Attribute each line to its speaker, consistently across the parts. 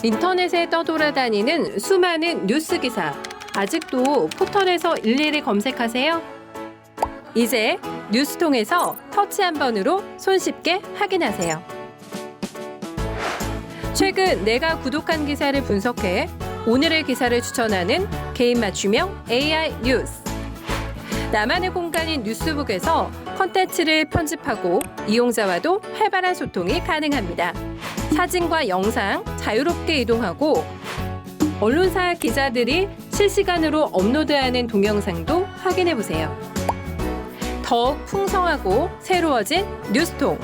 Speaker 1: 인터넷에 떠돌아다니는 수많은 뉴스 기사. 아직도 포털에서 일일이 검색하세요? 이제 뉴스통에서 터치 한 번으로 손쉽게 확인하세요. 최근 내가 구독한 기사를 분석해 오늘의 기사를 추천하는 개인 맞춤형 AI 뉴스. 나만의 공간인 뉴스북에서 컨텐츠를 편집하고 이용자와도 활발한 소통이 가능합니다. 사진과 영상 자유롭게 이동하고 언론사 기자들이 실시간으로 업로드하는 동영상도 확인해보세요. 더욱 풍성하고 새로워진 뉴스통.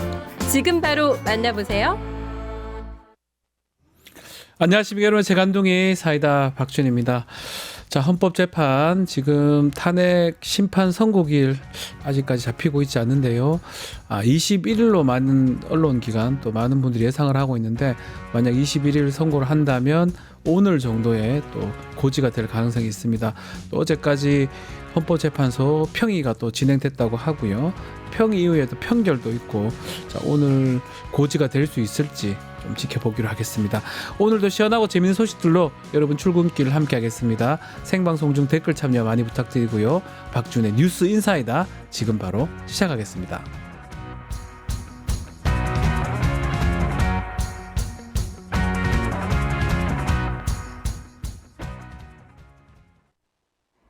Speaker 1: 지금 바로 만나보세요.
Speaker 2: 안녕하십니까 여러분. 재간둥이 사이다 박준입니다. 자, 헌법재판 지금 탄핵 심판 선고일 아직까지 잡히고 있지 않는데요. 21일로 많은 언론기관 또 많은 분들이 예상을 하고 있는데 만약 21일 선고를 한다면 오늘 정도에 또 고지가 될 가능성이 있습니다. 또 어제까지 헌법재판소 평의가 또 진행됐다고 하고요. 평의 이후에도 판결도 있고, 자, 오늘 고지가 될 수 있을지 좀 지켜보기로 하겠습니다. 오늘도 시원하고 재밌는 소식들로 여러분 출근길 함께 하겠습니다. 생방송 중 댓글 참여 많이 부탁드리고요. 박준의 뉴스 인사이다 지금 바로 시작하겠습니다.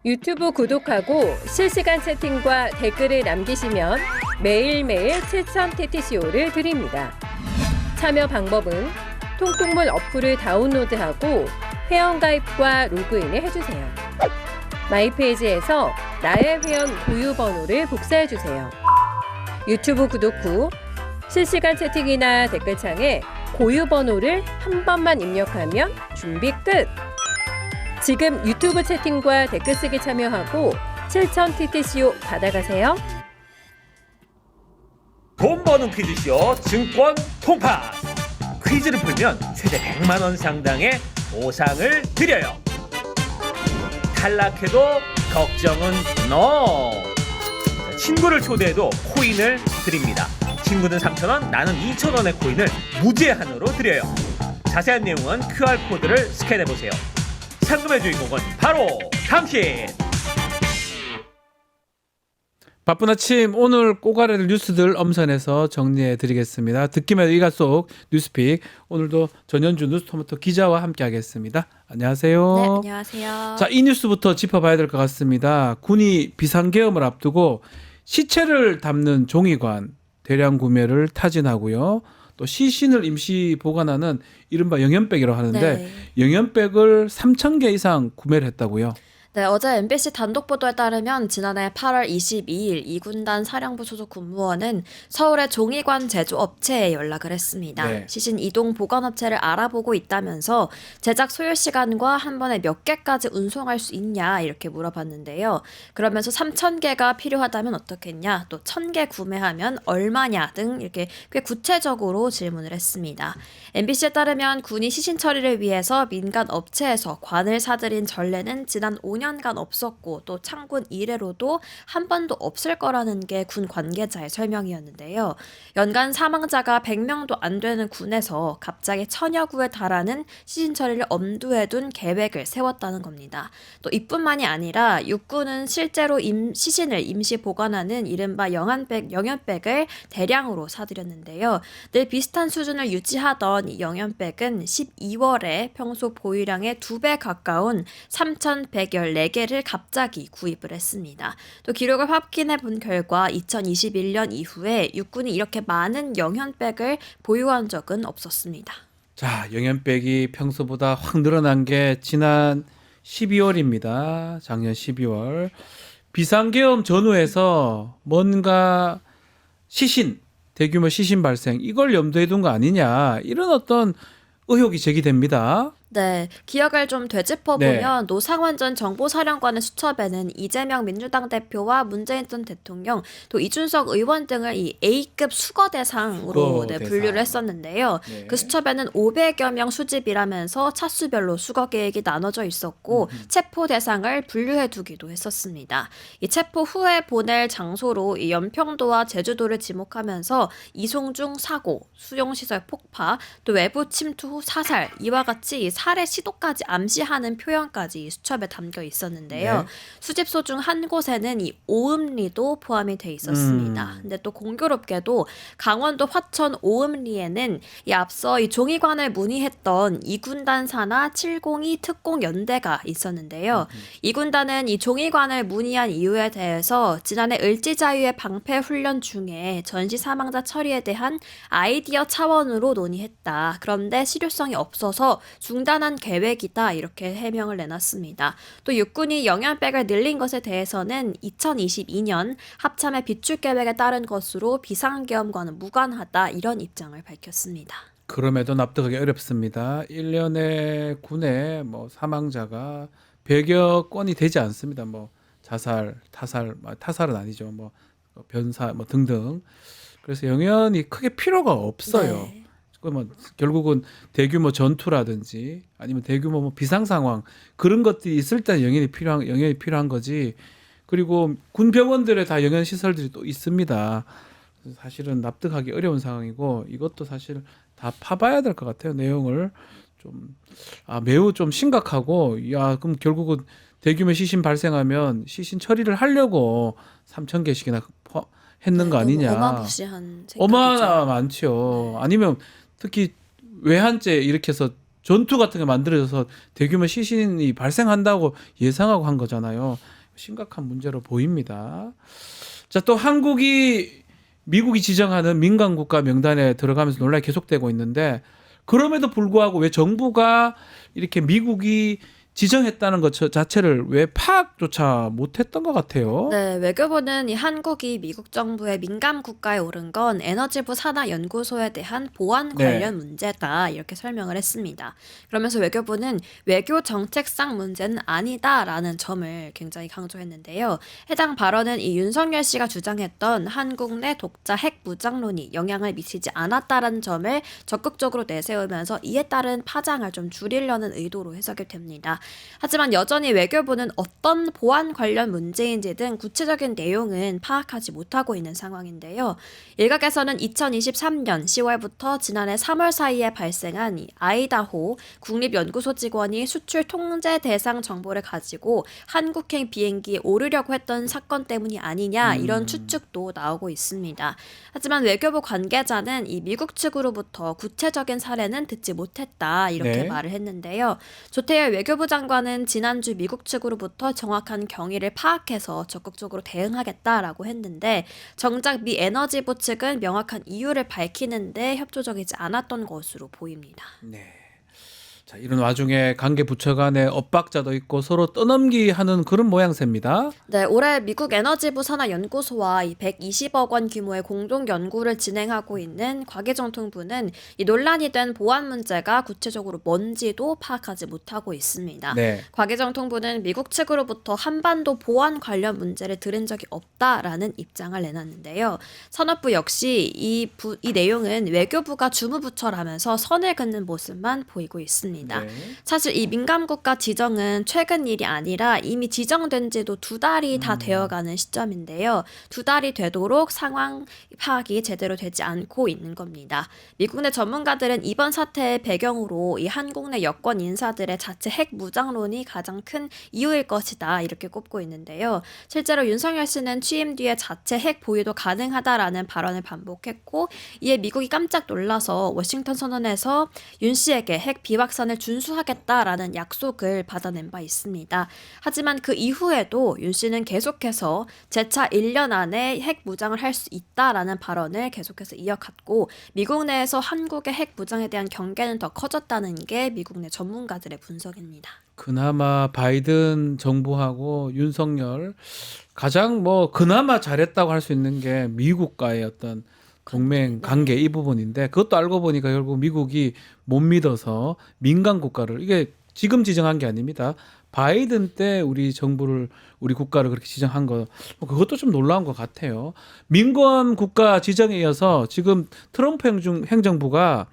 Speaker 1: 유튜브 구독하고 실시간 채팅과 댓글을 남기시면 매일매일 7000TTCO를 드립니다. 참여 방법은 통통물 어플을 다운로드하고 회원가입과 로그인을 해주세요. 마이페이지에서 나의 회원 고유 번호를 복사해주세요. 유튜브 구독 후 실시간 채팅이나 댓글창에 고유 번호를 한 번만 입력하면 준비 끝! 지금 유튜브 채팅과 댓글 쓰기 참여하고 7000TTCO 받아가세요.
Speaker 3: 돈 버는 퀴즈쇼 증권 통파스. 퀴즈를 풀면 최대 100만 원 상당의 보상을 드려요. 탈락해도 걱정은 NO. 친구를 초대해도 코인을 드립니다. 친구는 3,000원, 나는 2,000원의 코인을 무제한으로 드려요. 자세한 내용은 QR코드를 스캔해보세요. 상금의 주인공은 바로 당신!
Speaker 2: 바쁜 아침 오늘 꼬가리를 뉴스들 엄선해서 정리해드리겠습니다. 듣기만 해도 이가 속 뉴스픽. 오늘도 전현주 뉴스토마토 기자와 함께하겠습니다. 안녕하세요.
Speaker 4: 네, 안녕하세요.
Speaker 2: 자, 이 뉴스부터 짚어봐야 될 것 같습니다. 군이 비상계엄을 앞두고 시체를 담는 종이관 대량 구매를 타진하고요. 또 시신을 임시 보관하는 이른바 영연백이라고 하는데
Speaker 4: 네.
Speaker 2: 영연백을 3,000개 이상 구매를 했다고요.
Speaker 4: 네, 어제 MBC 단독 보도에 따르면 지난해 8월 22일 2군단 사령부 소속 군무원은 서울의 종이관 제조업체에 연락을 했습니다.
Speaker 2: 네.
Speaker 4: 시신 이동 보관업체를 알아보고 있다면서 제작 소요 시간과 한 번에 몇 개까지 운송할 수 있냐 이렇게 물어봤는데요. 그러면서 3,000개가 필요하다면 어떻겠냐, 또 1,000개 구매하면 얼마냐 등 이렇게 꽤 구체적으로 질문을 했습니다. MBC에 따르면 군이 시신 처리를 위해서 민간 업체에서 관을 사들인 전례는 지난 5년간 없었고 또 창군 이래로도 한 번도 없을 거라는 게 군 관계자의 설명이었는데요. 연간 사망자가 100명도 안 되는 군에서 갑자기 1,000여 구에 달하는 시신 처리를 엄두에 둔 계획을 세웠다는 겁니다. 또 이뿐만이 아니라 육군은 실제로 시신을 임시 보관하는 이른바 영연백을 대량으로 사들였는데요. 늘 비슷한 수준을 유지하던 이 영연백은 12월에 평소 보유량의 2배 가까운 3,114개를 갑자기 구입을 했습니다. 또 기록을 확인해 본 결과 2021년 이후에 육군이 이렇게 많은 영연백을 보유한 적은 없었습니다.
Speaker 2: 자, 영연백이 평소보다 확 늘어난 게 지난 12월입니다. 작년 12월. 비상계엄 전후에서 뭔가 대규모 시신 발생, 이걸 염두에 둔 거 아니냐, 이런 어떤 의혹이 제기됩니다.
Speaker 4: 네, 기억을 좀 되짚어보면 노상원 전 정보사령관의 수첩에는 이재명 민주당 대표와 문재인 전 대통령 또 이준석 의원 등을 이 A급 수거 대상으로
Speaker 2: 수거
Speaker 4: 분류를
Speaker 2: 대상.
Speaker 4: 했었는데요.
Speaker 2: 네.
Speaker 4: 그 수첩에는 500여 명 수집이라면서 차수별로 수거 계획이 나눠져 있었고 체포 대상을 분류해 두기도 했었습니다. 이 체포 후에 보낼 장소로 이 연평도와 제주도를 지목하면서 이송중 사고, 수용시설 폭파, 또 외부 침투 후 사살 이와 같이 이 살해 시도까지 암시하는 표현까지 이 수첩에 담겨 있었는데요.
Speaker 2: 네.
Speaker 4: 수집소 중 한 곳에는 이 오음리도 포함이 돼 있었습니다. 근데 또 공교롭게도 강원도 화천 오음리에는 이 앞서 이 종이관을 문의했던 이군단 산하 702 특공연대가 있었는데요. 이군단은 이 종이관을 문의한 이유에 대해서 지난해 을지자유의 방패 훈련 중에 전시 사망자 처리에 대한 아이디어 차원으로 논의했다. 그런데 실효성이 없어서 중단한 계획이다. 이렇게 해명을 내놨습니다. 또 육군이 영양백을 늘린 것에 대해서는 2022년 합참의 비축 계획에 따른 것으로 비상계엄과는 무관하다. 이런 입장을 밝혔습니다.
Speaker 2: 그럼에도 납득하기 어렵습니다. 1년에 군에 뭐 사망자가 100여 건이 되지 않습니다. 뭐 자살, 타살은 아니죠. 뭐 변사 뭐 등등. 그래서 영연이 크게 필요가 없어요.
Speaker 4: 네.
Speaker 2: 그러면 결국은 대규모 전투라든지 아니면 대규모 뭐 비상 상황 그런 것들이 있을 때 영연이 필요한 거지. 그리고 군 병원들에 다 영연 시설들이 또 있습니다. 그래서 사실은 납득하기 어려운 상황이고 이것도 사실 다 파봐야 될 것 같아요. 내용을 좀 매우 좀 심각하고 그럼 결국은 대규모 시신 발생하면 시신 처리를 하려고 3,000개씩이나 했는 거 아니냐.
Speaker 4: 어마무시한 생각이죠.
Speaker 2: 어마나 많죠. 아니면 특히 외환제 이렇게 해서 전투 같은 게 만들어져서 대규모 시신이 발생한다고 예상하고 한 거잖아요. 심각한 문제로 보입니다. 자, 또 미국이 지정하는 민간 국가 명단에 들어가면서 논란이 계속되고 있는데 그럼에도 불구하고 왜 정부가 이렇게 미국이 지정했다는 것 자체를 왜 파악조차 못했던 것 같아요.
Speaker 4: 네, 외교부는 이 한국이 미국 정부의 민감 국가에 오른 건 에너지부 산하연구소에 대한 보안 관련 문제다 이렇게 설명을 했습니다. 그러면서 외교부는 외교 정책상 문제는 아니다라는 점을 굉장히 강조했는데요. 해당 발언은 이 윤석열 씨가 주장했던 한국 내 독자 핵 무장론이 영향을 미치지 않았다라는 점을 적극적으로 내세우면서 이에 따른 파장을 좀 줄이려는 의도로 해석이 됩니다. 하지만 여전히 외교부는 어떤 보안 관련 문제인지 등 구체적인 내용은 파악하지 못하고 있는 상황인데요. 일각에서는 2023년 10월부터 지난해 3월 사이에 발생한 이 아이다호 국립연구소 직원이 수출 통제 대상 정보를 가지고 한국행 비행기에 오르려고 했던 사건 때문이 아니냐 이런 추측도 나오고 있습니다. 하지만 외교부 관계자는 이 미국 측으로부터 구체적인 사례는 듣지 못했다 이렇게 말을 했는데요. 조태열 외교부 장관은 지난주 미국 측으로부터 정확한 경위를 파악해서 적극적으로 대응하겠다라고 했는데 정작 미 에너지부 측은 명확한 이유를 밝히는데 협조적이지 않았던 것으로 보입니다.
Speaker 2: 네. 자, 이런 와중에 관계 부처 간의 엇박자도 있고 서로 떠넘기 하는 그런 모양새입니다.
Speaker 4: 네, 올해 미국 에너지부 산하연구소와 이 120억 원 규모의 공동 연구를 진행하고 있는 과기정통부는 이 논란이 된 보안 문제가 구체적으로 뭔지도 파악하지 못하고 있습니다.
Speaker 2: 네.
Speaker 4: 과기정통부는 미국 측으로부터 한반도 보안 관련 문제를 들은 적이 없다라는 입장을 내놨는데요. 산업부 역시 이 내용은 외교부가 주무부처라면서 선을 긋는 모습만 보이고 있습니다.
Speaker 2: 네.
Speaker 4: 사실 이 민감국가 지정은 최근 일이 아니라 이미 지정된 지도 2달이 다 되어가는 시점인데요. 2달이 되도록 상황 파악이 제대로 되지 않고 있는 겁니다. 미국 내 전문가들은 이번 사태의 배경으로 이 한국 내 여권 인사들의 자체 핵 무장론이 가장 큰 이유일 것이다 이렇게 꼽고 있는데요. 실제로 윤석열 씨는 취임 뒤에 자체 핵 보유도 가능하다라는 발언을 반복했고 이에 미국이 깜짝 놀라서 워싱턴 선언에서 윤 씨에게 핵 비확산을 준수하겠다라는 약속을 받아낸 바 있습니다. 하지만 그 이후에도 윤 씨는 계속해서 재차 1년 안에 핵 무장을 할 수 있다라는 발언을 계속해서 이어갔고 미국 내에서 한국의 핵 무장에 대한 경계는 더 커졌다는 게 미국 내 전문가들의 분석입니다.
Speaker 2: 그나마 바이든 정부하고 윤석열 가장 그나마 잘했다고 할 수 있는 게 미국과의 어떤 동맹 관계 이 부분인데 그것도 알고 보니까 결국 미국이 못 믿어서 민간 국가를 이게 지금 지정한 게 아닙니다. 바이든 때 우리 정부를 우리 국가를 그렇게 지정한 거 그것도 좀 놀라운 것 같아요. 민간 국가 지정에 이어서 지금 트럼프 행정부가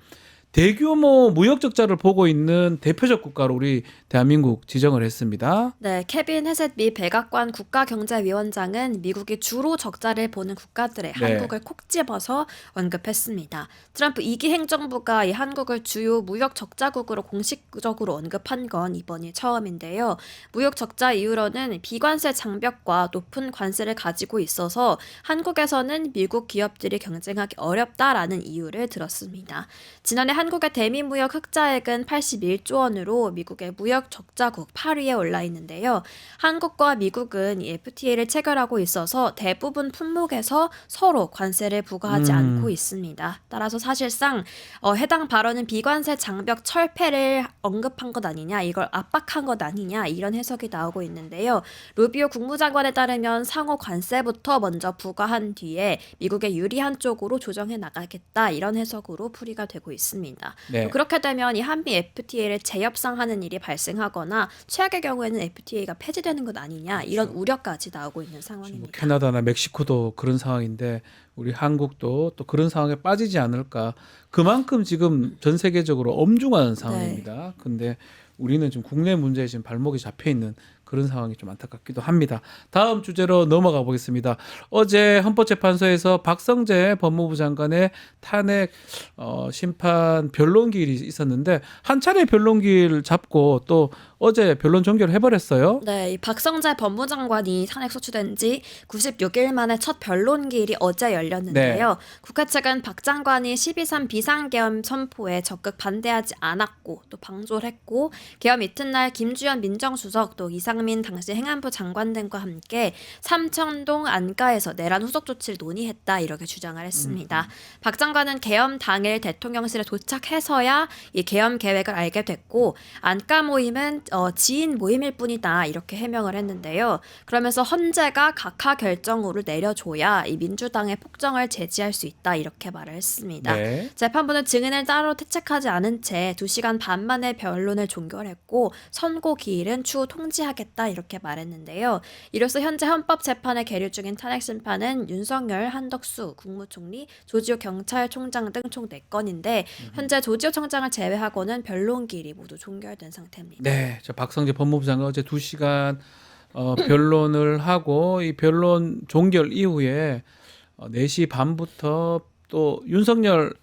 Speaker 2: 대규모 무역 적자를 보고 있는 대표적 국가로 우리 대한민국 지정을 했습니다.
Speaker 4: 네, 케빈 헤셋 미 백악관 국가경제위원장은 미국이 주로 적자를 보는 국가들의
Speaker 2: 네.
Speaker 4: 한국을 콕 집어서 언급했습니다. 트럼프 2기 행정부가 이 한국을 주요 무역 적자국으로 공식적으로 언급한 건 이번이 처음인데요. 무역 적자 이유로는 비관세 장벽과 높은 관세를 가지고 있어서 한국에서는 미국 기업들이 경쟁하기 어렵다라는 이유를 들었습니다. 지난해 한국의 대미 무역 흑자액은 81조 원으로 미국의 무역 적자국 8위에 올라 있는데요. 한국과 미국은 이 FTA를 체결하고 있어서 대부분 품목에서 서로 관세를 부과하지 않고 있습니다. 따라서 사실상 해당 발언은 비관세 장벽 철폐를 언급한 것 아니냐, 이걸 압박한 것 아니냐 이런 해석이 나오고 있는데요. 루비오 국무장관에 따르면 상호 관세부터 먼저 부과한 뒤에 미국에 유리한 쪽으로 조정해 나가겠다 이런 해석으로 풀이가 되고 있습니다.
Speaker 2: 네.
Speaker 4: 그렇게 되면 이 한미 FTA를 재협상하는 일이 발생하거나 최악의 경우에는 FTA가 폐지되는 것 아니냐 이런 우려까지 나오고 있는
Speaker 2: 뭐
Speaker 4: 상황입니다.
Speaker 2: 캐나다나 멕시코도 그런 상황인데 우리 한국도 또 그런 상황에 빠지지 않을까. 그만큼 지금 전 세계적으로 엄중한 상황입니다. 근데 우리는 지금 국내 문제에 지금 발목이 잡혀 있는 그런 상황이 좀 안타깝기도 합니다. 다음 주제로 넘어가 보겠습니다. 어제 헌법재판소에서 박성재 법무부 장관의 탄핵 심판 변론기일이 있었는데 한 차례 변론기일 잡고 또 어제 변론 종결을 해버렸어요.
Speaker 4: 네, 이 박성재 법무장관이 탄핵 소추된 지 96일 만에 첫 변론기일이 어제 열렸는데요. 국회 측은 박 장관이 12.3 비상계엄 선포에 적극 반대하지 않았고 또 방조를 했고 계엄 이튿날 김주현 민정수석 또 이상민 당시 행안부 장관 등과 함께 삼청동 안가에서 내란 후속 조치를 논의했다 이렇게 주장을 했습니다. 박 장관은 계엄 당일 대통령실에 도착해서야 이 계엄 계획을 알게 됐고 안가 모임은 지인 모임일 뿐이다 이렇게 해명을 했는데요. 그러면서 헌재가 각하 결정으로 내려줘야 이 민주당의 폭정을 제지할 수 있다 이렇게 말을 했습니다.
Speaker 2: 네.
Speaker 4: 재판부는 증인을 따로 채책하지 않은 채 2시간 반 만에 변론을 종결했고 선고 기일은 추후 통지하겠다 이렇게 말했는데요. 이로써 현재 헌법재판에 계류 중인 탄핵 심판은 윤석열, 한덕수 국무총리, 조지호 경찰총장 등 총 4건인데 현재 조지호 청장을 제외하고는 변론 기일이 모두 종결된 상태입니다.
Speaker 2: 네, 저 박성재 법무부 장관 어제 2시간 변론을 하고 이 변론 종결 이후에 4시 반부터 또 윤석열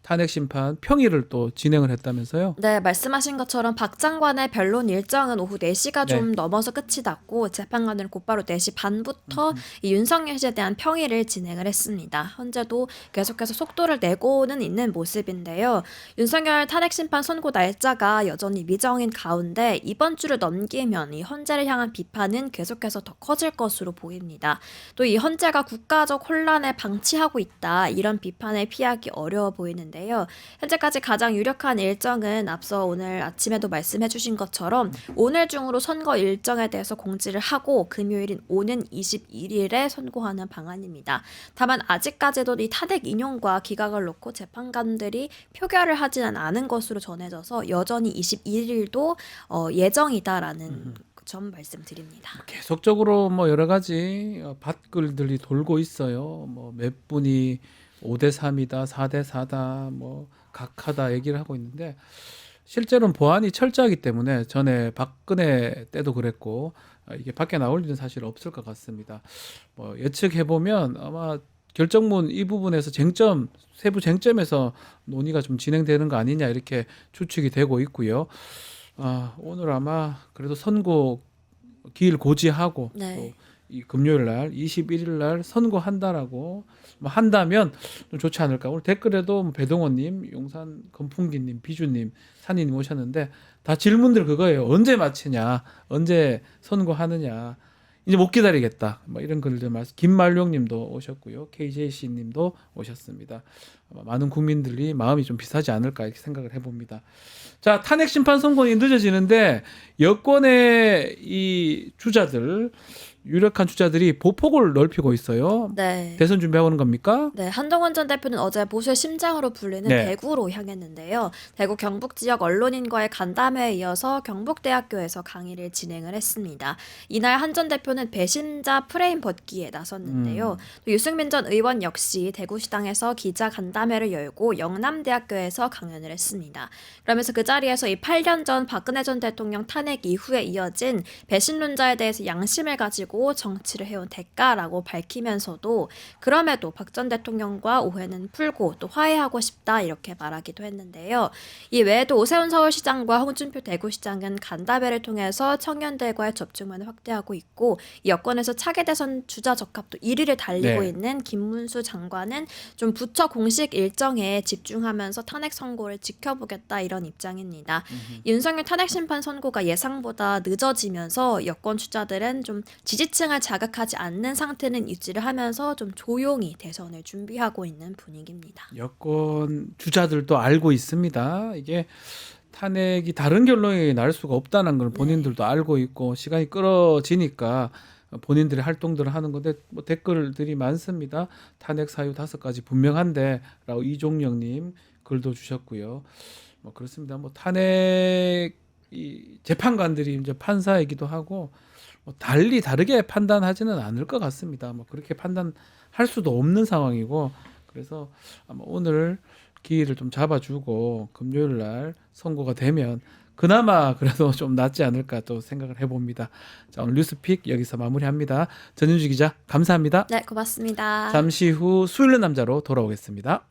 Speaker 2: 탄핵 심판 평일을 또 진행을 했다면서요?
Speaker 4: 네, 말씀하신 것처럼 박 장관의 변론 일정은 오후 4시가 좀 넘어서 끝이 났고 재판관은 곧바로 4시 반부터 이 윤석열 씨에 대한 평일을 진행을 했습니다. 현재도 계속해서 속도를 내고는 있는 모습인데요. 윤석열 탄핵 심판 선고 날짜가 여전히 미정인 가운데 이번 주를 넘기면 이 헌재를 향한 비판은 계속해서 더 커질 것으로 보입니다. 또 이 헌재가 국가적 혼란을 방치하고 있다 이런 비판을 피하기 어려워 보이는데 현재까지 가장 유력한 일정은 앞서 오늘 아침에도 말씀해 주신 것처럼 오늘 중으로 선거 일정에 대해서 공지를 하고 금요일인 오는 21일에 선고하는 방안입니다. 다만 아직까지도 이 탄핵 인용과 기각을 놓고 재판관들이 표결을 하지는 않은 것으로 전해져서 여전히 21일도 예정이다라는 점 말씀드립니다.
Speaker 2: 계속적으로 뭐 여러 가지 밭글들이 돌고 있어요. 뭐 몇 분이 5대3이다, 4대4다, 뭐 각하다 얘기를 하고 있는데 실제로는 보안이 철저하기 때문에 전에 박근혜 때도 그랬고 이게 밖에 나올 일은 사실 없을 것 같습니다. 뭐 예측해 보면 아마 결정문 이 부분에서 쟁점, 세부 쟁점에서 논의가 좀 진행되는 거 아니냐 이렇게 추측이 되고 있고요. 오늘 아마 그래도 선고 기일 고지하고 또 이 금요일 날 21일 날 선고한다라고 한다면 좀 좋지 않을까. 오늘 댓글에도 배동원님, 용산 건풍기님, 비주님, 산이님 오셨는데 다 질문들 그거예요. 언제 마치냐, 언제 선고하느냐. 이제 못 기다리겠다. 뭐 이런 글들 말씀. 김말룡님도 오셨고요, KJC님도 오셨습니다. 아마 많은 국민들이 마음이 좀 비슷하지 않을까 이렇게 생각을 해봅니다. 자, 탄핵 심판 선고이 늦어지는데 여권의 이 주자들 유력한 주자들이 보폭을 넓히고 있어요.
Speaker 4: 네.
Speaker 2: 대선 준비하고 있는 겁니까?
Speaker 4: 네, 한동훈 전 대표는 어제 보수의 심장으로 불리는
Speaker 2: 네.
Speaker 4: 대구로 향했는데요. 대구 경북 지역 언론인과의 간담회에 이어서 경북대학교에서 강의를 진행을 했습니다. 이날 한 전 대표는 배신자 프레임 벗기에 나섰는데요. 또 유승민 전 의원 역시 대구시당에서 기자 간담회를 열고 영남대학교에서 강연을 했습니다. 그러면서 그 자리에서 이 8년 전 박근혜 전 대통령 탄핵 이후에 이어진 배신론자에 대해서 양심을 가지고 정치를 해온 대가라고 밝히면서도 그럼에도 박 전 대통령과 오해는 풀고 또 화해하고 싶다 이렇게 말하기도 했는데요. 이 외에도 오세훈 서울시장과 홍준표 대구시장은 간담회를 통해서 청년들과의 접촉면을 확대하고 있고 이 여권에서 차기 대선 주자 적합도 1위를 달리고
Speaker 2: 네.
Speaker 4: 있는 김문수 장관은 좀 부처 공식 일정에 집중하면서 탄핵 선고를 지켜보겠다 이런 입장입니다. 윤석열 탄핵 심판 선고가 예상보다 늦어지면서 여권 주자들은 좀 지지층을 자극하지 않는 상태는 유지를 하면서 좀 조용히 대선을 준비하고 있는 분위기입니다.
Speaker 2: 여권 주자들도 알고 있습니다. 이게 탄핵이 다른 결론이 날 수가 없다는 걸 본인들도 알고 있고 시간이 끌어지니까 본인들의 활동들을 하는 건데 뭐 댓글들이 많습니다. 탄핵 사유 5가지 분명한데라고 이종영님 글도 주셨고요. 뭐 그렇습니다. 뭐 탄핵 이 재판관들이 이제 판사이기도 하고 뭐 다르게 판단하지는 않을 것 같습니다. 뭐 그렇게 판단할 수도 없는 상황이고 그래서 아마 오늘 기일을 좀 잡아주고 금요일 날 선고가 되면 그나마 그래도 좀 낫지 않을까 또 생각을 해봅니다. 자, 오늘 뉴스픽 여기서 마무리합니다. 전윤주 기자 감사합니다.
Speaker 4: 네, 고맙습니다.
Speaker 2: 잠시 후 수요일 남자로 돌아오겠습니다.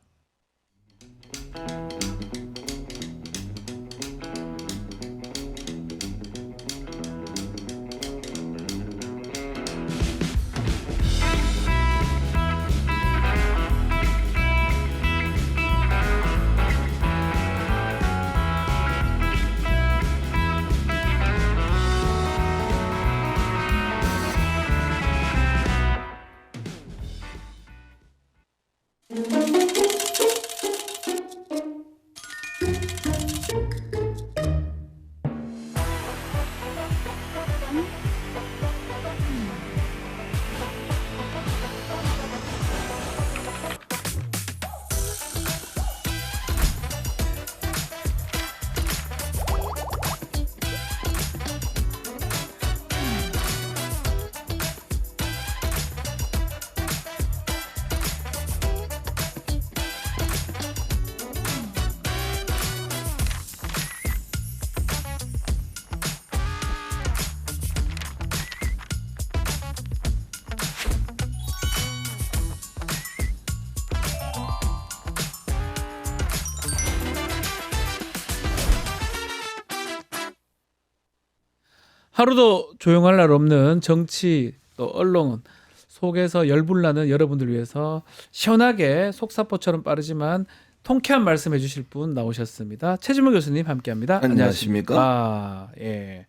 Speaker 2: 하루도 조용할 날 없는 정치 또 언론 속에서 열불나는 여러분들 위해서 시원하게 속사포처럼 빠르지만 통쾌한 말씀해 주실 분 나오셨습니다. 최진모 교수님 함께합니다.
Speaker 5: 안녕하십니까?
Speaker 2: 아, 예.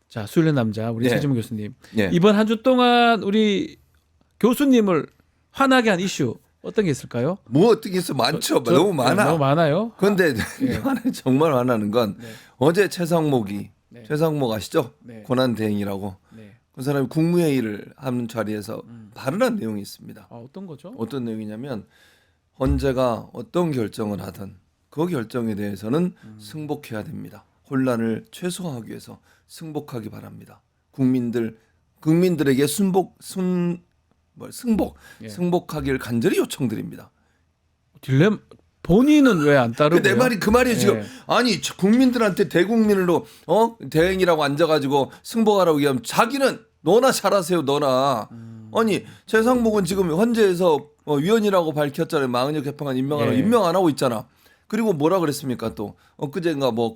Speaker 2: 자, 수요일 남자 우리
Speaker 5: 네.
Speaker 2: 최진모 교수님.
Speaker 5: 예.
Speaker 2: 이번 한 주 동안 우리 교수님을 화나게 한 이슈 어떤 게 있을까요?
Speaker 5: 뭐 어떻게 해서 많죠. 너무 많아.
Speaker 2: 너무 많아요.
Speaker 5: 그런데
Speaker 2: 예.
Speaker 5: 정말 화나는 건
Speaker 2: 네.
Speaker 5: 어제 최상목이
Speaker 2: 네.
Speaker 5: 최상목 아시죠?
Speaker 2: 네.
Speaker 5: 권한대행이라고
Speaker 2: 네.
Speaker 5: 그 사람이 국무회의를 하는 자리에서 발언한 내용이 있습니다.
Speaker 2: 아, 어떤 거죠?
Speaker 5: 어떤 내용이냐면 헌재가 어떤 결정을 하든 그 결정에 대해서는 승복해야 됩니다. 혼란을 최소화하기 위해서 승복하기 바랍니다. 국민들에게
Speaker 2: 예.
Speaker 5: 승복하기를 간절히 요청드립니다.
Speaker 2: 딜레마 본인은 왜 안 따르고요?
Speaker 5: 내 말이 그 말이에요. 지금
Speaker 2: 예.
Speaker 5: 아니 국민들한테 대국민으로 대행이라고 앉아가지고 승복하라고 얘기하면 자기는 너나 잘하세요. 너나 아니 최상목은 지금 헌재에서 위원이라고 밝혔잖아요. 망은혁 개판관 임명하라고
Speaker 2: 예.
Speaker 5: 임명 안 하고 있잖아. 그리고 뭐라 그랬습니까 또 엊그제인가 뭐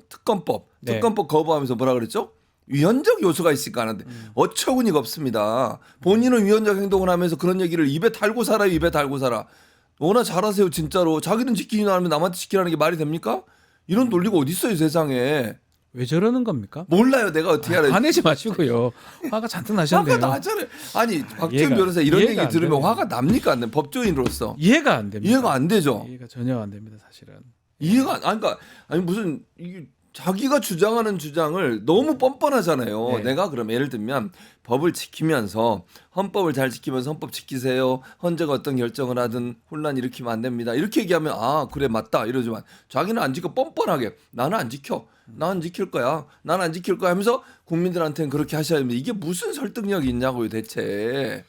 Speaker 5: 특검법
Speaker 2: 네.
Speaker 5: 특검법 거부하면서 뭐라 그랬죠? 위헌적 요소가 있을까 하는데 어처구니가 없습니다. 본인은 위헌적 행동을 하면서 그런 얘기를 입에 달고 살아요. 입에 달고 살아. 너나 잘하세요 진짜로. 자기는 지키지 않으면 남한테 지키라는 게 말이 됩니까? 이런 논리가 어디 있어요 세상에.
Speaker 2: 왜 저러는 겁니까?
Speaker 5: 몰라요 내가 어떻게 알아요.
Speaker 2: 화내지 마시고요. 화가 잔뜩 나셨네요.
Speaker 5: 화가 나잖아요. 아니 박지원
Speaker 2: 이해가-
Speaker 5: 변호사 이런
Speaker 2: 이해가
Speaker 5: 얘기
Speaker 2: 안
Speaker 5: 들으면
Speaker 2: 됩니다.
Speaker 5: 화가 납니까 안 돼? 법조인으로서
Speaker 2: 이해가 안 됩니다.
Speaker 5: 이해가 안 되죠.
Speaker 2: 이해가 전혀 안 됩니다, 사실은.
Speaker 5: 이해가 아니 그러니까 아니 무슨 이게 자기가 주장하는 주장을 너무 뻔뻔하잖아요.
Speaker 2: 네.
Speaker 5: 내가 그럼 예를 들면 법을 지키면서 헌법을 잘 지키면서 헌법 지키세요. 헌재가 어떤 결정을 하든 혼란 일으키면 안 됩니다. 이렇게 얘기하면 아 그래 맞다 이러지만 자기는 안 지켜 뻔뻔하게 나는 안 지켜. 나는 지킬 거야. 나는 안 지킬 거야 하면서 국민들한테는 그렇게 하셔야 됩니다. 이게 무슨 설득력이 있냐고요 대체.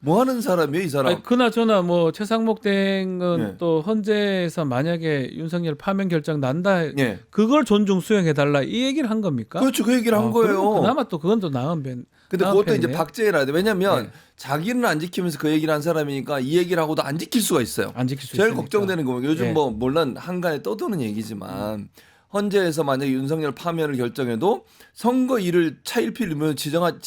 Speaker 5: 뭐 하는 사람이에요 이 사람.
Speaker 2: 아니, 그나저나 뭐 최상목 대행은
Speaker 5: 네.
Speaker 2: 또 헌재에서 만약에 윤석열 파면 결정 난다,
Speaker 5: 예.
Speaker 2: 그걸 존중 수용해 달라 이 얘기를 한 겁니까?
Speaker 5: 그렇죠. 그 얘기를 한 거예요.
Speaker 2: 그러면 그나마 또 그건 또 나은 편.
Speaker 5: 근데
Speaker 2: 나은
Speaker 5: 그것도 이제
Speaker 2: 편이네요.
Speaker 5: 박제해라 돼. 왜냐면
Speaker 2: 네.
Speaker 5: 자기는 안 지키면서 그 얘기를 한 사람이니까 이 얘기를 하고도 안 지킬 수가 있어요.
Speaker 2: 안 지킬 수
Speaker 5: 제일
Speaker 2: 있으니까.
Speaker 5: 걱정되는 거 요즘
Speaker 2: 네.
Speaker 5: 뭐 물론 한간에 떠도는 얘기지만 헌재에서 만약에 윤석열 파면을 결정해도 선거일을 차일피일 미루면 지정하지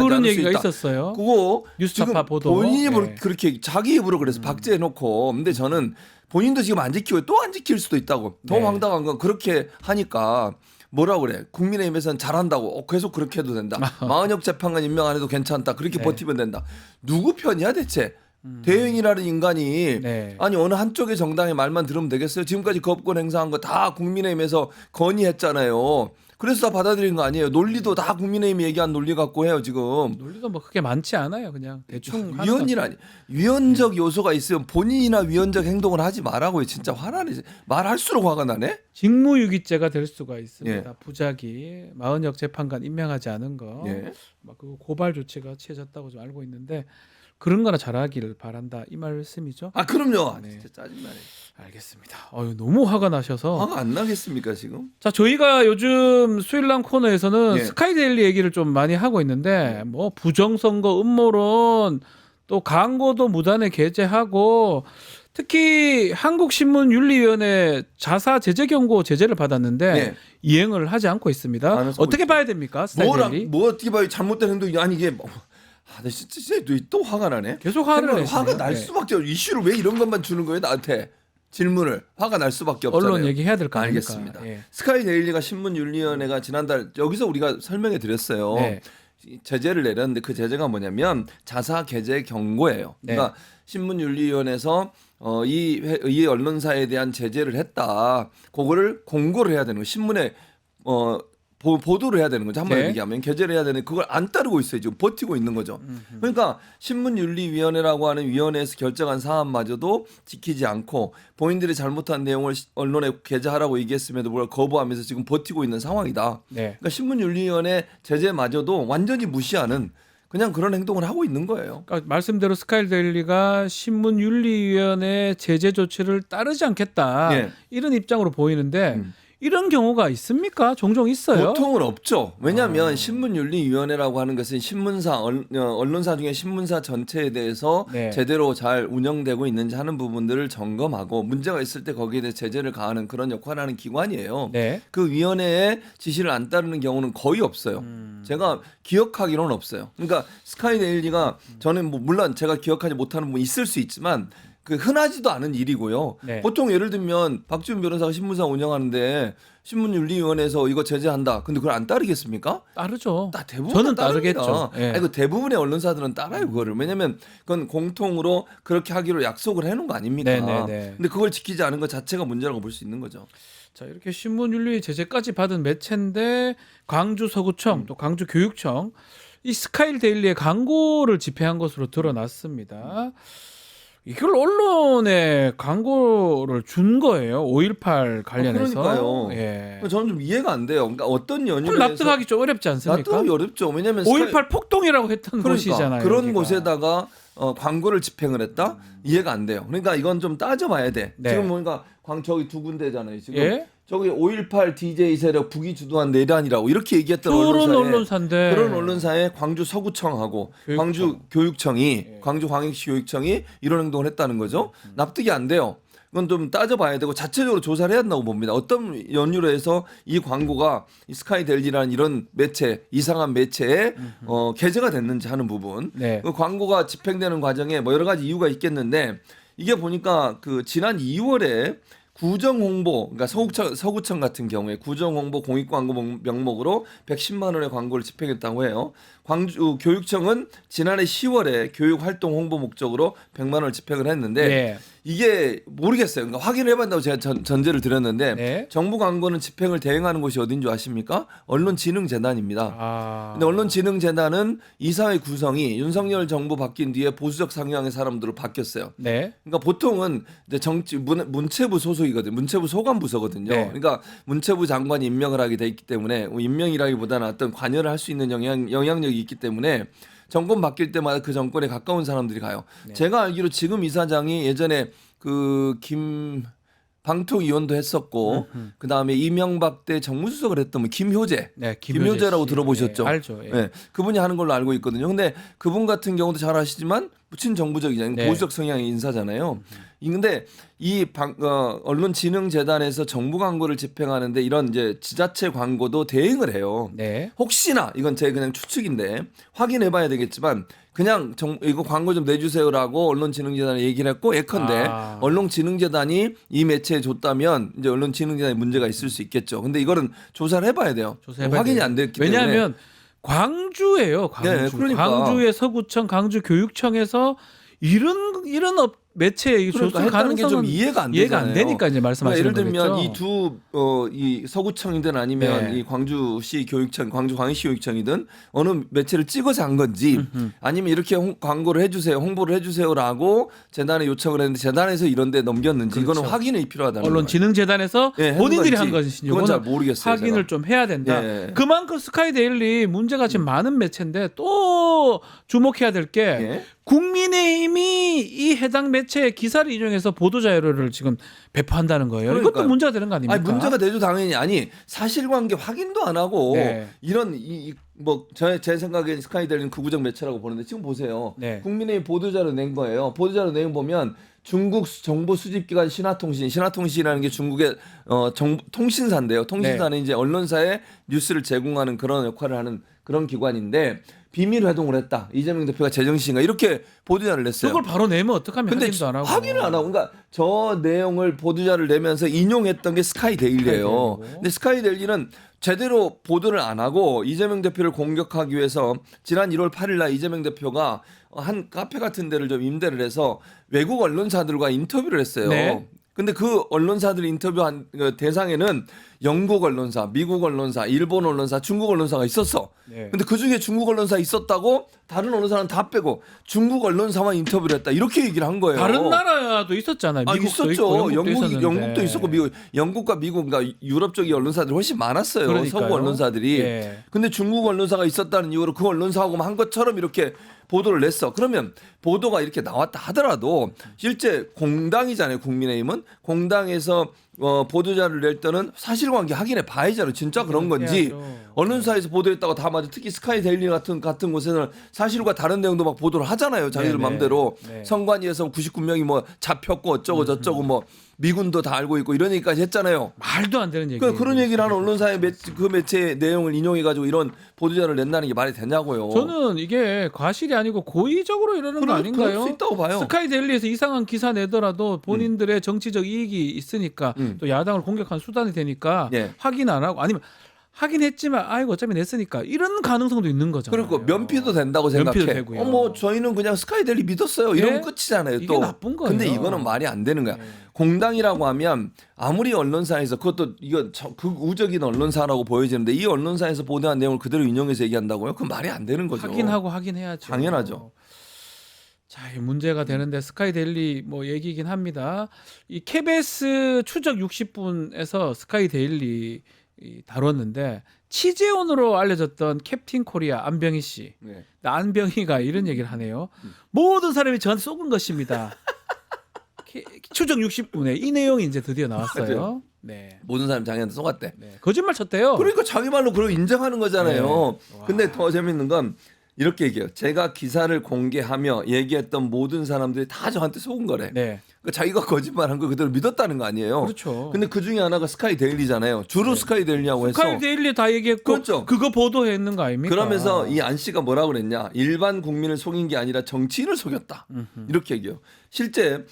Speaker 2: 그런
Speaker 5: 않을 수
Speaker 2: 얘기가
Speaker 5: 있다.
Speaker 2: 있었어요.
Speaker 5: 그거
Speaker 2: 뉴스타파
Speaker 5: 지금
Speaker 2: 보도.
Speaker 5: 본인이
Speaker 2: 네.
Speaker 5: 그렇게 자기 입으로 그래서 박제해놓고 근데 저는 본인도 지금 안 지키고 또 안 지킬 수도 있다고. 더
Speaker 2: 네.
Speaker 5: 황당한 건 그렇게 하니까 뭐라 그래 국민의힘에서는 잘한다고 계속 그렇게 해도 된다. 마은혁 재판관 임명 안 해도 괜찮다. 그렇게
Speaker 2: 네.
Speaker 5: 버티면 된다. 누구 편이야 대체? 대행이라는 인간이
Speaker 2: 네.
Speaker 5: 아니 어느 한쪽의 정당의 말만 들으면 되겠어요? 지금까지 거부권 행사한 거 다 국민의힘에서 건의했잖아요. 그래서 다 받아들인 거 아니에요? 논리도 다 국민의힘이 얘기한 논리 갖고 해요 지금.
Speaker 2: 논리도 뭐 그렇게 많지 않아요. 그냥 대충 하는
Speaker 5: 위헌이라니 위헌적 요소가 있으면 본인이나 위헌적 행동을 하지 말라고요. 진짜 화나네. 말할수록 화가 나네.
Speaker 2: 직무유기죄가 될 수가 있습니다.
Speaker 5: 예.
Speaker 2: 부작위 마은혁 재판관 임명하지 않은 거,
Speaker 5: 예.
Speaker 2: 막 그 고발 조치가 취해졌다고 좀 알고 있는데 그런 거나 잘하기를 바란다 이 말씀이죠.
Speaker 5: 아 그럼요.
Speaker 2: 네.
Speaker 5: 진짜 짜증나네.
Speaker 2: 알겠습니다. 너무 화가 나셔서
Speaker 5: 화가 안 나겠습니까 지금?
Speaker 2: 자 저희가 요즘 수일남 코너에서는
Speaker 5: 예.
Speaker 2: 스카이데일리 얘기를 좀 많이 하고 있는데 뭐 부정선거 음모론 또 광고도 무단에 게재하고 특히 한국신문윤리위원회 자사 제재 경고 제재를 받았는데
Speaker 5: 네.
Speaker 2: 이행을 하지 않고 있습니다.
Speaker 5: 안 하고
Speaker 2: 어떻게
Speaker 5: 있죠.
Speaker 2: 봐야 됩니까? 스카이데일리
Speaker 5: 뭐 어떻게 봐요? 잘못된 행동이 아니 이게 뭐, 나 진짜 또 화가 나네.
Speaker 2: 계속 화를
Speaker 5: 생각-
Speaker 2: 내시네요.
Speaker 5: 화가 날
Speaker 2: 네.
Speaker 5: 수밖에 없. 이슈를 왜 이런 것만 주는 거예요 나한테? 질문을 화가 날 수밖에 없잖아요.
Speaker 2: 언론 얘기해야 될 거 아닙니까?
Speaker 5: 알겠습니다.
Speaker 2: 예.
Speaker 5: 스카이데일리가 신문윤리위원회가 지난달 여기서 우리가 설명해 드렸어요.
Speaker 2: 네.
Speaker 5: 제재를 내렸는데 그 제재가 뭐냐면 자사 게재 경고예요.
Speaker 2: 네.
Speaker 5: 그러니까 신문윤리위원회에서 이 언론사에 대한 제재를 했다. 그거를 공고를 해야 되는 거예요. 신문에 보도를 해야 되는 거죠. 한마디로
Speaker 2: 네.
Speaker 5: 얘기하면 게재를 해야 되는 그걸 안 따르고 있어요. 지금 버티고 있는 거죠. 그러니까 신문윤리위원회라고 하는 위원회에서 결정한 사안마저도 지키지 않고 본인들이 잘못한 내용을 언론에 게재하라고 얘기했음에도 불구하고 거부하면서 지금 버티고 있는 상황이다.
Speaker 2: 네.
Speaker 5: 그러니까 신문윤리위원회 제재마저도 완전히 무시하는 그냥 그런 행동을 하고 있는 거예요.
Speaker 2: 그러니까 말씀대로 스카이데일리가 신문윤리위원회 제재 조치를 따르지 않겠다
Speaker 5: 예.
Speaker 2: 이런 입장으로 보이는데 이런 경우가 있습니까? 종종 있어요.
Speaker 5: 보통은 없죠. 왜냐하면 신문윤리위원회라고 하는 것은 신문사 언론사 중에 신문사 전체에 대해서
Speaker 2: 네.
Speaker 5: 제대로 잘 운영되고 있는지 하는 부분들을 점검하고 문제가 있을 때 거기에 대해 제재를 가하는 그런 역할을 하는 기관이에요.
Speaker 2: 네.
Speaker 5: 그 위원회의 지시를 안 따르는 경우는 거의 없어요. 제가 기억하기로는 없어요. 그러니까 스카이데일리가 저는 뭐 물론 제가 기억하지 못하는 부분이 있을 수 있지만 그 흔하지도 않은 일이고요.
Speaker 2: 네.
Speaker 5: 보통 예를 들면 박지훈 변호사가 신문사 운영하는데 신문윤리위원회에서 이거 제재한다. 근데 그걸 안 따르겠습니까?
Speaker 2: 따르죠.
Speaker 5: 대부분
Speaker 2: 저는
Speaker 5: 다 따릅니다.
Speaker 2: 따르겠죠. 예.
Speaker 5: 아니, 그 대부분의 언론사들은 따라요 그거를. 왜냐하면 그건 공통으로 그렇게 하기로 약속을 해놓은 거 아닙니까?
Speaker 2: 네네네.
Speaker 5: 근데 그걸 지키지 않은 것 자체가 문제라고 볼 수 있는 거죠.
Speaker 2: 자 이렇게 신문윤리 제재까지 받은 매체인데 광주 서구청 또 광주 교육청 이 스카이데일리의 광고를 집행한 것으로 드러났습니다. 이걸 언론에 광고를 준 거예요. 5.18 관련해서.
Speaker 5: 그러니까요.
Speaker 2: 예.
Speaker 5: 저는 좀 이해가 안 돼요. 그러니까 어떤 연유로
Speaker 2: 그걸 납득하기 좀 어렵지 않습니까?
Speaker 5: 납득하기 어렵죠. 왜냐하면
Speaker 2: 5.18 폭동이라고 했던
Speaker 5: 그러니까
Speaker 2: 곳이잖아요.
Speaker 5: 그런
Speaker 2: 여기가.
Speaker 5: 곳에다가 광고를 집행을 했다? 이해가 안 돼요. 그러니까 이건 좀 따져봐야 돼.
Speaker 2: 네.
Speaker 5: 지금 뭔가 저기 두 군데잖아요. 지금
Speaker 2: 예?
Speaker 5: 저기 5.18 DJ 세력 북이 주도한 내란이라고 이렇게 얘기했던
Speaker 2: 그런
Speaker 5: 언론사에
Speaker 2: 언론사인데
Speaker 5: 그런 언론사에 광주 서구청하고
Speaker 2: 교육청.
Speaker 5: 광주 교육청이
Speaker 2: 예.
Speaker 5: 광주 광역시 교육청이 이런 행동을 했다는 거죠. 납득이 안 돼요. 그건 좀 따져봐야 되고 자체적으로 조사를 해야 한다고 봅니다. 어떤 연유로 해서 이 광고가 이 스카이데일리라는 이런 매체 이상한 매체에 게재가 됐는지 하는 부분.
Speaker 2: 네.
Speaker 5: 그 광고가 집행되는 과정에 뭐 여러 가지 이유가 있겠는데 이게 보니까 그 지난 2월에 구정 홍보, 그러니까 서구청 같은 경우에 구정 홍보 공익 광고 명목으로 110만 원의 광고를 집행했다고 해요. 광주 교육청은 지난해 10월에 교육 활동 홍보 목적으로 100만 원을 집행을 했는데
Speaker 2: 예.
Speaker 5: 이게 모르겠어요. 그러니까 확인을 해봤다고 제가 전제를 드렸는데
Speaker 2: 네.
Speaker 5: 정부 광고는 집행을 대행하는 곳이 어딘 줄 아십니까? 언론진흥재단입니다.
Speaker 2: 아.
Speaker 5: 근데 언론진흥재단은 이사회 구성이 윤석열 정부 바뀐 뒤에 보수적 성향의 사람들로 바뀌었어요.
Speaker 2: 네.
Speaker 5: 그러니까 보통은 이제 문체부 소속이거든요. 문체부 소관부서거든요.
Speaker 2: 네.
Speaker 5: 그러니까 문체부 장관이 임명을 하게 돼 있기 때문에 임명이라기보다는 어떤 관여를 할 수 있는 영향력이 있기 때문에 정권 바뀔 때마다 그 정권에 가까운 사람들이 가요.
Speaker 2: 네.
Speaker 5: 제가 알기로 지금 이사장이 예전에 그 방통위원도 했었고 그 다음에 이명박 때 정무수석을 했던 뭐 김효재,
Speaker 2: 네,
Speaker 5: 김효재라고
Speaker 2: 씨.
Speaker 5: 들어보셨죠?
Speaker 2: 네, 알죠. 예.
Speaker 5: 네, 그분이 하는 걸로 알고 있거든요. 근데 그분 같은 경우도 잘 아시지만 친정부적이잖아요.
Speaker 2: 네.
Speaker 5: 보수적 성향의 인사잖아요. 근데 이 언론진흥재단에서 정부 광고를 집행하는데 이런 이제 지자체 광고도 대행을 해요.
Speaker 2: 네.
Speaker 5: 혹시나 이건 제 그냥 추측인데 확인해봐야 되겠지만 그냥 이거 광고 좀 내주세요라고 언론진흥재단에 얘기를 했고 예컨대
Speaker 2: 아.
Speaker 5: 언론진흥재단이 이 매체에 줬다면 이제 언론진흥재단에 문제가 있을 수 있겠죠. 근데 이거는 조사를 해봐야 돼요.
Speaker 2: 조사해봐야
Speaker 5: 확인이
Speaker 2: 돼요.
Speaker 5: 안 됐기 때문에.
Speaker 2: 왜냐하면 광주예요. 광주.
Speaker 5: 네, 그러니까.
Speaker 2: 광주의 서구청, 광주교육청에서 이런 매체에 줄
Speaker 5: 그러니까 했다는 게 좀
Speaker 2: 가능성은
Speaker 5: 이해가 안
Speaker 2: 이해가 안
Speaker 5: 되잖아요.
Speaker 2: 되니까 이제 말씀하시는
Speaker 5: 예를 들면
Speaker 2: 거겠죠.
Speaker 5: 이 서구청이든 아니면
Speaker 2: 네.
Speaker 5: 이 광주시 교육청, 광주광역시 교육청이든 어느 매체를 찍어서 한 건지 아니면 이렇게 광고를 해주세요, 홍보를 해주세요라고 재단에 요청을 했는데 재단에서 이런데 넘겼는지
Speaker 2: 그렇죠.
Speaker 5: 이거는 확인이 필요하다는 거예요.
Speaker 2: 언론진흥재단에서
Speaker 5: 예,
Speaker 2: 본인들이
Speaker 5: 한
Speaker 2: 한
Speaker 5: 건지
Speaker 2: 것인지
Speaker 5: 그건 잘
Speaker 2: 이거는
Speaker 5: 모르겠어요.
Speaker 2: 확인을
Speaker 5: 제가.
Speaker 2: 좀 해야 된다.
Speaker 5: 예.
Speaker 2: 그만큼 스카이데일리 문제가 지금 많은 매체인데 또 주목해야 될 게
Speaker 5: 예.
Speaker 2: 국민의힘이 이 해당 매체의 기사를 인용해서 보도 자료를 지금 배포한다는 거예요. 이것도
Speaker 5: 그러니까요.
Speaker 2: 문제가 되는 거 아닙니까?
Speaker 5: 아니 문제가 되죠 당연히. 아니 사실관계 확인도 안 하고
Speaker 2: 네.
Speaker 5: 이런 제 생각엔 스카이델리는 극우적 매체라고 보는데 지금 보세요.
Speaker 2: 네.
Speaker 5: 국민의힘 보도자료 낸 거예요. 보도자료 내용 보면 중국 정보 수집기관 신화통신이라는 게 중국의 통신사인데요. 통신사는 이제 언론사에 뉴스를 제공하는 그런 역할을 하는 그런 기관인데 비밀 회동을 했다. 이재명 대표가 제정신인가 이렇게 보도자를 냈어요.
Speaker 2: 그걸 바로 내면 어떡하면
Speaker 5: 근데
Speaker 2: 확인도 안 하고.
Speaker 5: 확인을 안 하고 그러니까 저 내용을 보도자를 내면서 인용했던 게 스카이데일리예요.
Speaker 2: 스카이데일리고.
Speaker 5: 근데 스카이데일리는 제대로 보도를 안 하고 이재명 대표를 공격하기 위해서 지난 1월 8일 날 이재명 대표가 한 카페 같은 데를 좀 임대를 해서 외국 언론사들과 인터뷰를 했어요.
Speaker 2: 네.
Speaker 5: 근데 그 언론사들 인터뷰한 그 대상에는 영국 언론사, 미국 언론사, 일본 언론사, 중국 언론사가 있었어.
Speaker 2: 네.
Speaker 5: 근데 그 중에 중국 언론사 있었다고 다른 언론사는 다 빼고 중국 언론사만 인터뷰를 했다. 이렇게 얘기를 한 거예요.
Speaker 2: 다른 나라도 있었잖아요.
Speaker 5: 아,
Speaker 2: 미국도
Speaker 5: 있었죠.
Speaker 2: 있고,
Speaker 5: 영국도 있었고 영국과 미국 그러니까 유럽 쪽의 언론사들이 훨씬 많았어요.
Speaker 2: 그러니까요.
Speaker 5: 서구 언론사들이.
Speaker 2: 네.
Speaker 5: 근데 중국 언론사가 있었다는 이유로 그 언론사하고만 한 것처럼 이렇게 보도를 냈어. 그러면 보도가 이렇게 나왔다 하더라도 실제 공당이잖아요. 국민의힘은 공당에서 보도자를 낼 때는 사실관계 확인해 봐야잖아요. 진짜 그런 건지.
Speaker 2: 해야죠.
Speaker 5: 언론사에서 보도했다고 다 맞아. 특히 스카이데일리 같은 곳에서는 사실과 다른 내용도 막 보도를 하잖아요. 자기들
Speaker 2: 네네.
Speaker 5: 맘대로.
Speaker 2: 네.
Speaker 5: 선관위에서 99명이 뭐 잡혔고 어쩌고 저쩌고 뭐 미군도 다 알고 있고 이런 얘기까지 했잖아요.
Speaker 2: 말도 안 되는 얘기.
Speaker 5: 그런 얘기를 하는 언론사의 그 매체의 내용을 인용해가지고 이런 보도자를 낸다는 게 말이 되냐고요.
Speaker 2: 저는 이게 과실이 아니고 고의적으로 이러는 거 아닌가요?
Speaker 5: 그럴 수 있다고 봐요.
Speaker 2: 스카이데일리에서 이상한 기사 내더라도 본인들의 정치적 이익이 있으니까 또 야당을 공격한 수단이 되니까
Speaker 5: 예.
Speaker 2: 확인 안 하고 아니면 확인했지만 아이고 어차피 냈으니까 이런 가능성도 있는 거잖아요.
Speaker 5: 그리고 면피도 된다고
Speaker 2: 면피도
Speaker 5: 생각해.
Speaker 2: 되고요.
Speaker 5: 뭐 저희는 그냥 스카이데일리 믿었어요. 이러면
Speaker 2: 예?
Speaker 5: 끝이잖아요.
Speaker 2: 이게
Speaker 5: 또.
Speaker 2: 나쁜 거예요.
Speaker 5: 근데 이거는 말이 안 되는 거야.
Speaker 2: 예.
Speaker 5: 공당이라고 하면 아무리 언론사에서 그것도 이거 극우적인 언론사라고 보여지는데 이 언론사에서 보도한 내용을 그대로 인용해서 얘기한다고요? 그건 말이 안 되는 거죠.
Speaker 2: 확인하고 확인해야죠.
Speaker 5: 당연하죠.
Speaker 2: 자, 이 문제가 되는데 스카이데일리 뭐 얘기긴 합니다. 이 KBS 추적 60분에서 스카이데일리 다뤘는데 취재원으로 알려졌던 캡틴 코리아 안병희 씨.
Speaker 5: 네.
Speaker 2: 안병희가 이런 얘기를 하네요. 모든 사람이 저한테 속은 것입니다. 추적 60분에 이 내용이 이제 드디어 나왔어요.
Speaker 5: 맞아요.
Speaker 2: 네.
Speaker 5: 모든 사람 자기한테 속았대.
Speaker 2: 네. 거짓말 쳤대요.
Speaker 5: 그러니까 자기 말로 그걸 인정하는 거잖아요.
Speaker 2: 네.
Speaker 5: 근데 더 재밌는 건 이렇게 얘기해요. 제가 기사를 공개하며 얘기했던 모든 사람들이 다 저한테 속은 거래.
Speaker 2: 네.
Speaker 5: 그러니까 자기가 거짓말한 걸 그대로 믿었다는 거 아니에요.
Speaker 2: 그렇죠.
Speaker 5: 근데 그 중에 하나가 스카이데일리잖아요. 주로 스카이데일리하고 해서
Speaker 2: 스카이데일리 다 얘기했고
Speaker 5: 그렇죠.
Speaker 2: 그거 보도했는 거 아닙니까?
Speaker 5: 그러면서 이 안 씨가 뭐라고 그랬냐? 일반 국민을 속인 게 아니라 정치인을 속였다. 이렇게 얘기해요. 실제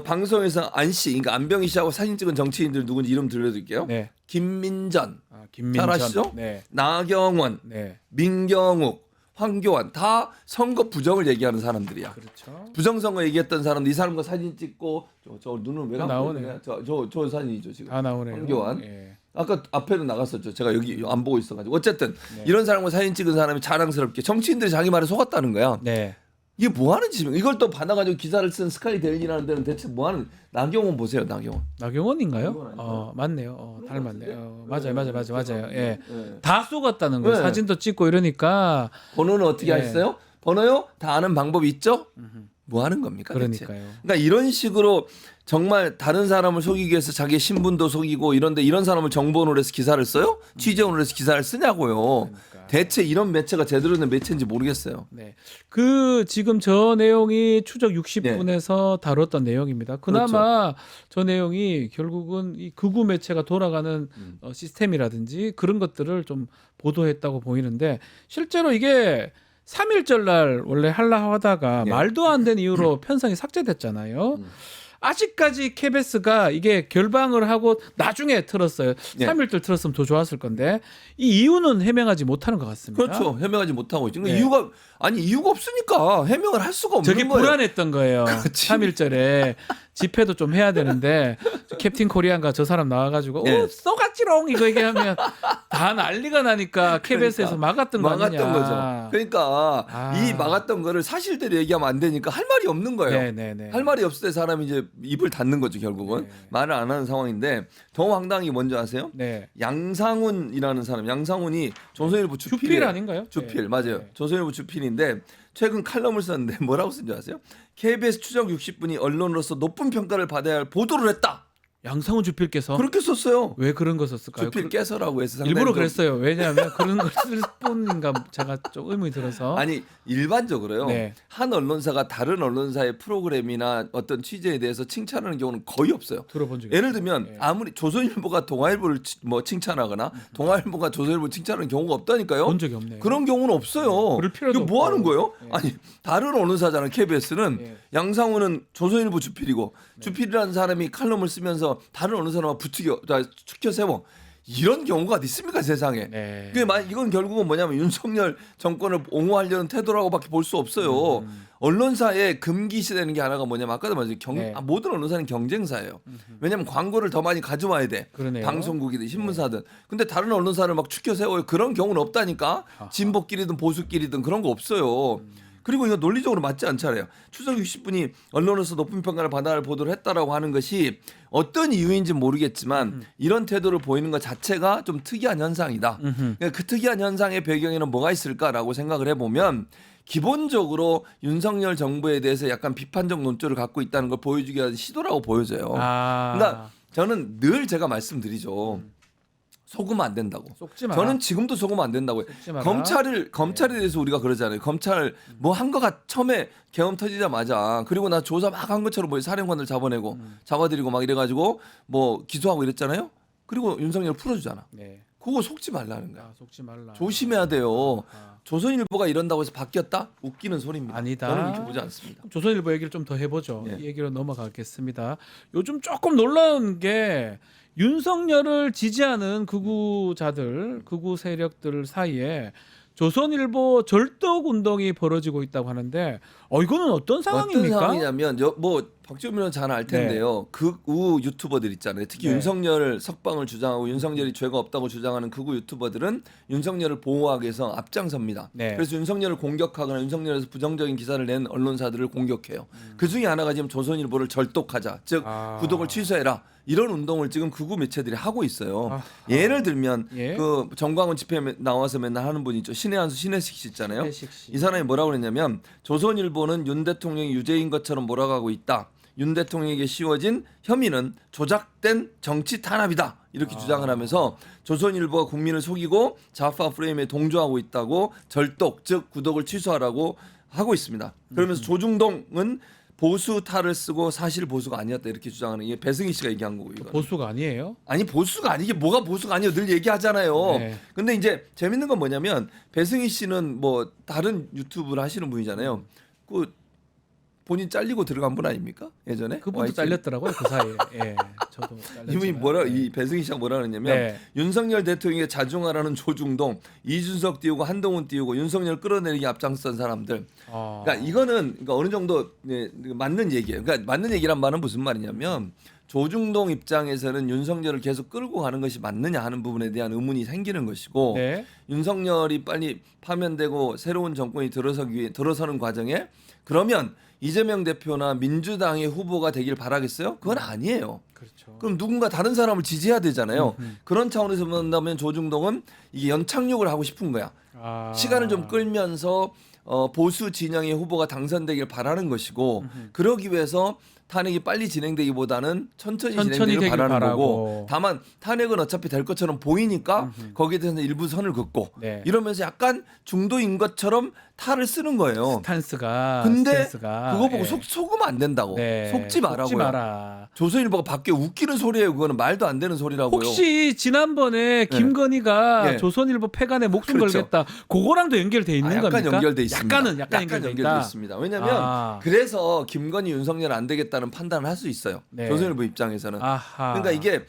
Speaker 5: 방송에서 안 씨, 그러니까 안병희 씨하고 사진 찍은 정치인들 누군지 이름 들려드릴게요.
Speaker 2: 네.
Speaker 5: 김민전,
Speaker 2: 김민전.
Speaker 5: 잘 아시죠?
Speaker 2: 네.
Speaker 5: 나경원,
Speaker 2: 네.
Speaker 5: 민경욱, 황교안 다 선거 부정을 얘기하는 사람들이야.
Speaker 2: 그렇죠.
Speaker 5: 부정선거 얘기했던 사람들 이 사람과 사진 찍고 저 눈은 왜
Speaker 2: 나오네요.
Speaker 5: 저 사진이죠 지금.
Speaker 2: 다 나오네요.
Speaker 5: 황교안.
Speaker 2: 예.
Speaker 5: 아까 앞에는 나갔었죠. 제가 여기 안 보고 있어가지고 어쨌든 이런 사람과 사진 찍은 사람이 자랑스럽게 정치인들이 자기 말에 속았다는 거야.
Speaker 2: 네.
Speaker 5: 이게 뭐 하는 짓입니까? 이걸 또 받아가지고 기사를 쓴 스카이 데일리라는 데는 대체 뭐 하는 나경원 보세요. 나경원.
Speaker 2: 나경원인가요?
Speaker 5: 나경원 아닌가요?
Speaker 2: 맞네요. 닮았네요. 맞아요. 예.
Speaker 5: 네.
Speaker 2: 다 쏘갔다는 거예요.
Speaker 5: 네.
Speaker 2: 사진도 찍고 이러니까.
Speaker 5: 번호는 어떻게
Speaker 2: 예.
Speaker 5: 하셨어요? 번호요? 다 아는 방법이 있죠? 뭐 하는 겁니까? 대체?
Speaker 2: 그러니까요.
Speaker 5: 그러니까 이런 식으로 정말 다른 사람을 속이기 위해서 자기 신분도 속이고 이런데 이런 사람을 정보원으로 해서 기사를 써요? 취재원으로 해서 기사를 쓰냐고요.
Speaker 2: 그러니까.
Speaker 5: 대체 이런 매체가 제대로 된 매체인지 모르겠어요.
Speaker 2: 네. 그 지금 저 내용이 추적 60분에서 다뤘던 내용입니다. 그나마 저 내용이 결국은 이 극우 매체가 돌아가는 시스템이라든지 그런 것들을 좀 보도했다고 보이는데 실제로 이게 3.1절 날 원래 하려 하다가
Speaker 5: 예.
Speaker 2: 말도 안 되는 이유로 편성이 삭제됐잖아요. 아직까지 KBS가 이게 결방을 하고 나중에 틀었어요.
Speaker 5: 예.
Speaker 2: 3.1절 틀었으면 더 좋았을 건데 이 이유는 해명하지 못하는 것 같습니다.
Speaker 5: 그렇죠. 해명하지 못하고 있죠. 그러니까
Speaker 2: 네.
Speaker 5: 이유가 없으니까 해명을 할 수가 없는
Speaker 2: 저게
Speaker 5: 거예요.
Speaker 2: 불안했던 거예요.
Speaker 5: 그렇지.
Speaker 2: 3.1절에 집회도 좀 해야 되는데 캡틴 코리안가 저 사람 나와가지고
Speaker 5: 예.
Speaker 2: 오 쏘갔지롱 이거 얘기하면 다 난리가 나니까 KBS에서 막았던 거 아니냐.
Speaker 5: 막았던 거죠. 그러니까
Speaker 2: 아.
Speaker 5: 이 막았던 거를 사실대로 얘기하면 안 되니까 할 말이 없는 거예요.
Speaker 2: 네네네.
Speaker 5: 할 말이 없을 때 사람이 이제 입을 닫는 거죠 결국은.
Speaker 2: 네.
Speaker 5: 말을 안 하는 상황인데 더 황당한 게 뭔지 아세요?
Speaker 2: 네.
Speaker 5: 양상훈이라는 사람. 양상훈이 조선일보
Speaker 2: 주필
Speaker 5: 주필이에요.
Speaker 2: 아닌가요?
Speaker 5: 주필
Speaker 2: 네.
Speaker 5: 맞아요.
Speaker 2: 네.
Speaker 5: 조선일보 주필인데 최근 칼럼을 썼는데 뭐라고 쓴 줄 아세요? KBS 추적 60분이 언론으로서 높은 평가를 받아야 할 보도를 했다.
Speaker 2: 양상훈 주필께서
Speaker 5: 그렇게 썼어요.
Speaker 2: 왜 그런 거 썼을까요?
Speaker 5: 주필 깨서라고 해서 상당히
Speaker 2: 일부러
Speaker 5: 좀-
Speaker 2: 그랬어요. 왜냐하면 그런 걸 쓸 뿐인가 제가 좀 의문이 들어서.
Speaker 5: 아니 일반적으로요.
Speaker 2: 네.
Speaker 5: 한 언론사가 다른 언론사의 프로그램이나 어떤 취재에 대해서 칭찬하는 경우는 거의 없어요.
Speaker 2: 들어본 적이
Speaker 5: 예를 들면
Speaker 2: 네.
Speaker 5: 아무리 조선일보가 동아일보를 칭찬하거나 동아일보가 조선일보를 칭찬하는 경우가 없다니까요.
Speaker 2: 본 적이 없네요.
Speaker 5: 그런 경우는 없어요.
Speaker 2: 그럴 필요도
Speaker 5: 이거 뭐
Speaker 2: 없고.
Speaker 5: 하는 거예요?
Speaker 2: 네.
Speaker 5: 아니 다른 언론사잖아요. KBS는
Speaker 2: 네.
Speaker 5: 양상우는 조선일보 주필이고 주필이라는 사람이 칼럼을 쓰면서 다른 언론사랑 추켜 세워 이런 경우가 어디 있습니까 세상에?
Speaker 2: 네.
Speaker 5: 이건 결국은 뭐냐면 윤석열 정권을 옹호하려는 태도라고밖에 볼 수 없어요. 언론사에 금기시되는 게 하나가 뭐냐면 아까도 말했죠.
Speaker 2: 네.
Speaker 5: 모든 언론사는 경쟁사예요. 왜냐하면 광고를 더 많이 가져와야 돼.
Speaker 2: 그러네요.
Speaker 5: 방송국이든 신문사든. 근데 다른 언론사를 막 추켜 세워요. 그런 경우는 없다니까.
Speaker 2: 아하.
Speaker 5: 진보끼리든 보수끼리든 그런 거 없어요. 그리고 이거 논리적으로 맞지 않잖아요. 추석 60분이 언론으로서 높은 평가를 받아야 할 보도를 했다라고 하는 것이 어떤 이유인지 모르겠지만 이런 태도를 보이는 것 자체가 좀 특이한 현상이다. 그러니까 그 특이한 현상의 배경에는 뭐가 있을까라고 생각을 해보면 기본적으로 윤석열 정부에 대해서 약간 비판적 논조를 갖고 있다는 걸 보여주기 위한 시도라고 보여져요.
Speaker 2: 아.
Speaker 5: 그러니까 저는 늘 제가 말씀드리죠. 속으면 안 된다고.
Speaker 2: 속지 마라.
Speaker 5: 저는 지금도 속으면 안 된다고요.
Speaker 2: 속지 마라.
Speaker 5: 검찰에 대해서 우리가 그러잖아요. 검찰 뭐 한 거가 처음에 계엄 터지자마자 그리고 나 조사 막 한 것처럼 뭐 사령관들 잡아내고 잡아들이고 막 이래가지고 뭐 기소하고 이랬잖아요. 그리고 윤석열 풀어주잖아.
Speaker 2: 네.
Speaker 5: 그거 속지 말라는 거야.
Speaker 2: 아, 속지 말라.
Speaker 5: 조심해야 돼요.
Speaker 2: 아.
Speaker 5: 조선일보가 이런다고 해서 바뀌었다? 웃기는 소리입니다.
Speaker 2: 아니다.
Speaker 5: 저는 그렇게 보지 않습니다.
Speaker 2: 조선일보 얘기를 좀 더 해보죠.
Speaker 5: 예.
Speaker 2: 이 얘기로 넘어가겠습니다. 요즘 조금 놀라운 게 윤석열을 지지하는 극우자들, 극우 세력들 사이에 조선일보 절독 운동이 벌어지고 있다고 하는데, 이거는 어떤 상황입니까?
Speaker 5: 어떤 상황이냐면 뭐 박지원 잘 알 텐데요. 극우 유튜버들 있잖아요. 특히
Speaker 2: 네.
Speaker 5: 윤석열 석방을 주장하고 윤석열이 죄가 없다고 주장하는 극우 유튜버들은 윤석열을 보호하기 위해서 앞장섭니다.
Speaker 2: 네.
Speaker 5: 그래서 윤석열을 공격하거나 윤석열에서 부정적인 기사를 낸 언론사들을 공격해요. 그 중에 하나가 지금 조선일보를 절독하자, 즉
Speaker 2: 아.
Speaker 5: 구독을 취소해라. 이런 운동을 지금 극우 매체들이 하고 있어요.
Speaker 2: 아하.
Speaker 5: 예를 들면
Speaker 2: 예.
Speaker 5: 그 정광훈 집회 나와서 맨날 하는 분 있죠. 신의 한수 신혜식 씨 있잖아요.
Speaker 2: 신혜식 씨.
Speaker 5: 이 사람이 뭐라고 그랬냐면 조선일보는 윤 대통령이 유죄인 것처럼 몰아가고 있다. 윤 대통령에게 씌워진 혐의는 조작된 정치 탄압이다. 이렇게 주장을 하면서 조선일보가 국민을 속이고 좌파 프레임에 동조하고 있다고 절독, 즉 구독을 취소하라고 하고 있습니다. 그러면서 조중동은 보수 탈을 쓰고 사실 보수가 아니었다 이렇게 주장하는 게 배승희 씨가 얘기한 거고 이거.
Speaker 2: 보수가 아니에요?
Speaker 5: 아니 보수가 아니게 뭐가 보수가 아니에요. 늘 얘기하잖아요.
Speaker 2: 네.
Speaker 5: 근데 이제 재밌는 건 뭐냐면 배승희 씨는 뭐 다른 유튜브를 하시는 분이잖아요. 그 본인 잘리고 들어간 분 아닙니까? 예전에
Speaker 2: 그분도
Speaker 5: YTN.
Speaker 2: 잘렸더라고요 그 사이에. 예, 저도
Speaker 5: 이분이
Speaker 2: 잘렸지만.
Speaker 5: 이 배승희 씨가 뭐라 그랬냐면
Speaker 2: 네.
Speaker 5: 윤석열 대통령에게 자중하라는 조중동, 이준석 띄우고 한동훈 띄우고 윤석열 끌어내리기 앞장선 사람들. 그러니까 이거는 그러니까 어느 정도 맞는 얘기예요. 그러니까 맞는 얘기란 말은 무슨 말이냐면 조중동 입장에서는 윤석열을 계속 끌고 가는 것이 맞느냐 하는 부분에 대한 의문이 생기는 것이고
Speaker 2: 네.
Speaker 5: 윤석열이 빨리 파면되고 새로운 정권이 들어서는 과정에 그러면 이재명 대표나 민주당의 후보가 되길 바라겠어요? 그건 아니에요.
Speaker 2: 그렇죠.
Speaker 5: 그럼 누군가 다른 사람을 지지해야 되잖아요. 그런 차원에서 본다면 조중동은 이게 연착륙을 하고 싶은 거야. 시간을 좀 끌면서 보수 진영의 후보가 당선되길 바라는 것이고 그러기 위해서 탄핵이 빨리 진행되기보다는 천천히 진행되길
Speaker 2: 되길
Speaker 5: 바라는
Speaker 2: 바라고.
Speaker 5: 거고 다만 탄핵은 어차피 될 것처럼 보이니까 거기에 대해서 일부 선을 긋고
Speaker 2: 네.
Speaker 5: 이러면서 약간 중도인 것처럼 탈을 쓰는 거예요. 근데
Speaker 2: 스탠스가
Speaker 5: 그거 보고
Speaker 2: 예.
Speaker 5: 속으면 안 된다고.
Speaker 2: 네.
Speaker 5: 속지 말라고요.
Speaker 2: 속지 마라.
Speaker 5: 조선일보가 밖에 웃기는 소리예요. 그거는 말도 안 되는 소리라고요.
Speaker 2: 혹시 지난번에 김건희가
Speaker 5: 네.
Speaker 2: 조선일보 폐간에 목숨
Speaker 5: 그렇죠.
Speaker 2: 걸겠다. 그거랑도 연결돼 있는
Speaker 5: 약간
Speaker 2: 겁니까?
Speaker 5: 연결돼 있습니다.
Speaker 2: 약간 연결돼 있다.
Speaker 5: 있습니다. 왜냐하면 그래서 김건희 윤석열 안 되겠다는 판단을 할 수 있어요.
Speaker 2: 네.
Speaker 5: 조선일보 입장에서는.
Speaker 2: 아하.
Speaker 5: 그러니까 이게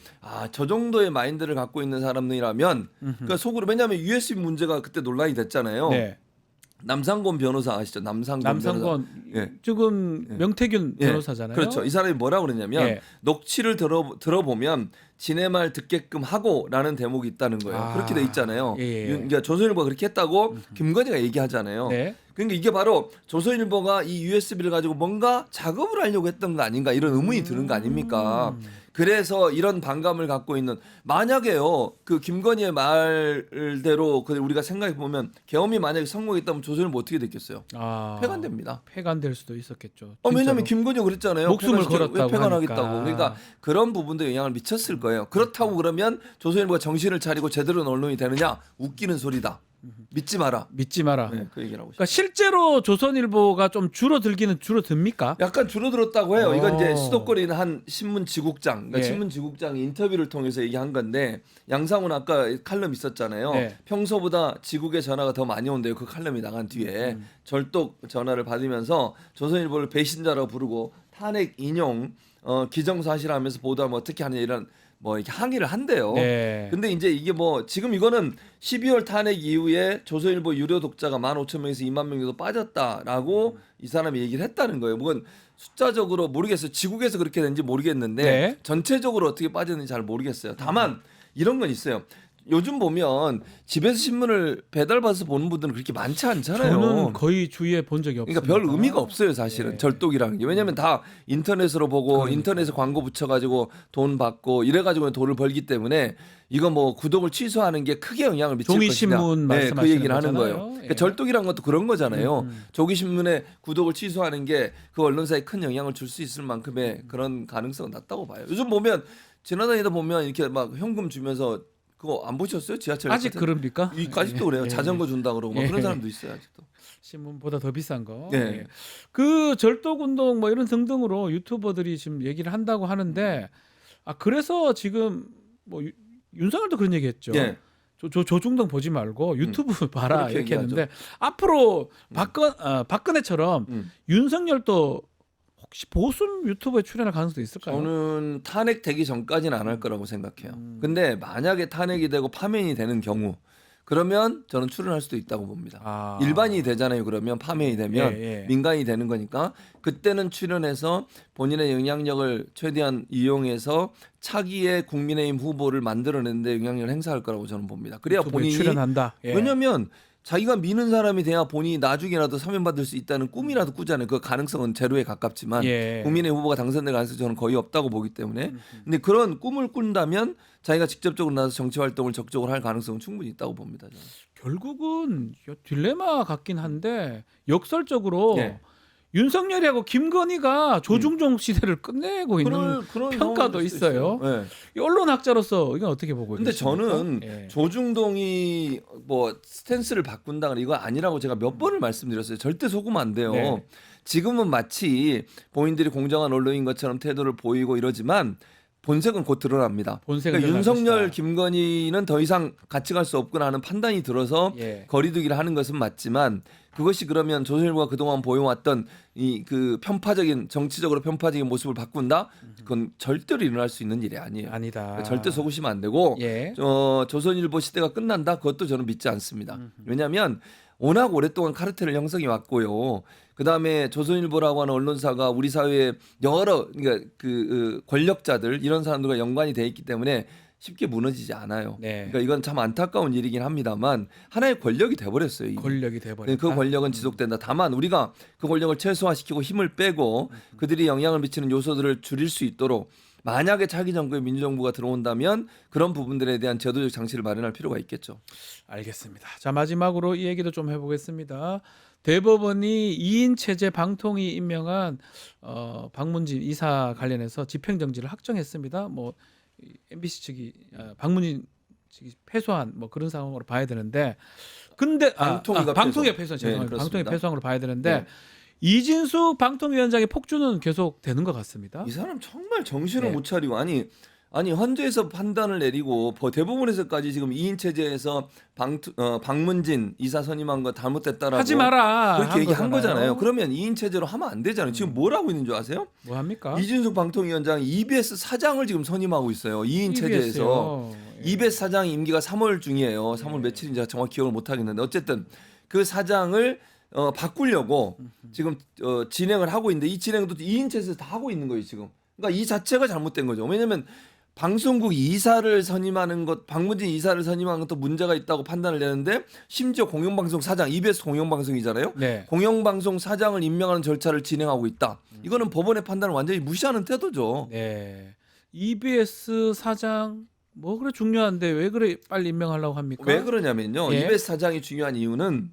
Speaker 5: 저 정도의 마인드를 갖고 있는 사람이라면 그러니까 속으로 왜냐하면 USB 문제가 그때 논란이 됐잖아요.
Speaker 2: 네.
Speaker 5: 남상권 변호사 아시죠? 남상권 변호사. 예.
Speaker 2: 지금 명태균
Speaker 5: 예.
Speaker 2: 변호사잖아요.
Speaker 5: 그렇죠. 이 사람이 뭐라 그러냐면
Speaker 2: 예.
Speaker 5: 녹취를 들어보면 지네 말 듣게끔 하고라는 대목이 있다는 거예요. 그렇게 돼 있잖아요.
Speaker 2: 예.
Speaker 5: 그러니까 조선일보가 그렇게 했다고 김건희가 얘기하잖아요.
Speaker 2: 네.
Speaker 5: 그러니까 이게 바로 조선일보가 이 USB를 가지고 뭔가 작업을 하려고 했던 거 아닌가 이런 의문이 드는 거 아닙니까? 그래서 이런 반감을 갖고 있는 만약에요 그 김건희의 말대로 우리가 생각해 보면 계엄이 만약에 성공했다면 조선일보 어떻게 됐겠어요? 폐간됩니다.
Speaker 2: 폐간될 수도 있었겠죠.
Speaker 5: 왜냐하면 김건희가 그랬잖아요.
Speaker 2: 목숨을
Speaker 5: 폐간시켜-
Speaker 2: 걸었다고
Speaker 5: 왜 폐간하겠다고.
Speaker 2: 하니까.
Speaker 5: 그러니까 그런 부분도 영향을 미쳤을 거예요. 그렇다고 그러면 조선일보가 정신을 차리고 제대로 된 언론이 되느냐? 웃기는 소리다. 믿지 마라.
Speaker 2: 믿지 마라.
Speaker 5: 네, 그 얘기를 하고 싶어요.
Speaker 2: 그러니까 실제로 조선일보가 좀 줄어들기는 줄어듭니까?
Speaker 5: 약간 줄어들었다고 해요. 이건 이제 수도권에 한 신문 지국장, 그러니까
Speaker 2: 예.
Speaker 5: 신문 지국장이 인터뷰를 통해서 얘기한 건데 양상훈 아까 칼럼 있었잖아요.
Speaker 2: 네.
Speaker 5: 평소보다 지국의 전화가 더 많이 온대요. 그 칼럼이 나간 뒤에 절독 전화를 받으면서 조선일보를 배신자라고 부르고 탄핵 인용 기정사실하면서 보도하면 어떻게 하느냐 이런 뭐 이렇게 항의를 한대요.
Speaker 2: 네.
Speaker 5: 근데 이제 이게 뭐 지금 이거는 12월 탄핵 이후에 조선일보 유료 독자가 15,000명에서 2만 명 정도 빠졌다라고 이 사람이 얘기를 했다는 거예요. 뭐건 숫자적으로 모르겠어요. 지국에서 그렇게 된지 모르겠는데
Speaker 2: 네.
Speaker 5: 전체적으로 어떻게 빠졌는지 잘 모르겠어요. 다만 이런 건 있어요. 요즘 보면 집에서 신문을 배달받아서 보는 분들은 그렇게 많지 않잖아요.
Speaker 2: 저는 거의 주위에 본 적이 없습니다.
Speaker 5: 그러니까 별 의미가 없어요, 사실은.
Speaker 2: 네.
Speaker 5: 절독이라는 게. 왜냐하면 다 인터넷으로 보고 인터넷에 광고 붙여가지고 돈 받고 이래가지고 돈을 벌기 때문에 이거 뭐 구독을 취소하는 게 크게 영향을 미칠 것이냐.
Speaker 2: 종이신문
Speaker 5: 네,
Speaker 2: 말씀하시는
Speaker 5: 그 얘기를 하는
Speaker 2: 거잖아요.
Speaker 5: 거예요. 그러니까
Speaker 2: 예.
Speaker 5: 절독이라는 것도 그런 거잖아요. 조기신문에 구독을 취소하는 게 그 언론사에 큰 영향을 줄 수 있을 만큼의 그런 가능성은 낮다고 봐요. 요즘 보면 지나다니다 보면 이렇게 막 현금 주면서 그거 안 보셨어요? 지하철
Speaker 2: 아직
Speaker 5: 같은?
Speaker 2: 그럽니까?
Speaker 5: 아직도 그래요.
Speaker 2: 예.
Speaker 5: 자전거 준다 그러고 막
Speaker 2: 예.
Speaker 5: 그런 사람도 있어요. 아직도.
Speaker 2: 신문보다 더 비싼 거.
Speaker 5: 예.
Speaker 2: 예. 그 절독 운동 뭐 이런 등등으로 유튜버들이 지금 얘기를 한다고 하는데 그래서 지금 뭐 윤석열도 그런 얘기했죠.
Speaker 5: 예.
Speaker 2: 조중동 보지 말고 유튜브 봐라
Speaker 5: 그렇게
Speaker 2: 이렇게
Speaker 5: 얘기하죠.
Speaker 2: 했는데 앞으로 박근혜처럼 윤석열도 혹시 보수 유튜브에 출연할 가능성도 있을까요?
Speaker 5: 저는 탄핵되기 전까지는 안 할 거라고 생각해요. 근데 만약에 탄핵이 되고 파면이 되는 경우 그러면 저는 출연할 수도 있다고 봅니다. 일반인이 되잖아요. 그러면 파면이 되면
Speaker 2: 예.
Speaker 5: 민간이 되는 거니까 그때는 출연해서 본인의 영향력을 최대한 이용해서 차기의 국민의힘 후보를 만들어내는데 영향력을 행사할 거라고 저는 봅니다. 그래야
Speaker 2: 유튜브에
Speaker 5: 본인이
Speaker 2: 출연한다. 예.
Speaker 5: 왜냐하면 자기가 미는 사람이 돼야 본인이 나중에라도 사면받을 수 있다는 꿈이라도 꾸잖아요. 그 가능성은 제로에 가깝지만
Speaker 2: 예.
Speaker 5: 국민의 후보가 당선될 가능성이 저는 거의 없다고 보기 때문에 근데 그런 꿈을 꾼다면 자기가 직접적으로 나서 정치 활동을 적극적으로 할 가능성은 충분히 있다고 봅니다. 저는.
Speaker 2: 결국은 딜레마 같긴 한데 역설적으로
Speaker 5: 예.
Speaker 2: 윤석열이하고 김건희가 조중종 시대를 끝내고 있는
Speaker 5: 그런
Speaker 2: 평가도
Speaker 5: 상황일 수도
Speaker 2: 있어요.
Speaker 5: 네.
Speaker 2: 이 언론학자로서 이건 어떻게 보고
Speaker 5: 근데
Speaker 2: 계십니까?
Speaker 5: 저는
Speaker 2: 예.
Speaker 5: 조중동이 뭐 스탠스를 바꾼다거나 이거 아니라고 제가 몇 번을 말씀드렸어요. 절대 속으면 안 돼요.
Speaker 2: 네.
Speaker 5: 지금은 마치 본인들이 공정한 언론인 것처럼 태도를 보이고 이러지만 본색은 곧 드러납니다.
Speaker 2: 본색은
Speaker 5: 그러니까
Speaker 2: 드러날
Speaker 5: 윤석열,
Speaker 2: 것이다.
Speaker 5: 김건희는 더 이상 같이 갈 수 없구나 하는 판단이 들어서
Speaker 2: 예.
Speaker 5: 거리두기를 하는 것은 맞지만 그것이 그러면 조선일보가 그동안 보여왔던 이 그 편파적인 정치적으로 편파적인 모습을 바꾼다? 그건 절대로 일어날 수 있는 일이 아니에요.
Speaker 2: 아니다.
Speaker 5: 그러니까 절대 속으시면 안 되고
Speaker 2: 예.
Speaker 5: 조선일보 시대가 끝난다? 그것도 저는 믿지 않습니다. 왜냐하면 워낙 오랫동안 카르텔을 형성해 왔고요. 그다음에 조선일보라고 하는 언론사가 우리 사회에 여러 그러니까 그 권력자들 이런 사람들과 연관이 돼 있기 때문에 쉽게 무너지지 않아요.
Speaker 2: 네.
Speaker 5: 그러니까 이건 참 안타까운 일이긴 합니다만 하나의 권력이 돼버렸어요. 이미.
Speaker 2: 권력이 돼버렸다.
Speaker 5: 그 권력은 지속된다. 다만 우리가 그 권력을 최소화시키고 힘을 빼고 그들이 영향을 미치는 요소들을 줄일 수 있도록 만약에 차기 정부의 민주정부가 들어온다면 그런 부분들에 대한 제도적 장치를 마련할 필요가 있겠죠.
Speaker 2: 알겠습니다. 자, 마지막으로 이 얘기도 좀 해보겠습니다. 대법원이 2인 체제 방통위 임명한 박문진 이사 관련해서 집행정지를 확정했습니다. 뭐 MBC 측이 박문진 측이 패소한 뭐 그런 상황으로 봐야 되는데, 근데
Speaker 5: 방통위가
Speaker 2: 방통위가 패소,
Speaker 5: 네,
Speaker 2: 죄송합니다. 방통위
Speaker 5: 그렇습니다.
Speaker 2: 패소한 걸로 봐야 되는데
Speaker 5: 네.
Speaker 2: 이진숙 방통위원장의 폭주는 계속 되는 것 같습니다.
Speaker 5: 이 사람 정말 정신을
Speaker 2: 네.
Speaker 5: 못 차리고 아니 헌재에서 판단을 내리고 대법원에서까지 지금 2인 체제에서 박문진 이사 선임한 거 잘못됐다라고
Speaker 2: 하지 마라
Speaker 5: 그렇게
Speaker 2: 한
Speaker 5: 얘기한 거잖아요.
Speaker 2: 거잖아요.
Speaker 5: 그러면 2인 체제로 하면 안 되잖아요. 지금 뭘 하고 있는 줄 아세요?
Speaker 2: 뭐 합니까?
Speaker 5: 이준석 방통위원장 EBS 사장을 지금 선임하고 있어요. 2인 체제에서.
Speaker 2: 예.
Speaker 5: EBS 사장 임기가 3월 중이에요. 3월 며칠인지 제가 정확히 기억을 못 하겠는데 어쨌든 그 사장을 바꾸려고 지금 진행을 하고 있는데 이 진행도 2인 체제에서 다 하고 있는 거예요, 지금. 그러니까 이 자체가 잘못된 거죠. 왜냐면 방송국 이사를 선임하는 것, 박문진 이사를 선임하는 것도 문제가 있다고 판단을 내는데 심지어 공영방송 사장, EBS 공영방송이잖아요.
Speaker 2: 네.
Speaker 5: 공영방송 사장을 임명하는 절차를 진행하고 있다. 이거는 법원의 판단을 완전히 무시하는 태도죠.
Speaker 2: 네. EBS 사장 뭐 그래 중요한데 왜 그래 빨리 임명하려고 합니까?
Speaker 5: 왜 그러냐면요.
Speaker 2: 예.
Speaker 5: EBS 사장이 중요한 이유는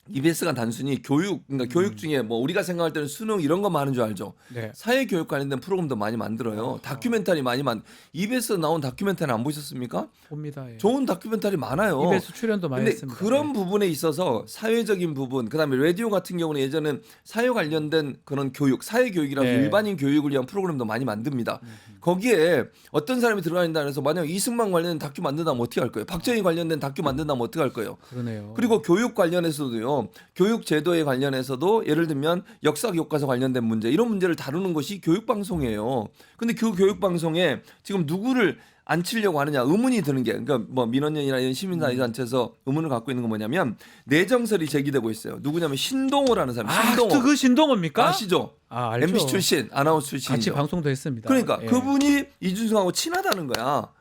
Speaker 5: EBS가 단순히 그러니까 교육 중에 뭐 우리가 생각할 때는 수능 이런 거 많은 줄 알죠.
Speaker 2: 네.
Speaker 5: 사회 교육 관련된 프로그램도 많이 만들어요. 다큐멘터리 많이 EBS 나온 다큐멘터리 안 보셨습니까?
Speaker 2: 봅니다. 예.
Speaker 5: 좋은 다큐멘터리 많아요.
Speaker 2: EBS 출연도 많이
Speaker 5: 근데
Speaker 2: 했습니다.
Speaker 5: 그런
Speaker 2: 예.
Speaker 5: 부분에 있어서 사회적인 부분, 그다음에 라디오 같은 경우는 예전엔 사회 관련된 그런 교육, 사회 교육이라고
Speaker 2: 네.
Speaker 5: 일반인 교육을 위한 프로그램도 많이 만듭니다. 거기에 어떤 사람이 들어가 있다 해서 만약 이승만 관련된 다큐 만든다면 어떻게 할 거예요? 박정희 관련된 다큐 만든다면 어떻게 할 거예요?
Speaker 2: 그러네요.
Speaker 5: 그리고 교육 관련해서도요. 교육 제도에 관련해서도 예를 들면 역사 교과서 관련된 문제 이런 문제를 다루는 것이 교육 방송이에요. 근데 그 교육 방송에 지금 누구를 앉히려고 하느냐 의문이 드는 게 그러니까 뭐 민원연이나 이런 시민단체에서 의문을 갖고 있는 건 뭐냐면 내정설이 제기되고 있어요. 누구냐면 신동호라는 사람. 신동호.
Speaker 2: 그 신동호입니까?
Speaker 5: 아시죠?
Speaker 2: 알죠.
Speaker 5: MBC 출신, 아나운서 출신이죠.
Speaker 2: 같이 방송도 했습니다.
Speaker 5: 그러니까
Speaker 2: 예.
Speaker 5: 그분이 이준석하고 친하다는 거야.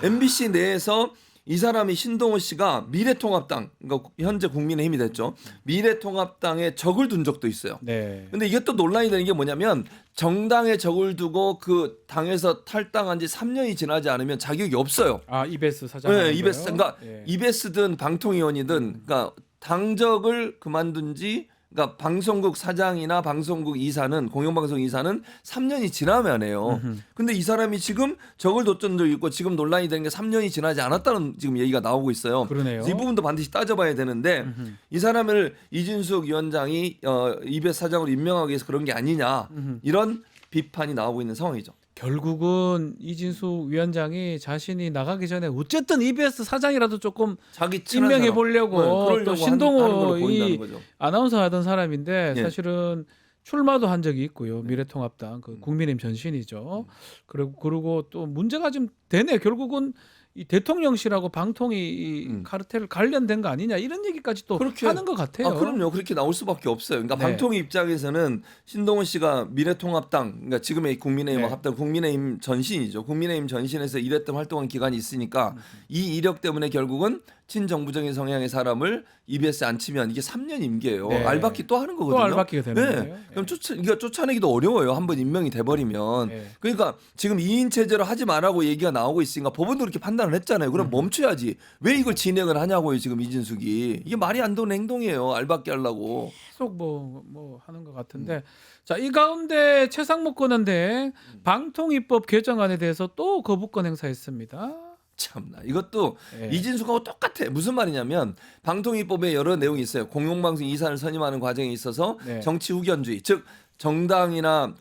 Speaker 5: MBC 내에서 이 사람이 신동호 씨가 미래통합당, 그러니까 현재 국민의힘이 됐죠. 미래통합당에 적을 둔 적도 있어요.
Speaker 2: 네.
Speaker 5: 근데 이게 또 논란이 되는 게 뭐냐면 정당에 적을 두고 그 당에서 탈당한 지 3년이 지나지 않으면 자격이 없어요.
Speaker 2: EBS 사장.
Speaker 5: 네, EBS 그러니까
Speaker 2: 예.
Speaker 5: EBS든 방통위원이든 그러니까 당적을 그만둔 지 그러니까 방송국 사장이나 방송국 이사는 공영방송 이사는 3년이 지나면 해요. 근데 이 사람이 지금 적을 뒀던 적이 있고 지금 논란이 되는 게 3년이 지나지 않았다는 지금 얘기가 나오고 있어요.
Speaker 2: 그러네요.
Speaker 5: 그래서 이 부분도 반드시 따져봐야 되는데 이 사람을 이준석 위원장이 EBS 사장으로 임명하기 위해서 그런 게 아니냐 이런 비판이 나오고 있는 상황이죠.
Speaker 2: 결국은 이진숙 위원장이 자신이 나가기 전에 어쨌든 EBS 사장이라도 조금
Speaker 5: 자기 친한
Speaker 2: 임명해
Speaker 5: 사람.
Speaker 2: 보려고
Speaker 5: 그러려고
Speaker 2: 또
Speaker 5: 하는
Speaker 2: 신동호
Speaker 5: 걸로 보인다는
Speaker 2: 이
Speaker 5: 거죠.
Speaker 2: 아나운서 하던 사람인데
Speaker 5: 예.
Speaker 2: 사실은 출마도 한 적이 있고요. 미래통합당 그 국민의힘 전신이죠. 그리고 또 문제가 좀 되네. 결국은 이 대통령실하고 방통위 이 카르텔 관련된 거 아니냐 이런 얘기까지 또
Speaker 5: 그렇게
Speaker 2: 하는 것 같아요.
Speaker 5: 그럼요. 그렇게 나올 수밖에 없어요. 그러니까
Speaker 2: 네.
Speaker 5: 방통위 입장에서는 신동훈 씨가 미래통합당, 그러니까 지금의 국민의힘
Speaker 2: 네.
Speaker 5: 합당 국민의힘 전신이죠. 국민의힘 전신에서 일했던 활동한 기간이 있으니까 이 이력 때문에 결국은 친정부적인 성향의 사람을 EBS에 앉히면 이게 3년 임기예요.
Speaker 2: 네.
Speaker 5: 알바끼 또 하는 거거든요.
Speaker 2: 또 알바끼가 되는 거예요.
Speaker 5: 그럼 쫓아내기도 어려워요. 한번 임명이 돼버리면.
Speaker 2: 네.
Speaker 5: 그러니까 지금 2인 체제로 하지 말라고 얘기가 나오고 있으니까 법원도 그렇게 판단을 했잖아요. 그럼 멈춰야지. 왜 이걸 진행을 하냐고요. 지금 이진숙이. 이게 말이 안 되는 행동이에요. 알바끼 하려고.
Speaker 2: 계속 뭐 하는 것 같은데 자, 이 가운데 최상목 권한대행 방통위법 개정안에 대해서 또 거부권 행사했습니다.
Speaker 5: 참나 이것도
Speaker 2: 예.
Speaker 5: 이진숙하고 똑같아. 무슨 말이냐면 방통위법에 여러 내용이 있어요. 공영방송 이사를 선임하는 과정에 있어서
Speaker 2: 네.
Speaker 5: 정치 후견주의 즉 정당이나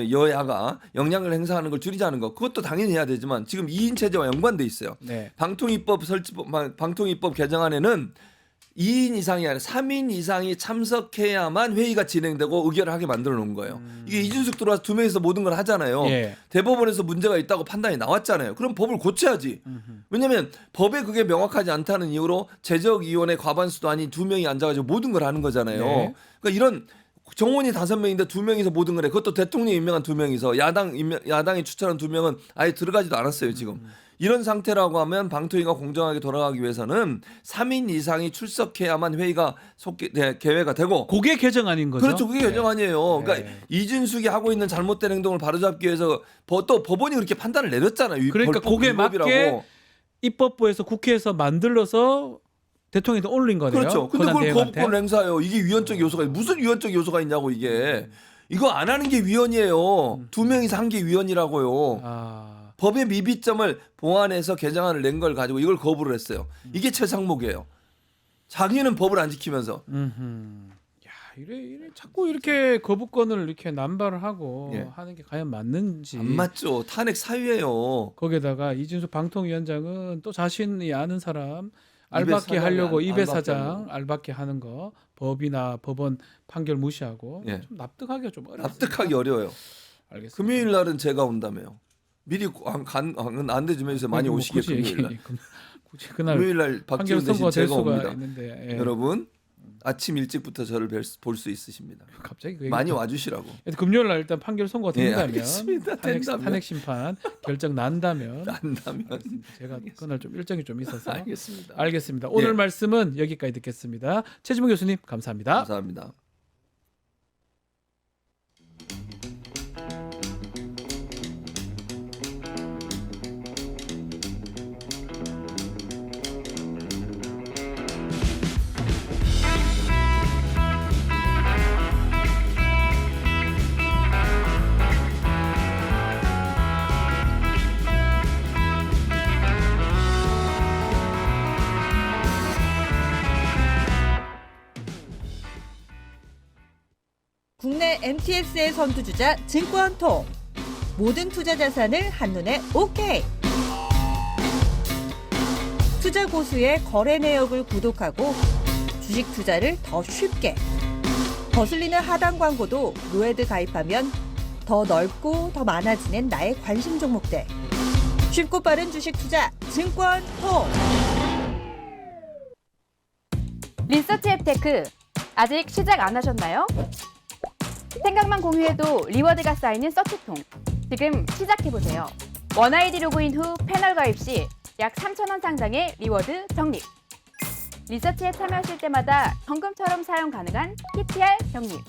Speaker 5: 여야가 영향을 행사하는 걸 줄이자는 거 그것도 당연히 해야 되지만 지금 2인 체제와 연관돼 있어요.
Speaker 2: 네.
Speaker 5: 방통위법 개정안에는 2인 이상이 아니라 3인 이상이 참석해야만 회의가 진행되고 의결을 하게 만들어 놓은 거예요. 이게 이준석 들어와서 2명이서 모든 걸 하잖아요.
Speaker 2: 예.
Speaker 5: 대법원에서 문제가 있다고 판단이 나왔잖아요. 그럼 법을 고쳐야지. 왜냐하면 법에 그게 명확하지 않다는 이유로 제적위원회 과반수도 아닌 2명이 앉아가지고 모든 걸 하는 거잖아요.
Speaker 2: 네.
Speaker 5: 그러니까 이런 정원이 5명인데 2명이서 모든 걸 해. 그것도 대통령이 임명한 2명이서 야당이 추천한 2명은 아예 들어가지도 않았어요 지금. 이런 상태라고 하면 방통위가 공정하게 돌아가기 위해서는 3인 이상이 출석해야만 회의가 개회가 되고
Speaker 2: 그게 개정안인 거죠.
Speaker 5: 그렇죠. 그게
Speaker 2: 네.
Speaker 5: 개정안이에요.
Speaker 2: 네.
Speaker 5: 그러니까 이준숙이 하고 있는 잘못된 행동을 바로잡기 위해서 또 법원이 그렇게 판단을 내렸잖아요.
Speaker 2: 그러니까 그게 맞게
Speaker 5: 위법이라고.
Speaker 2: 입법부에서 국회에서 만들어서 대통령한테 올린 거네요.
Speaker 5: 그렇죠. 근데
Speaker 2: 권한
Speaker 5: 그걸
Speaker 2: 대행한테.
Speaker 5: 거부권 행사해요. 이게 위헌적 요소가 무슨 위헌적 요소가 있냐고 이게. 이거 안 하는 게 위헌이에요. 2명이서 한 게 위헌이라고요.
Speaker 2: 아.
Speaker 5: 법의 미비점을 보완해서 개정안을 낸 걸 가지고 이걸 거부를 했어요. 이게 최상목이에요. 자기는 법을 안 지키면서.
Speaker 2: 야, 이래 자꾸 이렇게 거부권을 이렇게 남발을 하고
Speaker 5: 예.
Speaker 2: 하는 게 과연 맞는지.
Speaker 5: 안 맞죠. 탄핵 사유예요.
Speaker 2: 거기다가 이준석 방통위원장은 또 자신이 아는 사람 알받게
Speaker 5: 사장이
Speaker 2: 하려고 입에
Speaker 5: 알받게
Speaker 2: 사장
Speaker 5: 하려고.
Speaker 2: 알받게 하는 거 법이나 법원 판결 무시하고
Speaker 5: 예.
Speaker 2: 좀 납득하기가 좀 어렵습니다.
Speaker 5: 납득하기 어려워요.
Speaker 2: 알겠습니다.
Speaker 5: 금요일 날은 제가 온다며요. 미리 안내 좀 해주세요. 많이
Speaker 2: 뭐
Speaker 5: 오시게
Speaker 2: 굳이
Speaker 5: 금요일 날.
Speaker 2: 굳이 그날
Speaker 5: 금요일 날
Speaker 2: 판결
Speaker 5: 박지원 대신
Speaker 2: 선고가 될
Speaker 5: 제가
Speaker 2: 수가
Speaker 5: 옵니다.
Speaker 2: 있는데 예.
Speaker 5: 여러분 아침 일찍부터 저를 볼 수 있습니다.
Speaker 2: 갑자기 그
Speaker 5: 많이 와주시라고.
Speaker 2: 금요일 날 일단 판결 선고가
Speaker 5: 예,
Speaker 2: 된다면
Speaker 5: 알겠습니다. 된다면.
Speaker 2: 탄핵 심판 결정 난다면
Speaker 5: 안다면
Speaker 2: 제가 그날 좀 일정이 좀 있어서
Speaker 5: 알겠습니다.
Speaker 2: 알겠습니다. 오늘
Speaker 5: 예.
Speaker 2: 말씀은 여기까지 듣겠습니다. 최지문 교수님 감사합니다.
Speaker 5: 감사합니다.
Speaker 6: 국내 MTS의 선두주자 증권통. 모든 투자 자산을 한눈에 오케이. 투자 고수의 거래 내역을 구독하고 주식 투자를 더 쉽게. 거슬리는 하단 광고도 로에드 가입하면 더 넓고 더 많아지는 나의 관심 종목들. 쉽고 빠른 주식 투자 증권통.
Speaker 7: 리서치 앱테크 아직 시작 안 하셨나요? 생각만 공유해도 리워드가 쌓이는 서치통. 지금 시작해보세요. 원아이디 로그인 후 패널 가입 시 약 3,000원 상당의 리워드 적립. 리서치에 참여하실 때마다 현금처럼 사용 가능한 PTR 적립.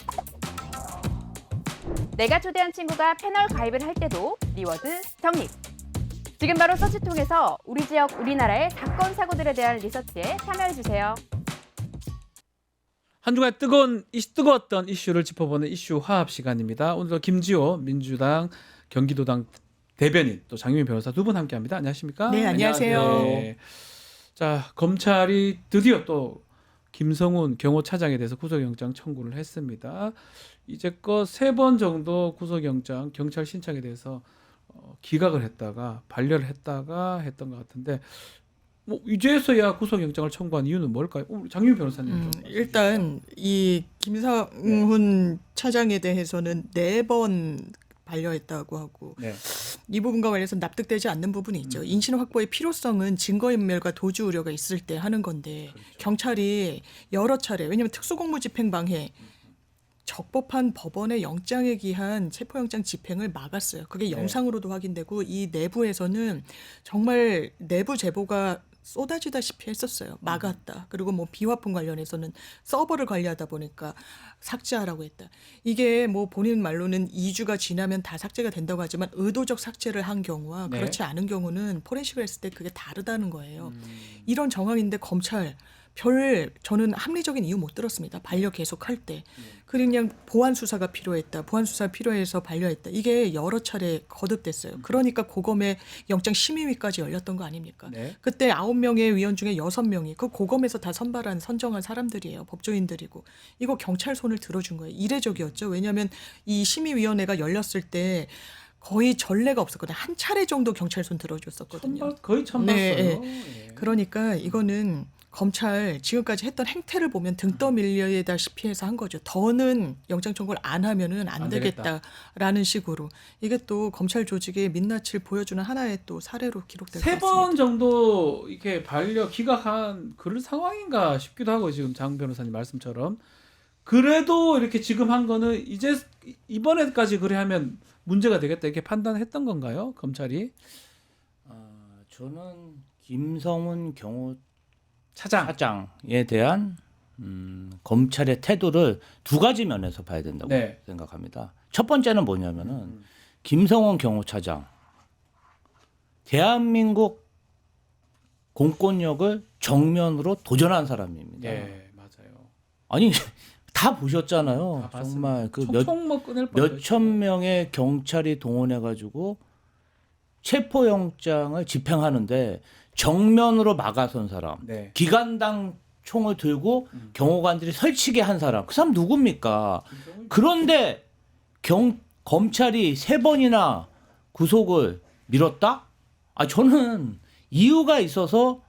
Speaker 7: 내가 초대한 친구가 패널 가입을 할 때도 리워드 적립. 지금 바로 서치통에서 우리 지역, 우리나라의 사건, 사고들에 대한 리서치에 참여해주세요.
Speaker 2: 한 주간 뜨거웠던 이슈를 짚어보는 이슈 화합 시간입니다. 오늘도 김지호 민주당 경기도당 대변인 또 장유민 변호사 두 분 함께합니다. 안녕하십니까?
Speaker 8: 네, 안녕하세요.
Speaker 2: 네. 자, 검찰이 드디어 또 김성훈 경호차장에 대해서 구속영장 청구를 했습니다. 이제껏 3번 정도 구속영장 경찰 신청에 대해서 기각을 했다가 반려를 했다가 했던 것 같은데 뭐 이제서야 구속영장을 청구한 이유는 뭘까요? 장유민 변호사님.
Speaker 8: 일단 이 김성훈 차장에 대해서는 4번 반려했다고 하고
Speaker 2: 네.
Speaker 8: 이 부분과 관련해서 납득되지 않는 부분이 있죠. 인신 확보의 필요성은 증거인멸과 도주 우려가 있을 때 하는 건데 경찰이 여러 차례 왜냐하면 특수공무집행방해 적법한 법원의 영장에 기한 체포영장 집행을 막았어요. 그게 영상으로도 확인되고 이 내부에서는 정말 내부 제보가 쏟아지다시피 했었어요. 막았다. 그리고 뭐 비화품 관련해서는 서버를 관리하다 보니까 삭제하라고 했다. 이게 뭐 본인 말로는 2주가 지나면 다 삭제가 된다고 하지만 의도적 삭제를 한 경우와
Speaker 2: 네.
Speaker 8: 그렇지 않은 경우는 포렌식을 했을 때 그게 다르다는 거예요. 이런 정황인데 검찰 저는 합리적인 이유 못 들었습니다. 반려 계속할 때. 그냥 보안 수사가 필요했다. 보안 수사 필요해서 반려했다. 이게 여러 차례 거듭됐어요. 그러니까 고검의 영장 심의위까지 열렸던 거 아닙니까?
Speaker 2: 네.
Speaker 8: 그때 9명의 위원 중에 6명이 그 고검에서 다 선정한 사람들이에요. 법조인들이고. 이거 경찰 손을 들어준 거예요. 이례적이었죠. 왜냐하면 이 심의위원회가 열렸을 때 거의 전례가 없었거든요. 한 차례 정도 경찰 손 들어줬었거든요.
Speaker 2: 거의 처음
Speaker 8: 네,
Speaker 2: 봤어요.
Speaker 8: 네.
Speaker 2: 예.
Speaker 8: 그러니까 이거는 검찰 지금까지 했던 행태를 보면 등 떠밀려다시피 해서 한 거죠. 더는 영장 청구를 안 하면은 안
Speaker 2: 되겠다.
Speaker 8: 되겠다라는 식으로. 이게 또 검찰 조직의 민낯을 보여주는 하나의 또 사례로 기록될 것
Speaker 2: 세
Speaker 8: 같습니다.
Speaker 2: 번 정도 이렇게 반려 기각한 그런 상황인가 싶기도 하고 지금 장 변호사님 말씀처럼 그래도 이렇게 지금 한 거는 이제 이번에까지 그래 하면 문제가 되겠다 이렇게 판단했던 건가요? 검찰이
Speaker 9: 저는 김성훈
Speaker 2: 차장
Speaker 9: 경호차장에 대한 검찰의 태도를 두 가지 면에서 봐야 된다고
Speaker 2: 네.
Speaker 9: 생각합니다. 첫 번째는 뭐냐면은 김성훈 경호차장 대한민국 공권력을 정면으로 도전한 사람입니다.
Speaker 2: 예 맞아요.
Speaker 9: 아니 다 보셨잖아요.
Speaker 2: 다 봤습니다.
Speaker 9: 정말 그
Speaker 2: 총총 뭐 끊을 뻔했죠.
Speaker 9: 몇천 명의 경찰이 동원해가지고 체포영장을 집행하는데 정면으로 막아선 사람,
Speaker 2: 네.
Speaker 9: 기관당 총을 들고 경호관들이 설치게 한 사람, 그 사람 누굽니까? 그런데 검찰이 3번이나 구속을 미뤘다? 저는 이유가 있어서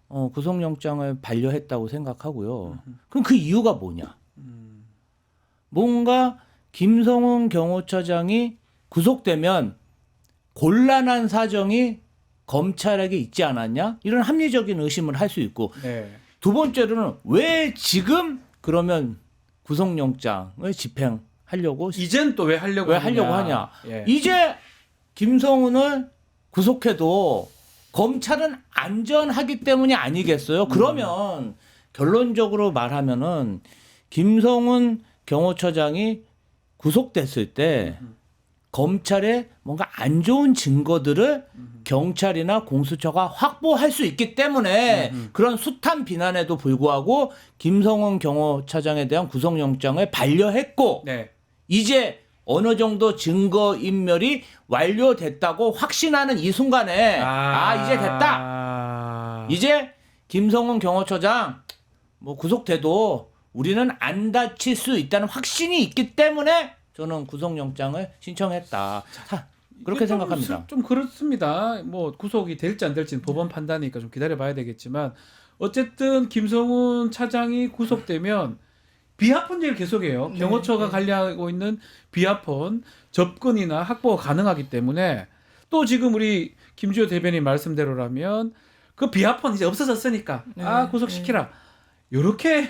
Speaker 9: 구속영장을 반려했다고 생각하고요. 그럼 그 이유가 뭐냐? 뭔가 김성훈 경호처장이 구속되면 곤란한 사정이 검찰에게 있지 않았냐? 이런 합리적인 의심을 할 수 있고
Speaker 2: 네.
Speaker 9: 두 번째로는 왜 지금 그러면 구속영장을 집행하려고
Speaker 2: 이젠 또 왜 하려고
Speaker 9: 하냐?
Speaker 2: 예.
Speaker 9: 이제 김성훈을 구속해도 검찰은 안전하기 때문이 아니겠어요? 그러면 결론적으로 말하면은 김성훈 경호처장이 구속됐을 때 검찰에 뭔가 안 좋은 증거들을 경찰이나 공수처가 확보할 수 있기 때문에 그런 숱한 비난에도 불구하고 김성훈 경호차장에 대한 구속영장을 반려했고
Speaker 2: 네.
Speaker 9: 이제 어느 정도 증거인멸이 완료됐다고 확신하는 이 순간에 이제 됐다. 이제 김성훈 경호처장 뭐 구속돼도 우리는 안 다칠 수 있다는 확신이 있기 때문에 저는 구속영장을 신청했다. 그렇게 생각합니다.
Speaker 2: 좀 그렇습니다. 뭐 구속이 될지 안 될지는 법원 판단이니까 좀 기다려봐야 되겠지만 어쨌든 김성훈 차장이 구속되면 비하폰제를 계속해요. 경호처가 관리하고 있는 비하폰 접근이나 확보가 가능하기 때문에 또 지금 우리 김주호 대변인 말씀대로라면 그 비하폰 이제 없어졌으니까 구속시키라. 이렇게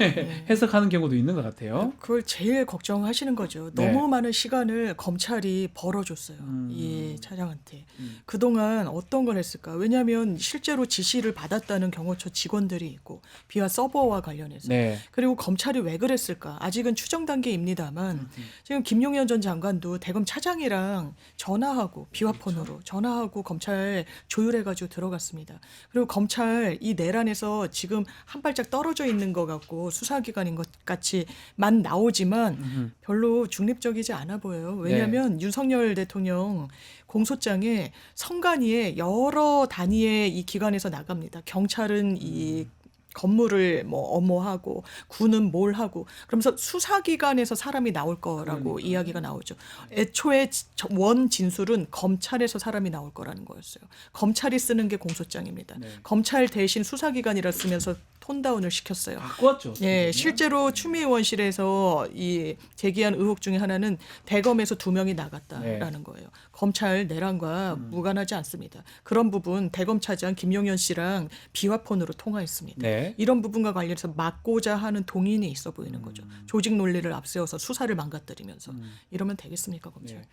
Speaker 2: 해석하는 경우도 있는 것 같아요.
Speaker 8: 그걸 제일 걱정하시는 거죠. 너무 많은 시간을 검찰이 벌어줬어요. 이 차장한테. 그동안 어떤 걸 했을까? 왜냐하면 실제로 지시를 받았다는 경호처 직원들이 있고 비화 서버와 관련해서.
Speaker 2: 네.
Speaker 8: 그리고 검찰이 왜 그랬을까? 아직은 추정 단계입니다만 지금 김용현 전 장관도 대검 차장이랑 전화하고 비화폰으로 전화하고 검찰 조율해가지고 들어갔습니다. 그리고 검찰 이 내란에서 지금 한 발짝 떨어져 있는 것 같고 수사기관인 것 같이만 나오지만 별로 중립적이지 않아 보여요. 왜냐하면 윤석열 대통령 공소장에 선관위에 여러 단위의 이 기관에서 나갑니다. 경찰은 이 건물을 뭐 엄호하고 군은 뭘 하고 그러면서 수사기관에서 사람이 나올 거라고 이야기가 나오죠. 애초에 원 진술은 검찰에서 사람이 나올 거라는 거였어요. 검찰이 쓰는 게 공소장입니다. 검찰 대신 수사기관이라 쓰면서 톤다운을 시켰어요.
Speaker 2: 바꿨죠.
Speaker 8: 예, 실제로 추미애 의원실에서 이 제기한 의혹 중에 하나는 대검에서 2명이 나갔다라는 거예요. 검찰 내란과 무관하지 않습니다. 그런 부분 대검 차장 김용현 씨랑 비화폰으로 통화했습니다.
Speaker 2: 네.
Speaker 8: 이런 부분과 관련해서 막고자 하는 동인이 있어 보이는 거죠. 조직 논리를 앞세워서 수사를 망가뜨리면서 이러면 되겠습니까, 검찰?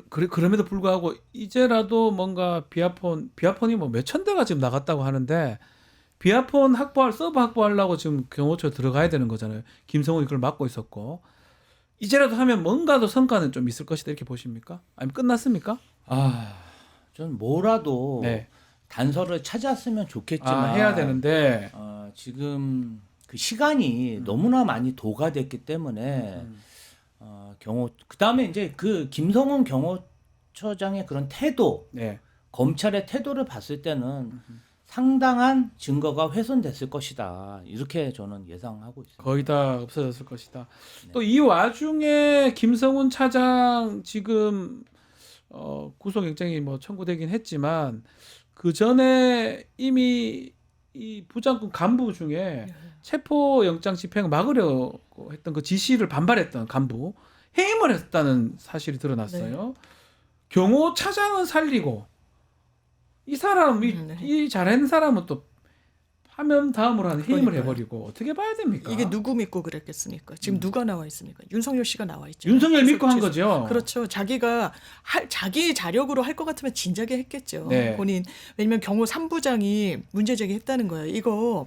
Speaker 2: 그럼에도 불구하고 이제라도 뭔가 비하폰이 뭐 몇천 대가 지금 나갔다고 하는데 비하폰 서버 확보하려고 지금 경호처 들어가야 되는 거잖아요. 김성훈이 그걸 막고 있었고 이제라도 하면 뭔가 더 성과는 좀 있을 것이다 이렇게 보십니까? 아니면 끝났습니까?
Speaker 9: 전 뭐라도
Speaker 2: 네.
Speaker 9: 단서를 찾았으면 좋겠지만
Speaker 2: 해야 되는데
Speaker 9: 지금 그 시간이 너무나 많이 도가됐기 때문에 경호 그다음에 이제 그 김성훈 경호처장의 그런 태도,
Speaker 2: 네.
Speaker 9: 검찰의 태도를 봤을 때는 상당한 증거가 훼손됐을 것이다. 이렇게 저는 예상하고 있습니다.
Speaker 2: 거의 다 없어졌을 것이다.
Speaker 9: 네.
Speaker 2: 또 이 와중에 김성훈 차장 지금 구속영장이 뭐 청구되긴 했지만 그 전에 이미 이 부장급 간부 중에 체포영장 집행을 막으려고 했던 그 지시를 반발했던 간부 해임을 했다는 사실이 드러났어요. 경호 차장은 살리고 이 사람 이 잘한 사람은 또 하면 다음으로 한 해임을
Speaker 8: 그러니까요.
Speaker 2: 해버리고 어떻게 봐야 됩니까?
Speaker 8: 이게 누구 믿고 그랬겠습니까? 지금 누가 나와 있습니까? 윤석열 씨가 나와 있죠.
Speaker 2: 윤석열 믿고 한 거죠.
Speaker 8: 그렇죠. 자기가 자기 자력으로 할 것 같으면 진작에 했겠죠.
Speaker 2: 네.
Speaker 8: 본인 왜냐면 경호 3부장이 문제 제기했다는 거예요. 이거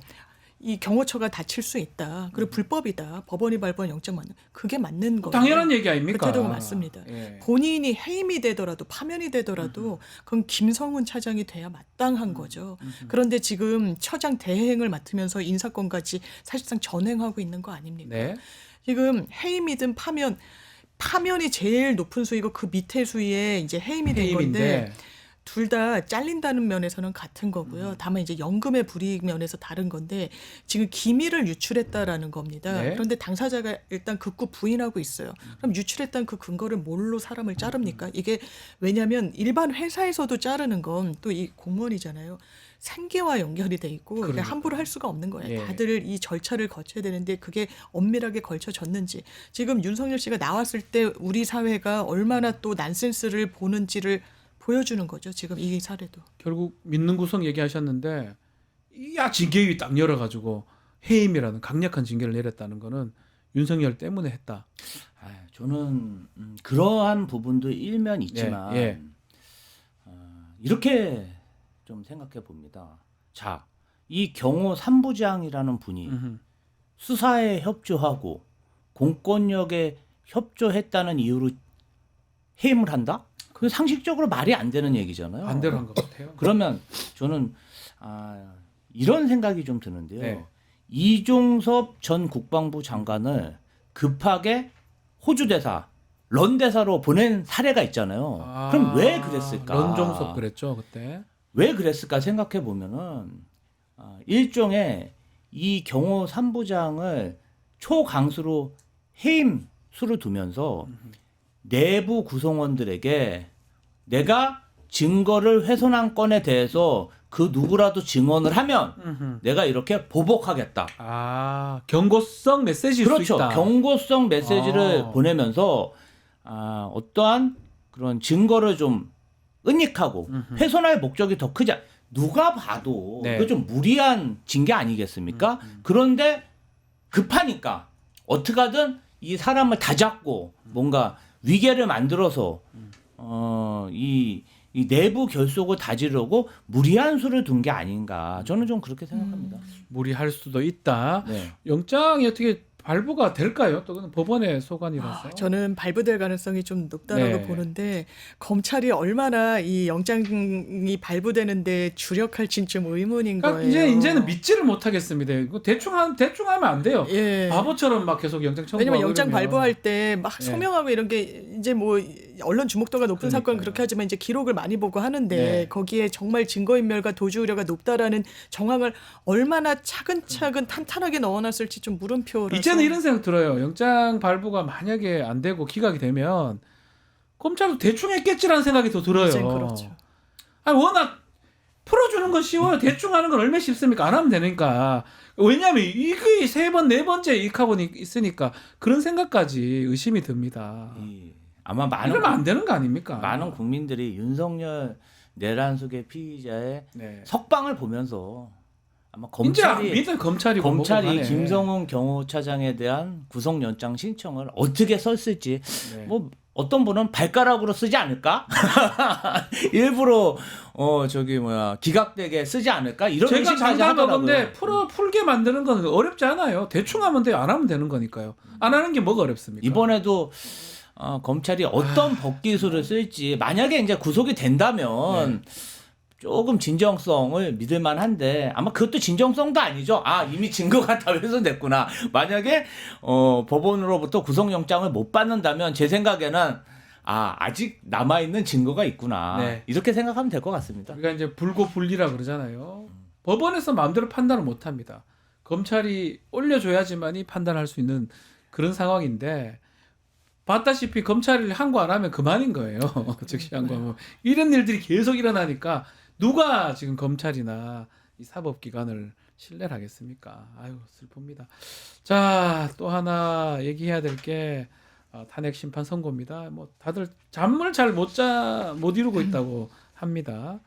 Speaker 8: 이 경호처가 다칠 수 있다. 그리고 불법이다. 법원이 발부한 영장 맞는 그게 맞는 거예요.
Speaker 2: 당연한 얘기 아닙니까?
Speaker 8: 그 태도가 맞습니다.
Speaker 2: 예.
Speaker 8: 본인이 해임이 되더라도 파면이 되더라도 그건 김성훈 차장이 돼야 마땅한 거죠. 그런데 지금 처장 대행을 맡으면서 인사권까지 사실상 전행하고 있는 거 아닙니까?
Speaker 2: 네.
Speaker 8: 지금 해임이든 파면이 제일 높은 수위고 그 밑에 수위에 이제 해임이 된 건데
Speaker 2: 해임인데
Speaker 8: 둘 다 잘린다는 면에서는 같은 거고요. 다만 이제 연금의 불이익 면에서 다른 건데 지금 기밀을 유출했다라는 겁니다.
Speaker 2: 네.
Speaker 8: 그런데 당사자가 일단 극구 부인하고 있어요. 그럼 유출했다는 그 근거를 뭘로 사람을 자릅니까? 이게 왜냐하면 일반 회사에서도 자르는 건 또 이 공무원이잖아요. 생계와 연결이 돼 있고
Speaker 2: 그러니까.
Speaker 8: 함부로 할 수가 없는 거예요.
Speaker 2: 예.
Speaker 8: 다들 이 절차를 거쳐야 되는데 그게 엄밀하게 걸쳐졌는지 지금 윤석열 씨가 나왔을 때 우리 사회가 얼마나 또 난센스를 보는지를 보여주는 거죠. 지금 이 사례도.
Speaker 2: 결국 믿는 구성 얘기하셨는데 징계위 딱 열어가지고 해임이라는 강력한 징계를 내렸다는 거는 윤석열 때문에 했다.
Speaker 9: 저는 그러한 부분도 일면 있지만
Speaker 2: 예.
Speaker 9: 이렇게 좀 생각해 봅니다. 자, 이 경호 3부장이라는 분이 수사에 협조하고 공권력에 협조했다는 이유로 해임을 한다? 그 상식적으로 말이 안 되는 얘기잖아요.
Speaker 2: 반대로 한 것 같아요.
Speaker 9: 그러면 저는 이런 생각이 좀 드는데요.
Speaker 2: 네.
Speaker 9: 이종섭 전 국방부 장관을 급하게 호주 대사, 런 대사로 보낸 사례가 있잖아요. 그럼 왜 그랬을까?
Speaker 2: 런종섭 그랬죠 그때.
Speaker 9: 왜 그랬을까 생각해 보면은 일종의 이 경호 3부장을 초강수로 해임 수를 두면서 내부 구성원들에게 내가 증거를 훼손한 건에 대해서 그 누구라도 증언을 하면 내가 이렇게 보복하겠다.
Speaker 2: 경고성 메시지일 수
Speaker 9: 그렇죠.
Speaker 2: 있다.
Speaker 9: 경고성 메시지를 보내면서 어떠한 그런 증거를 좀 은닉하고 훼손할 목적이 더 크지 누가 봐도
Speaker 2: 네.
Speaker 9: 그 좀 무리한 징계 아니겠습니까? 그런데 급하니까 어떻게든 이 사람을 다잡고 뭔가 위계를 만들어서 이 내부 결속을 다지려고 무리한 수를 둔 게 아닌가 저는 좀 그렇게 생각합니다.
Speaker 2: 무리할 수도 있다.
Speaker 9: 네.
Speaker 2: 영장이 어떻게 발부가 될까요? 또 그건 법원의 소관이라서.
Speaker 8: 저는 발부될 가능성이 좀 높다라고
Speaker 2: 네.
Speaker 8: 보는데 검찰이 얼마나 이 영장이 발부되는데 주력할지 좀 의문인
Speaker 2: 그러니까
Speaker 8: 거예요.
Speaker 2: 이제는 믿지를 못하겠습니다. 이거 대충 하면 안 돼요.
Speaker 8: 예.
Speaker 2: 바보처럼 막 계속 영장 청구하고.
Speaker 8: 왜냐면 영장
Speaker 2: 이러면.
Speaker 8: 발부할 때 막
Speaker 2: 예.
Speaker 8: 소명하고 이런 게 이제 뭐 언론 주목도가 높은
Speaker 2: 그러니까요.
Speaker 8: 사건은 그렇게 하지만 이제 기록을 많이 보고 하는데
Speaker 2: 네.
Speaker 8: 거기에 정말 증거인멸과 도주 우려가 높다라는 정황을 얼마나 차근차근 탄탄하게 넣어놨을지 좀 물음표라서.
Speaker 2: 이제는 이런 생각 들어요. 영장 발부가 만약에 안 되고 기각이 되면 검찰도 대충 했겠지라는 생각이 더 들어요.
Speaker 8: 이젠 그렇죠.
Speaker 2: 워낙 풀어주는 건 쉬워요. 대충 하는 건 얼마나 쉽습니까? 안 하면 되니까. 왜냐하면 이게 3번, 4번째 이카본이 있으니까 그런 생각까지 의심이 듭니다.
Speaker 9: 아마
Speaker 2: 이러면 안 되는 거 아닙니까?
Speaker 9: 많은 국민들이 윤석열 내란숙의 피의자의
Speaker 2: 네.
Speaker 9: 석방을 보면서 아마
Speaker 2: 이제 안 믿은 검찰이
Speaker 9: 김성훈 경호차장에 대한 구속영장 신청을 어떻게 썼을지
Speaker 2: 네.
Speaker 9: 뭐 어떤 분은 발가락으로 쓰지 않을까? 일부러 기각되게 쓰지 않을까? 이런
Speaker 2: 제가
Speaker 9: 의심까지
Speaker 2: 장담하건데
Speaker 9: 하더라고요.
Speaker 2: 풀게 만드는 건 어렵지 않아요. 대충 하면 돼요. 안 하면 되는 거니까요. 안 하는 게 뭐가 어렵습니까?
Speaker 9: 이번에도 검찰이 어떤 법기술을 쓸지 만약에 이제 구속이 된다면 조금 진정성을 믿을 만한데 아마 그것도 진정성도 아니죠. 아 이미 증거가 다 훼손됐구나. 만약에 법원으로부터 구속영장을 못 받는다면 제 생각에는 아직 남아있는 증거가 있구나.
Speaker 2: 네.
Speaker 9: 이렇게 생각하면 될 것 같습니다.
Speaker 2: 우리가 이제 불고불리라 그러잖아요. 법원에서 마음대로 판단을 못 합니다. 검찰이 올려줘야지만이 판단할 수 있는 그런 상황인데 봤다시피 검찰이 항고 안 하면 그만인 거예요. 즉시 항고하면 이런 일들이 계속 일어나니까 누가 지금 검찰이나 이 사법기관을 신뢰를 하겠습니까? 아유 슬픕니다. 자, 또 하나 얘기해야 될 게 탄핵 심판 선고입니다. 뭐 다들 잠을 잘 못 이루고 있다고 합니다.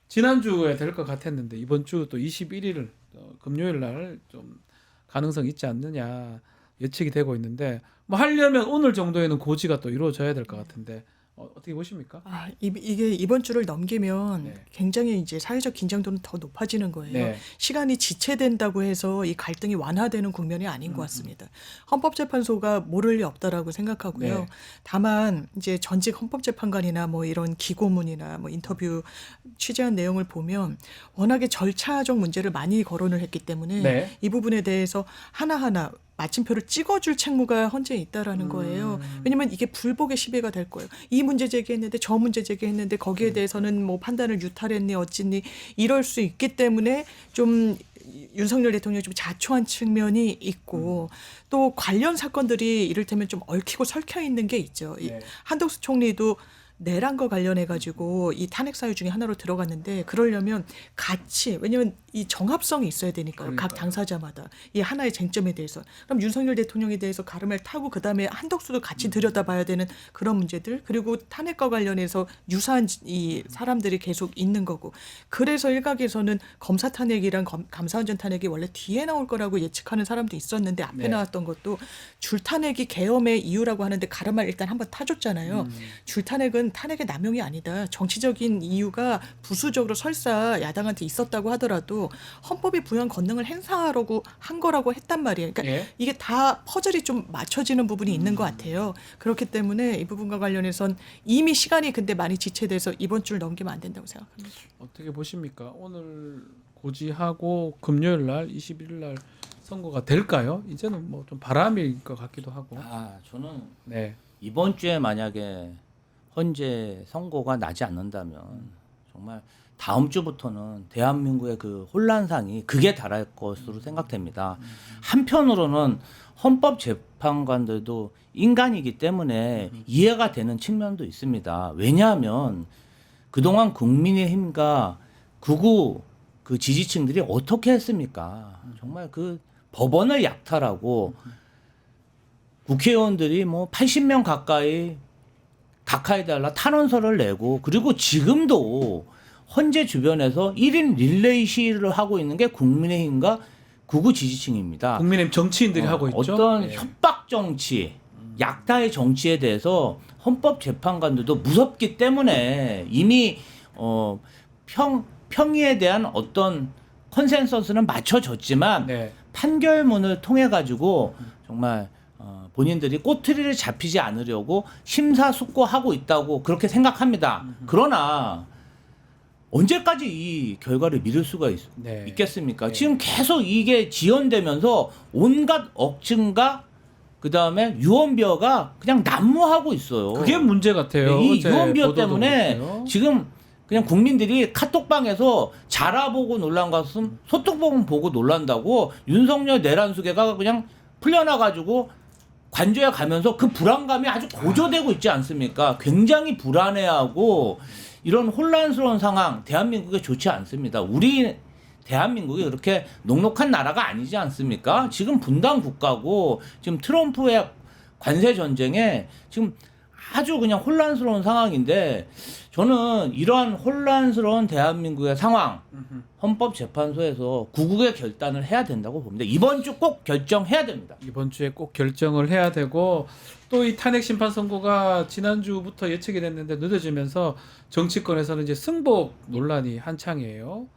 Speaker 2: 지난주에 될 것 같았는데 이번 주 또 21일 금요일 날 좀 가능성 있지 않느냐 예측이 되고 있는데 뭐 하려면 오늘 정도에는 고지가 또 이루어져야 될 것 같은데 어떻게 보십니까?
Speaker 8: 이게 이번 주를 넘기면
Speaker 2: 네.
Speaker 8: 굉장히 이제 사회적 긴장도는 더 높아지는 거예요.
Speaker 2: 네.
Speaker 8: 시간이 지체된다고 해서 이 갈등이 완화되는 국면이 아닌 것 같습니다. 헌법재판소가 모를 리 없다라고 생각하고요.
Speaker 2: 네.
Speaker 8: 다만 이제 전직 헌법재판관이나 뭐 이런 기고문이나 뭐 인터뷰 취재한 내용을 보면 워낙에 절차적 문제를 많이 거론을 했기 때문에
Speaker 2: 네.
Speaker 8: 이 부분에 대해서 하나하나 마침표를 찍어줄 책무가 헌재에 있다라는 거예요. 왜냐하면 이게 불복의 시비가 될 거예요. 이 문제 제기했는데 저 문제 제기했는데 거기에 대해서는 뭐 판단을 유탈했니 어찌니 이럴 수 있기 때문에 좀 윤석열 대통령이 좀 자초한 측면이 있고 또 관련 사건들이 이를테면 좀 얽히고 설켜 있는 게 있죠.
Speaker 2: 네.
Speaker 8: 한덕수 총리도 내란과 관련해 가지고 이 탄핵 사유 중에 하나로 들어갔는데 그러려면 같이 왜냐하면 이 정합성이 있어야 되니까요. 각 당사자마다 이 하나의 쟁점에 대해서 그럼 윤석열 대통령에 대해서 가름을 타고 그다음에 한덕수도 같이 들여다봐야 되는 그런 문제들 그리고 탄핵과 관련해서 유사한 이 사람들이 계속 있는 거고 그래서 일각에서는 검사 탄핵이랑 감사원전 탄핵이 원래 뒤에 나올 거라고 예측하는 사람도 있었는데 앞에
Speaker 2: 네.
Speaker 8: 나왔던 것도 줄탄핵이 계엄의 이유라고 하는데 가름을 일단 한번 타줬잖아요. 줄탄핵은 탄핵의 남용이 아니다. 정치적인 이유가 부수적으로 설사 야당한테 있었다고 하더라도 헌법이 부여한 권능을 행사하려고 한 거라고 했단 말이에요. 그러니까
Speaker 2: 예.
Speaker 8: 이게 다 퍼즐이 좀 맞춰지는 부분이 있는 것 같아요. 그렇기 때문에 이 부분과 관련해선 이미 시간이 근데 많이 지체돼서 이번 주를 넘기면 안 된다고 생각합니다.
Speaker 2: 어떻게 보십니까? 오늘 고지하고 금요일 날 21일 날 선고가 될까요? 이제는 뭐 좀 바람일 것 같기도 하고.
Speaker 9: 저는
Speaker 2: 네.
Speaker 9: 이번 주에 만약에 헌재 선고가 나지 않는다면 정말 다음 주부터는 대한민국의 그 혼란상이 극에 달할 것으로 생각됩니다. 한편으로는 헌법재판관들도 인간이기 때문에 이해가 되는 측면도 있습니다. 왜냐하면 그동안 국민의힘과 극우 그 지지층들이 어떻게 했습니까? 정말 그 법원을 약탈하고 국회의원들이 뭐 80명 가까이 각하해달라 탄원서를 내고 그리고 지금도 헌재 주변에서 1인 릴레이 시위를 하고 있는 게 국민의힘과 극우 지지층입니다.
Speaker 2: 국민의힘 정치인들이 하고 있죠.
Speaker 9: 어떤
Speaker 2: 네.
Speaker 9: 협박 정치, 약탈의 정치에 대해서 헌법재판관들도 무섭기 때문에 이미 평의에 대한 어떤 컨센서스는 맞춰졌지만
Speaker 2: 네. 판결문을
Speaker 9: 통해 가지고 정말 본인들이 꼬투리를 잡히지 않으려고 심사숙고하고 있다고 그렇게 생각합니다. 그러나 언제까지 이 결과를 미룰 수가
Speaker 2: 네.
Speaker 9: 있겠습니까?
Speaker 2: 네.
Speaker 9: 지금 계속 이게 지연되면서 온갖 억증과 그다음에 유언비어가 그냥 난무하고 있어요.
Speaker 2: 그게 문제 같아요.
Speaker 9: 이
Speaker 2: 어제
Speaker 9: 유언비어
Speaker 2: 보도도
Speaker 9: 때문에
Speaker 2: 그렇고요.
Speaker 9: 지금 그냥 국민들이 카톡방에서 자라보고 놀란 것은 소떡봉 보고 놀란다고 윤석열 내란 수계가 그냥 풀려나가지고 관저에 가면서 그 불안감이 아주 고조되고 있지 않습니까? 굉장히 불안해하고 이런 혼란스러운 상황 대한민국에 좋지 않습니다. 우리 대한민국이 그렇게 녹록한 나라가 아니지 않습니까? 지금 분단 국가고 지금 트럼프의 관세 전쟁에 지금 아주 그냥 혼란스러운 상황인데 저는 이러한 혼란스러운 대한민국의 상황 헌법재판소에서 구국의 결단을 해야 된다고 봅니다. 이번 주 꼭 결정해야 됩니다.
Speaker 2: 이번 주에 꼭 결정을 해야 되고 또 이 탄핵 심판 선고가 지난주부터 예측이 됐는데 늦어지면서 정치권에서는 이제 승복 논란이 한창이에요.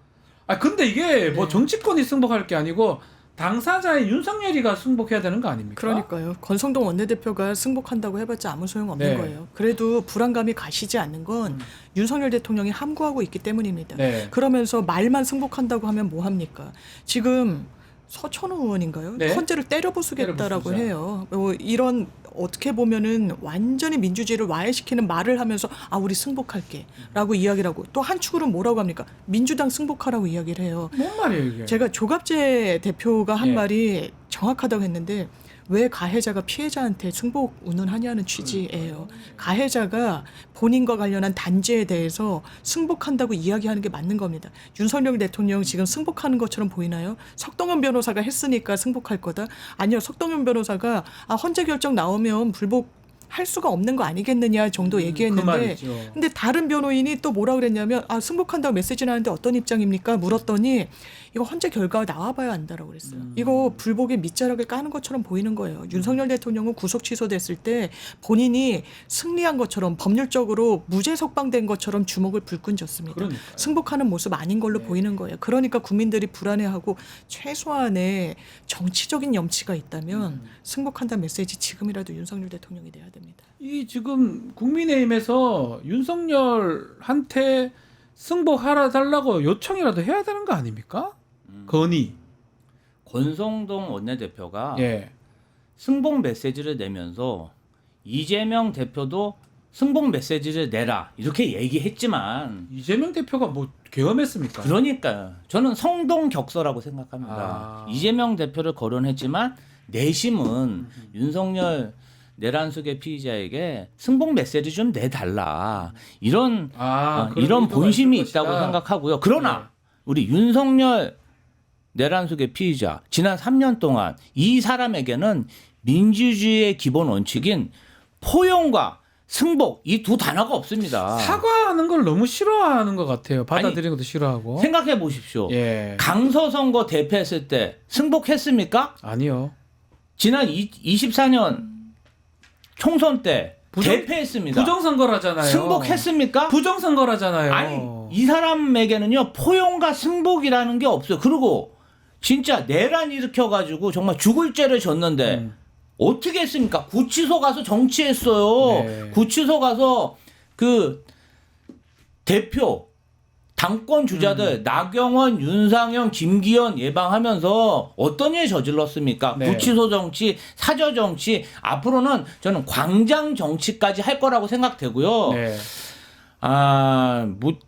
Speaker 2: 근데 이게 뭐 정치권이 승복할 게 아니고 당사자의 윤석열이가 승복해야 되는 거 아닙니까?
Speaker 8: 그러니까요. 권성동 원내대표가 승복한다고 해봤자 아무 소용없는
Speaker 2: 네.
Speaker 8: 거예요. 그래도 불안감이 가시지 않는 건 윤석열 대통령이 함구하고 있기 때문입니다.
Speaker 2: 네.
Speaker 8: 그러면서 말만 승복한다고 하면 뭐 합니까? 지금 서천호 의원인가요?
Speaker 2: 네.
Speaker 8: 헌재를 때려 부수겠다라고
Speaker 2: 때려 부수자.
Speaker 8: 해요. 이런 어떻게 보면은 완전히 민주주의를 와해시키는 말을 하면서 아 우리 승복할게라고 이야기를 하고 또 한축으로는 뭐라고 합니까? 민주당 승복하라고 이야기를 해요.
Speaker 2: 뭔 말이에요 이게?
Speaker 8: 제가 조갑재 대표가 한
Speaker 2: 예.
Speaker 8: 말이 정확하다고 했는데 왜 가해자가 피해자한테 승복 운운하냐는 취지예요. 가해자가 본인과 관련한 단죄에 대해서 승복한다고 이야기하는 게 맞는 겁니다. 윤석열 대통령 지금 승복하는 것처럼 보이나요? 석동현 변호사가 했으니까 승복할 거다? 아니요. 석동현 변호사가 헌재 결정 나오면 불복 할 수가 없는 거 아니겠느냐 정도
Speaker 2: 그
Speaker 8: 얘기했는데
Speaker 2: 말이죠.
Speaker 8: 근데 다른 변호인이 또 뭐라 그랬냐면 승복한다고 메시지 나는데 어떤 입장입니까? 물었더니 이거 헌재 결과가 나와봐야 안다라고 그랬어요. 이거 불복의 밑자락을 까는 것처럼 보이는 거예요. 윤석열 대통령은 구속 취소됐을 때 본인이 승리한 것처럼 법률적으로 무죄 석방된 것처럼 주먹을 불끈 쥐었습니다.
Speaker 2: 그러니까요.
Speaker 8: 승복하는 모습 아닌 걸로 보이는 거예요. 그러니까 국민들이 불안해하고 최소한의 정치적인 염치가 있다면 승복한다는 메시지 지금이라도 윤석열 대통령이 내야 됩니다.
Speaker 2: 이 지금 국민의힘에서 윤석열한테 승복하라 달라고 요청이라도 해야 되는 거 아닙니까? 건의.
Speaker 9: 권성동 원내대표가
Speaker 2: 예.
Speaker 9: 승복 메시지를 내면서 이재명 대표도 승복 메시지를 내라 이렇게 얘기했지만
Speaker 2: 이재명 대표가 뭐 계엄했습니까?
Speaker 9: 그러니까요. 저는 성동격서라고 생각합니다.
Speaker 2: 아.
Speaker 9: 이재명 대표를 거론했지만 내심은 윤석열 내란숙의 피의자에게 승복 메시지 좀 내달라 이런
Speaker 2: 그런
Speaker 9: 이런
Speaker 2: 의도가
Speaker 9: 본심이
Speaker 2: 있을
Speaker 9: 있다고
Speaker 2: 것이다.
Speaker 9: 생각하고요. 그러나 우리 윤석열 내란숙의 피의자 지난 3년 동안 이 사람에게는 민주주의의 기본 원칙인 포용과 승복 이 두 단어가 없습니다.
Speaker 2: 사과하는 걸 너무 싫어하는 것 같아요. 받아들이는 것도 싫어하고.
Speaker 9: 생각해 보십시오.
Speaker 2: 예.
Speaker 9: 강서선거 대패했을 때 승복했습니까?
Speaker 2: 아니요.
Speaker 9: 지난 24년 총선 때 대패했습니다.
Speaker 2: 부정선거라잖아요.
Speaker 9: 승복했습니까?
Speaker 2: 부정선거라잖아요.
Speaker 9: 아니 이 사람에게는요 포용과 승복이라는 게 없어요. 그리고 진짜 내란 일으켜가지고 정말 죽을 죄를 졌는데 어떻게 했습니까? 구치소 가서 정치했어요.
Speaker 2: 네.
Speaker 9: 구치소 가서 그 대표 당권 주자들 나경원, 윤상현, 김기현 예방하면서 어떤 일 저질렀습니까?
Speaker 2: 네.
Speaker 9: 구치소 정치, 사저 정치 앞으로는 저는 광장 정치까지 할 거라고 생각되고요.
Speaker 2: 네.
Speaker 9: 뭐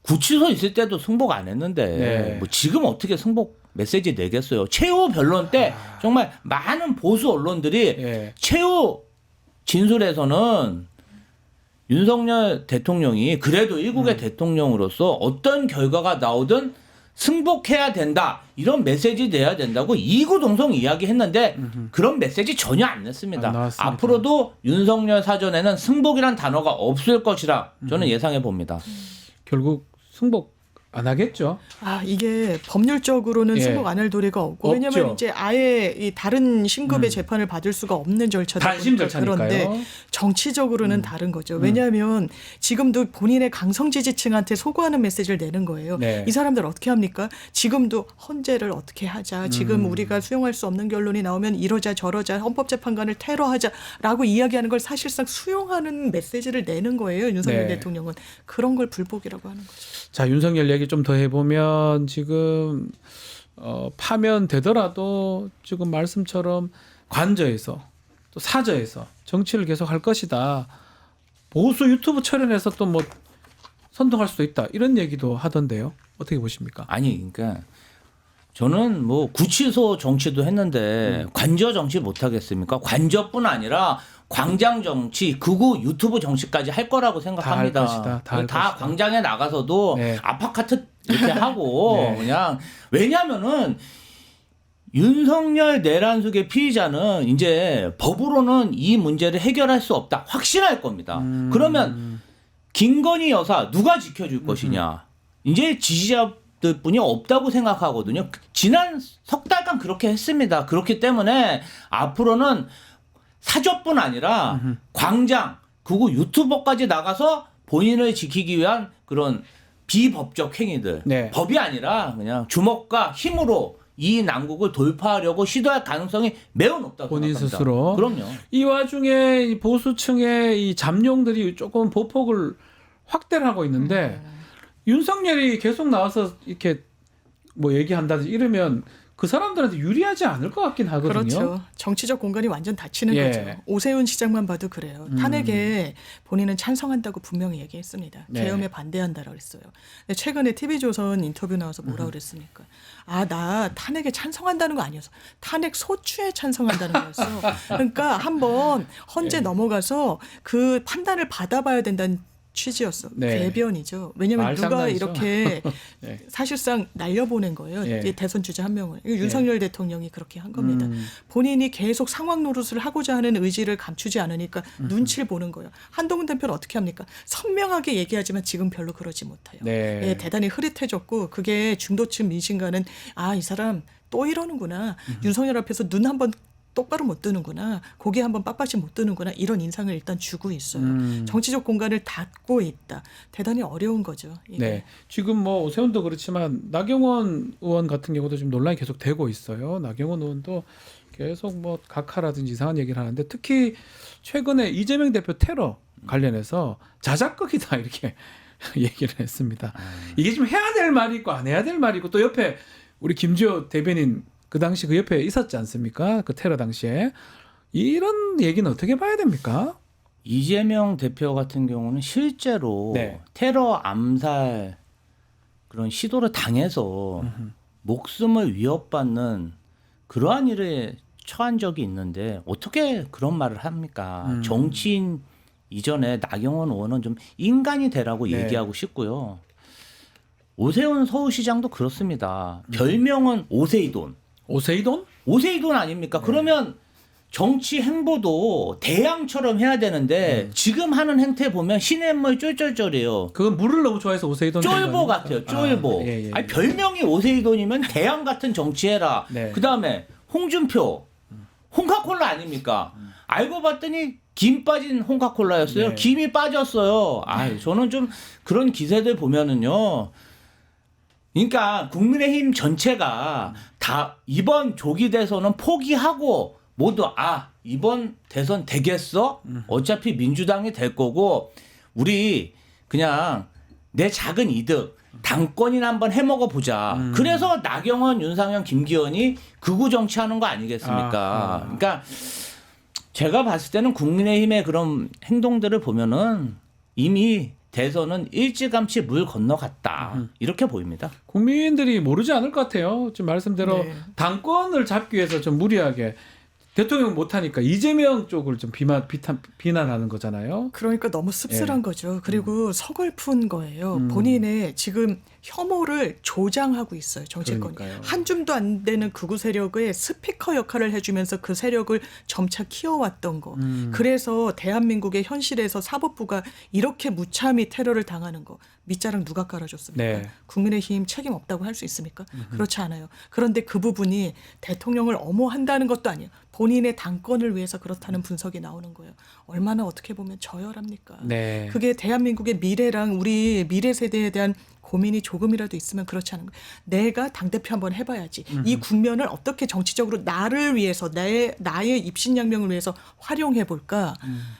Speaker 9: 구치소 있을 때도 승복 안 했는데
Speaker 2: 네.
Speaker 9: 뭐 지금 어떻게 승복 메시지 내겠어요? 최후 변론 때 정말 많은 보수 언론들이
Speaker 2: 예.
Speaker 9: 최후 진술에서는 윤석열 대통령이 그래도 일국의 대통령으로서 어떤 결과가 나오든 승복해야 된다 이런 메시지 내야 된다고 이구동성 이야기했는데 그런 메시지 전혀 안 냈습니다.
Speaker 2: 안 나왔습니다.
Speaker 9: 앞으로도 윤석열 사전에는 승복이란 단어가 없을 것이라 저는 예상해 봅니다.
Speaker 2: 결국 승복 안 하겠죠.
Speaker 8: 이게 법률적으로는
Speaker 2: 예.
Speaker 8: 승복 안 할 도리가 없고
Speaker 2: 없죠.
Speaker 8: 왜냐하면 이제 아예 이 다른 신급의 재판을 받을 수가 없는 절차다
Speaker 2: 단심
Speaker 8: 보니까
Speaker 2: 절차니까요.
Speaker 8: 그런데 정치적으로는 다른 거죠. 왜냐하면 지금도 본인의 강성 지지층한테 소구하는 메시지를 내는 거예요.
Speaker 2: 네.
Speaker 8: 이 사람들 어떻게 합니까? 지금도 헌재를 어떻게 하자. 지금 우리가 수용할 수 없는 결론이 나오면 이러자 저러자 헌법재판관을 테러하자라고 이야기하는 걸 사실상 수용하는 메시지를 내는 거예요. 윤석열
Speaker 2: 네.
Speaker 8: 대통령은. 그런 걸 불복이라고 하는 거죠.
Speaker 2: 자, 윤석열 얘기 좀 더 해보면 지금 파면되더라도 지금 말씀처럼 관저에서 또 사저에서 정치를 계속 할 것이다. 보수 유튜브 촬영해서 또 뭐 선동할 수도 있다. 이런 얘기도 하던데요. 어떻게 보십니까?
Speaker 9: 아니 그러니까 저는 뭐 구치소 정치도 했는데 관저 정치 못 하겠습니까? 관저뿐 아니라 광장 정치, 극우 유튜브 정치까지 할 거라고 생각합니다.
Speaker 2: 다 할 것이다. 다 할 것이다.
Speaker 9: 광장에 나가서도
Speaker 2: 네.
Speaker 9: 아파카트 이렇게 하고
Speaker 2: 네.
Speaker 9: 그냥 왜냐하면은 윤석열 내란숙의 피의자는 이제 법으로는 이 문제를 해결할 수 없다. 확신할 겁니다. 그러면 김건희 여사 누가 지켜줄 것이냐. 이제 지지자들뿐이 없다고 생각하거든요. 지난 석 달간 그렇게 했습니다. 그렇기 때문에 앞으로는 사저뿐 아니라 광장, 그리고 유튜버까지 나가서 본인을 지키기 위한 그런 비법적 행위들.
Speaker 2: 네.
Speaker 9: 법이 아니라 그냥 주먹과 힘으로 이 난국을 돌파하려고 시도할 가능성이 매우 높다고
Speaker 2: 본인
Speaker 9: 생각합니다.
Speaker 2: 스스로.
Speaker 9: 그럼요.
Speaker 2: 이 와중에 이 보수층의 이 잠룡들이 조금 보폭을 확대를 하고 있는데 윤석열이 계속 나와서 이렇게 뭐 얘기한다든지 이러면 그 사람들한테 유리하지 않을 것 같긴 하거든요.
Speaker 8: 그렇죠. 정치적 공간이 완전 닫히는
Speaker 2: 예.
Speaker 8: 거죠. 오세훈 시장만 봐도 그래요. 탄핵에 본인은 찬성한다고 분명히 얘기했습니다.
Speaker 2: 네.
Speaker 8: 계엄에 반대한다라고 했어요. 근데 최근에 TV조선 인터뷰 나와서 뭐라 그랬습니까? 아, 나 탄핵에 찬성한다는 거 아니었어. 탄핵 소추에 찬성한다는 거였어. 그러니까 한번 헌재 넘어가서 그 판단을 받아봐야 된다는 취지였어.
Speaker 2: 네.
Speaker 8: 궤변이죠. 왜냐하면 누가
Speaker 2: 말장난이죠.
Speaker 8: 이렇게
Speaker 2: 네.
Speaker 8: 사실상 날려보낸 거예요.
Speaker 2: 예.
Speaker 8: 이 대선 주자 한 명을. 이거 윤석열 대통령이 그렇게 한 겁니다. 본인이 계속 상황 노릇을 하고자 하는 의지를 감추지 않으니까 눈치를 보는 거예요. 한동훈 대표는 어떻게 합니까? 선명하게 얘기하지만 지금 별로 그러지 못해요.
Speaker 2: 네.
Speaker 8: 예, 대단히 흐릿해졌고 그게 중도층 민심가는 아, 이 사람 또 이러는구나. 윤석열 앞에서 눈 한번 똑바로 못 뜨는구나. 고개 한번 빳빳이 못 뜨는구나. 이런 인상을 일단 주고 있어요. 정치적 공간을 닫고 있다. 대단히 어려운 거죠. 이게.
Speaker 2: 네. 지금 뭐 오세훈도 그렇지만 나경원 의원 같은 경우도 지금 논란이 계속 되고 있어요. 나경원 의원도 계속 뭐 각하라든지 이상한 얘기를 하는데 특히 최근에 이재명 대표 테러 관련해서 자작극이다 이렇게 얘기를 했습니다. 이게 좀 해야 될 말이 있고 안 해야 될 말이 있고 또 옆에 우리 김주호 대변인 그 당시 그 옆에 있었지 않습니까? 그 테러 당시에. 이런 얘기는 어떻게 봐야 됩니까?
Speaker 9: 이재명 대표 같은 경우는 실제로
Speaker 2: 네.
Speaker 9: 테러 암살 그런 시도를 당해서 목숨을 위협받는 그러한 일에 처한 적이 있는데 어떻게 그런 말을 합니까? 정치인 이전에 나경원 의원은 좀 인간이 되라고
Speaker 2: 네.
Speaker 9: 얘기하고 싶고요. 오세훈 서울시장도 그렇습니다. 별명은 오세이돈.
Speaker 2: 오세이돈?
Speaker 9: 오세이돈 아닙니까? 그러면 정치 행보도 대양처럼 해야 되는데 지금 하는 행태 보면 시냇물 쫄쫄쫄이에요.
Speaker 2: 그건 물을 너무 좋아해서 오세이돈.
Speaker 9: 쫄보 같아요. 쫄보.
Speaker 2: 아, 예, 예.
Speaker 9: 아니, 별명이 오세이돈이면 대양 같은 정치해라.
Speaker 2: 네.
Speaker 9: 그다음에 홍준표. 홍카콜라 아닙니까? 알고 봤더니 김 빠진 홍카콜라였어요.
Speaker 2: 네.
Speaker 9: 김이 빠졌어요. 아, 저는 좀 그런 기세들 보면은요. 그러니까 국민의힘 전체가 다 이번 조기 대선은 포기하고 모두 이번 대선 되겠어? 어차피 민주당이 될 거고 우리 그냥 내 작은 이득 당권이나 한번 해먹어 보자. 그래서 나경원, 윤상현, 김기현이 극우 정치하는 거 아니겠습니까? 그러니까 제가 봤을 때는 국민의힘의 그런 행동들을 보면은 이미 대선은 일찌감치 물 건너갔다. 이렇게 보입니다.
Speaker 2: 국민들이 모르지 않을 것 같아요. 지금 말씀대로
Speaker 8: 네.
Speaker 2: 당권을 잡기 위해서 좀 무리하게 대통령 못하니까 이재명 쪽을 좀 비난하는 거잖아요.
Speaker 8: 그러니까 너무 씁쓸한
Speaker 2: 예.
Speaker 8: 거죠. 그리고 서글픈 거예요. 본인의 지금 혐오를 조장하고 있어요. 정치권이.
Speaker 2: 그러니까요.
Speaker 8: 한 줌도 안 되는 극우 세력의 스피커 역할을 해주면서 그 세력을 점차 키워왔던 거. 그래서 대한민국의 현실에서 사법부가 이렇게 무참히 테러를 당하는 거. 밑자락 누가 깔아줬습니까?
Speaker 2: 네.
Speaker 8: 국민의힘 책임 없다고 할 수 있습니까? 그렇지 않아요. 그런데 그 부분이 대통령을 엄호한다는 것도 아니에요. 본인의 당권을 위해서 그렇다는 분석이 나오는 거예요. 얼마나 어떻게 보면 저열합니까?
Speaker 2: 네.
Speaker 8: 그게 대한민국의 미래랑 우리 미래 세대에 대한 고민이 조금이라도 있으면 그렇지 않은 거예요. 내가 당대표 한번 해봐야지. 이 국면을 어떻게 정치적으로 나를 위해서 나의 입신양명을 위해서 활용해볼까.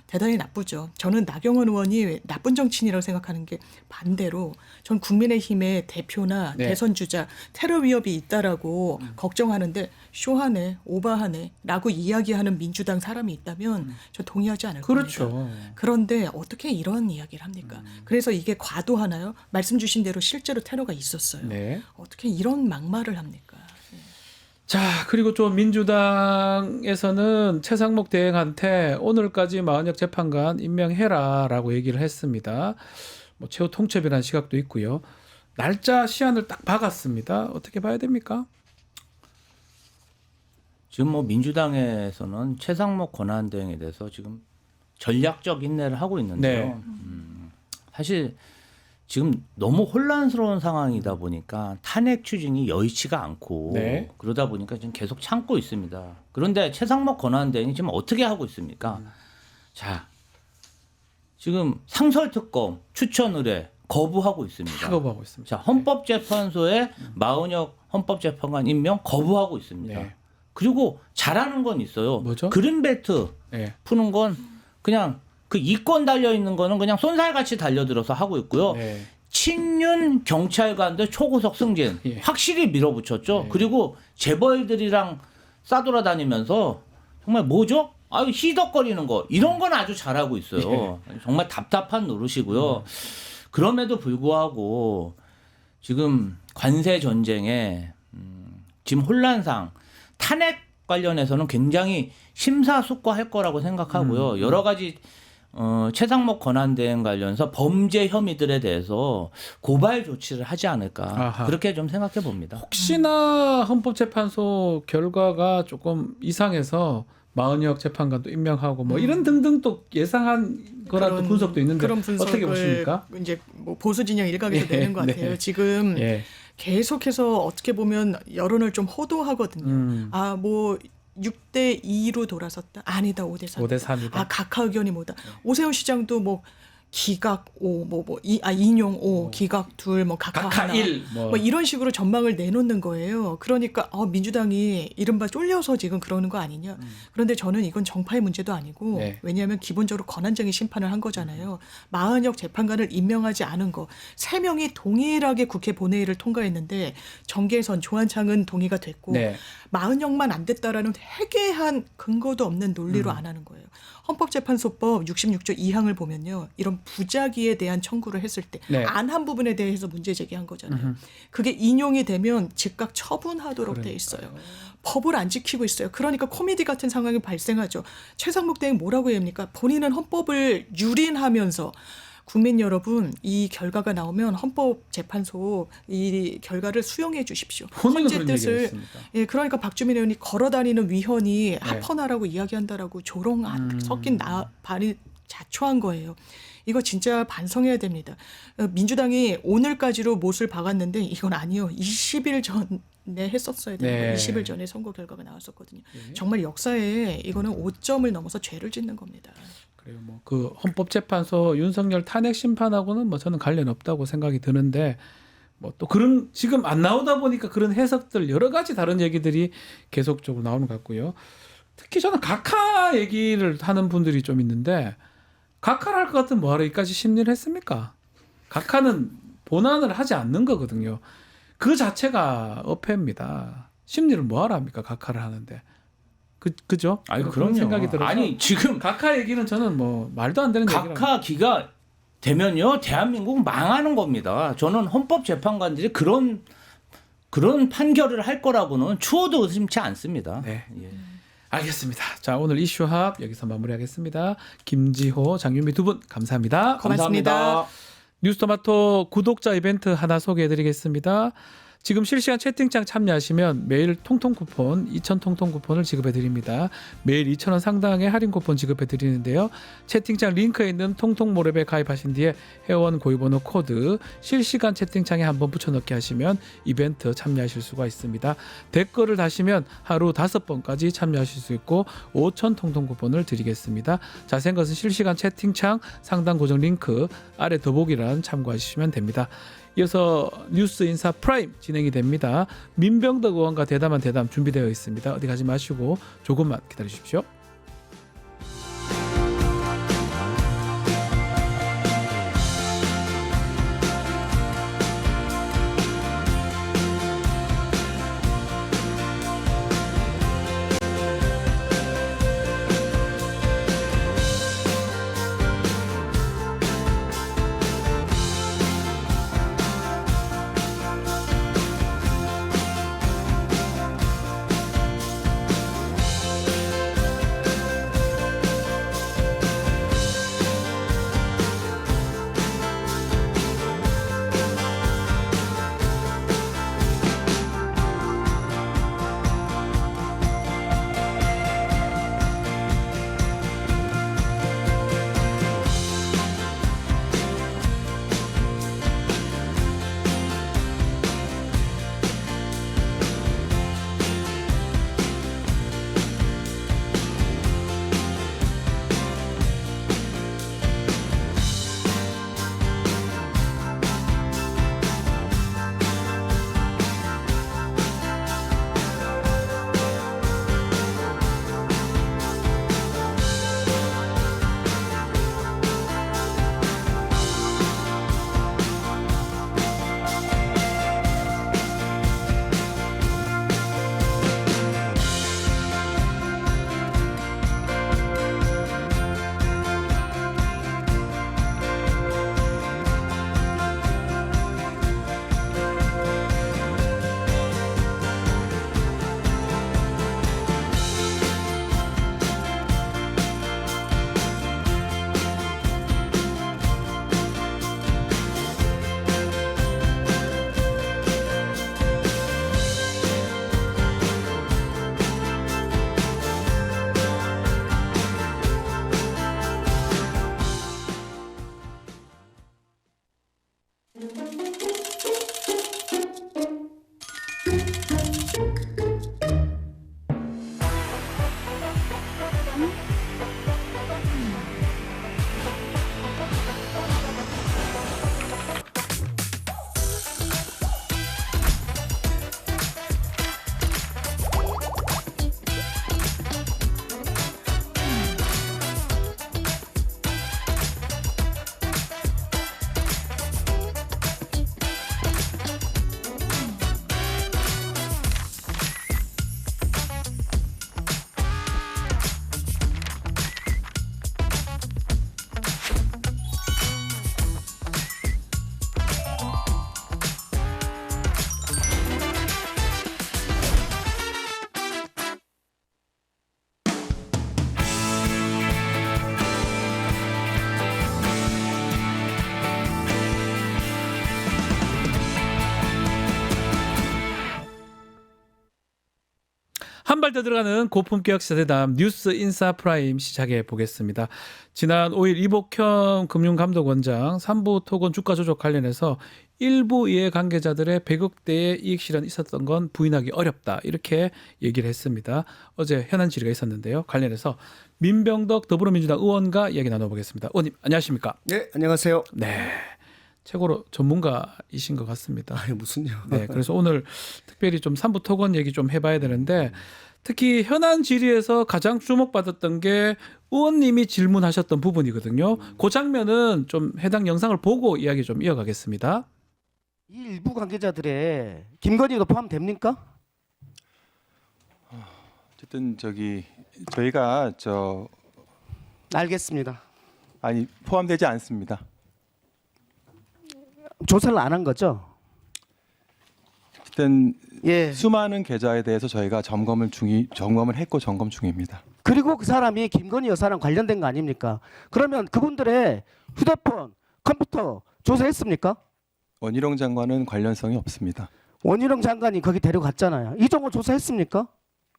Speaker 8: 대단히 나쁘죠. 저는 나경원 의원이 나쁜 정치인이라고 생각하는 게 반대로 전 국민의힘의 대표나
Speaker 2: 네.
Speaker 8: 대선 주자 테러 위협이 있다라고 걱정하는데 쇼하네, 오바하네 라고 이야기하는 민주당 사람이 있다면 저 동의하지 않을 겁니다.
Speaker 2: 그렇죠.
Speaker 8: 그런데 어떻게 이런 이야기를 합니까? 그래서 이게 과도하나요? 말씀 주신 대로 실제로 테러가 있었어요.
Speaker 2: 네.
Speaker 8: 어떻게 이런 막말을 합니까?
Speaker 2: 자, 그리고 좀 민주당에서는 최상목 대행한테 오늘까지 마은혁 재판관 임명해라라고 얘기를 했습니다. 뭐 최후 통첩이라는 시각도 있고요. 날짜 시한을 딱 박았습니다. 어떻게 봐야 됩니까?
Speaker 9: 지금 뭐 민주당에서는 최상목 권한대행에 대해서 지금 전략적 인내를 하고 있는데요.
Speaker 2: 네.
Speaker 9: 사실 지금 너무 혼란스러운 상황이다 보니까 탄핵 추진이 여의치가 않고
Speaker 2: 네.
Speaker 9: 그러다 보니까 지금 계속 참고 있습니다. 그런데 최상목 권한대행이 지금 어떻게 하고 있습니까? 자, 지금 상설특검 추천 의뢰 거부하고 있습니다.
Speaker 2: 다 거부하고 있습니다.
Speaker 9: 자, 헌법재판소에 마은혁 헌법재판관 임명 거부하고 있습니다.
Speaker 2: 네.
Speaker 9: 그리고 잘하는 건 있어요.
Speaker 2: 뭐죠?
Speaker 9: 그린벨트
Speaker 2: 네.
Speaker 9: 푸는 건 그냥 그 이권 달려 있는 거는 그냥 쏜살같이 달려들어서 하고 있고요.
Speaker 2: 네.
Speaker 9: 친윤 경찰관들 초고속 승진
Speaker 2: 예.
Speaker 9: 확실히 밀어붙였죠.
Speaker 2: 네.
Speaker 9: 그리고 재벌들이랑 싸돌아다니면서 정말 뭐죠? 아유 희덕거리는 거 이런 건 아주 잘하고 있어요. 정말 답답한 노릇이고요. 그럼에도 불구하고 지금 관세 전쟁에 지금 혼란상 탄핵 관련해서는 굉장히 심사숙고할 거라고 생각하고요. 여러 가지 최상목 권한대행 관련해서 범죄 혐의들에 대해서 고발 조치를 하지 않을까
Speaker 2: 아하.
Speaker 9: 그렇게 좀 생각해 봅니다.
Speaker 2: 혹시나 헌법재판소 결과가 조금 이상해서 마은혁 재판관도 임명하고 뭐 이런 등등 또 예상한 거라도
Speaker 8: 그런-
Speaker 2: 분석도 있는데
Speaker 8: 그런 분석을
Speaker 2: 어떻게 보십니까?
Speaker 8: 이제 뭐 보수 진영 일각에서
Speaker 2: 예,
Speaker 8: 내는 것
Speaker 2: 네.
Speaker 8: 같아요. 지금
Speaker 2: 예.
Speaker 8: 계속해서 어떻게 보면 여론을 좀 호도하거든요. 아, 뭐 6대 2로 돌아섰다. 아니다. 5대 3.
Speaker 2: 5대 3이다.
Speaker 8: 아, 각하 의견이 뭐다. 오세훈 시장도 뭐 기각 5, 인용 5, 기각 2, 뭐 각하
Speaker 2: 각하
Speaker 8: 하나.
Speaker 2: 1
Speaker 8: 뭐 이런 식으로 전망을 내놓는 거예요. 그러니까 민주당이 이른바 쫄려서 지금 그러는 거 아니냐. 그런데 저는 이건 정파의 문제도 아니고
Speaker 2: 네.
Speaker 8: 왜냐하면 기본적으로 권한쟁의 심판을 한 거잖아요. 마은혁 재판관을 임명하지 않은 거 3명이 동일하게 국회 본회의를 통과했는데 정계선, 조한창은 동의가 됐고
Speaker 2: 네.
Speaker 8: 마은혁만 안 됐다라는 회개한 근거도 없는 논리로 안 하는 거예요. 헌법재판소법 66조 2항을 보면요. 이런 부작위에 대한 청구를 했을 때
Speaker 2: 네.
Speaker 8: 안 한 부분에 대해서 문제 제기한 거잖아요. 그게 인용이 되면 즉각 처분하도록 돼 있어요. 법을 안 지키고 있어요. 그러니까 코미디 같은 상황이 발생하죠. 최상목 대행 뭐라고 해야 합니까? 본인은 헌법을 유린하면서 국민 여러분 이 결과가 나오면 헌법재판소 이 결과를 수용해 주십시오.
Speaker 2: 본인은
Speaker 8: 헌재
Speaker 2: 그런 얘기를
Speaker 8: 뜻을
Speaker 2: 했습니다.
Speaker 8: 예, 그러니까 박주민 의원이 걸어다니는 위헌이 합헌하라고 이야기한다라고 조롱 섞인 발이 자초한 거예요. 이거 진짜 반성해야 됩니다. 민주당이 오늘까지로 못을 박았는데 이건 아니요. 20일 전에 했었어야 되는 거예요. 20일 전에 선거 결과가 나왔었거든요. 정말 역사에 이거는 5점을 넘어서 죄를 짓는 겁니다.
Speaker 2: 그래요. 뭐 그 헌법재판소 윤석열 탄핵 심판하고는 뭐 저는 관련 없다고 생각이 드는데 뭐 또 그런 지금 안 나오다 보니까 그런 해석들 여러 가지 다른 얘기들이 계속적으로 나오는 것 같고요. 특히 저는 각하 얘기를 하는 분들이 좀 있는데 각하를 할 것 같으면 뭐하러 여기까지 심리를 했습니까? 각하는 본안을 하지 않는 거거든요. 그 자체가 어폐입니다. 심리를 뭐하러 합니까? 각하를 하는데. 그죠?
Speaker 9: 아니
Speaker 2: 그런
Speaker 9: 그런
Speaker 2: 생각이 들어서
Speaker 9: 아니 지금
Speaker 2: 각하 얘기는 저는 뭐 말도 안 되는 얘기라고.
Speaker 9: 각하 기가 되면요 대한민국 망하는 겁니다. 저는 헌법재판관들이 그런 판결을 할 거라고는 추호도 의심치 않습니다.
Speaker 2: 네.
Speaker 9: 예.
Speaker 2: 알겠습니다. 자, 오늘 이슈합 여기서 마무리하겠습니다. 김지호, 장윤미 두 분 감사합니다.
Speaker 8: 고맙습니다.
Speaker 9: 감사합니다.
Speaker 2: 뉴스토마토 구독자 이벤트 하나 소개해드리겠습니다. 지금 실시간 채팅창 참여하시면 매일 통통 쿠폰 2,000 통통 쿠폰을 지급해 드립니다. 매일 2,000원 상당의 할인 쿠폰 지급해 드리는데요. 채팅창 링크에 있는 통통모랩에 가입하신 뒤에 회원 고유번호 코드 실시간 채팅창에 한번 붙여넣기 하시면 이벤트 참여하실 수가 있습니다. 댓글을 다시면 하루 5번까지 참여하실 수 있고 5,000 통통 쿠폰을 드리겠습니다. 자세한 것은 실시간 채팅창 상단 고정 링크 아래 더보기란 참고하시면 됩니다. 이어서 뉴스 인사 프라임 진행이 됩니다. 민병덕 의원과 대담한 대담 준비되어 있습니다. 어디 가지 마시고 조금만 기다려 주십시오. 발 더 들어가는 고품격 시사대담 뉴스 인사 프라임 시작해 보겠습니다. 지난 5일 이복현 금융감독원장 3부 토건 주가 조작 관련해서 일부 이해관계자들의 100억대의 이익 실현이 있었던 건 부인하기 어렵다 이렇게 얘기를 했습니다. 어제 현안 질의가 있었는데요. 관련해서 민병덕 더불어민주당 의원과 이야기 나눠보겠습니다. 의원님 안녕하십니까?
Speaker 10: 네, 안녕하세요.
Speaker 2: 네, 최고로 전문가이신 것 같습니다.
Speaker 10: 아니 무슨요?
Speaker 2: 네, 그래서 오늘 특별히 좀 3부 토건 얘기 좀 해봐야 되는데 특히 현안 질의에서 가장 주목받았던 게 의원님이 질문하셨던 부분이거든요. 그 장면은 좀 해당 영상을 보고 이야기 좀 이어가겠습니다.
Speaker 10: 이 일부 관계자들의 김건희도 포함됩니까?
Speaker 11: 어쨌든 저희가
Speaker 10: 알겠습니다.
Speaker 11: 아니 포함되지 않습니다.
Speaker 10: 조사를 안 한 거죠?
Speaker 11: 어쨌든
Speaker 10: 예.
Speaker 11: 수많은 계좌에 대해서 저희가 점검을 했고 점검 중입니다.
Speaker 10: 그리고 그 사람이 김건희 여사랑 관련된 거 아닙니까? 그러면 그분들의 휴대폰, 컴퓨터 조사했습니까?
Speaker 11: 원희룡 장관은 관련성이 없습니다.
Speaker 10: 원희룡 장관이 거기 데려갔잖아요. 이종호 조사했습니까?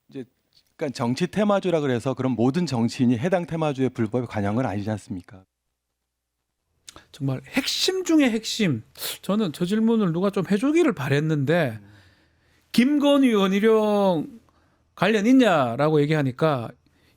Speaker 11: 그러니까 정치 테마주라 그래서 그럼 모든 정치인이 해당 테마주에 불법에 관여한 건 아니지 않습니까?
Speaker 2: 정말 핵심 중에 핵심. 저는 저 질문을 누가 좀 해주기를 바랬는데 김건희 원희룡 관련 있냐라고 얘기하니까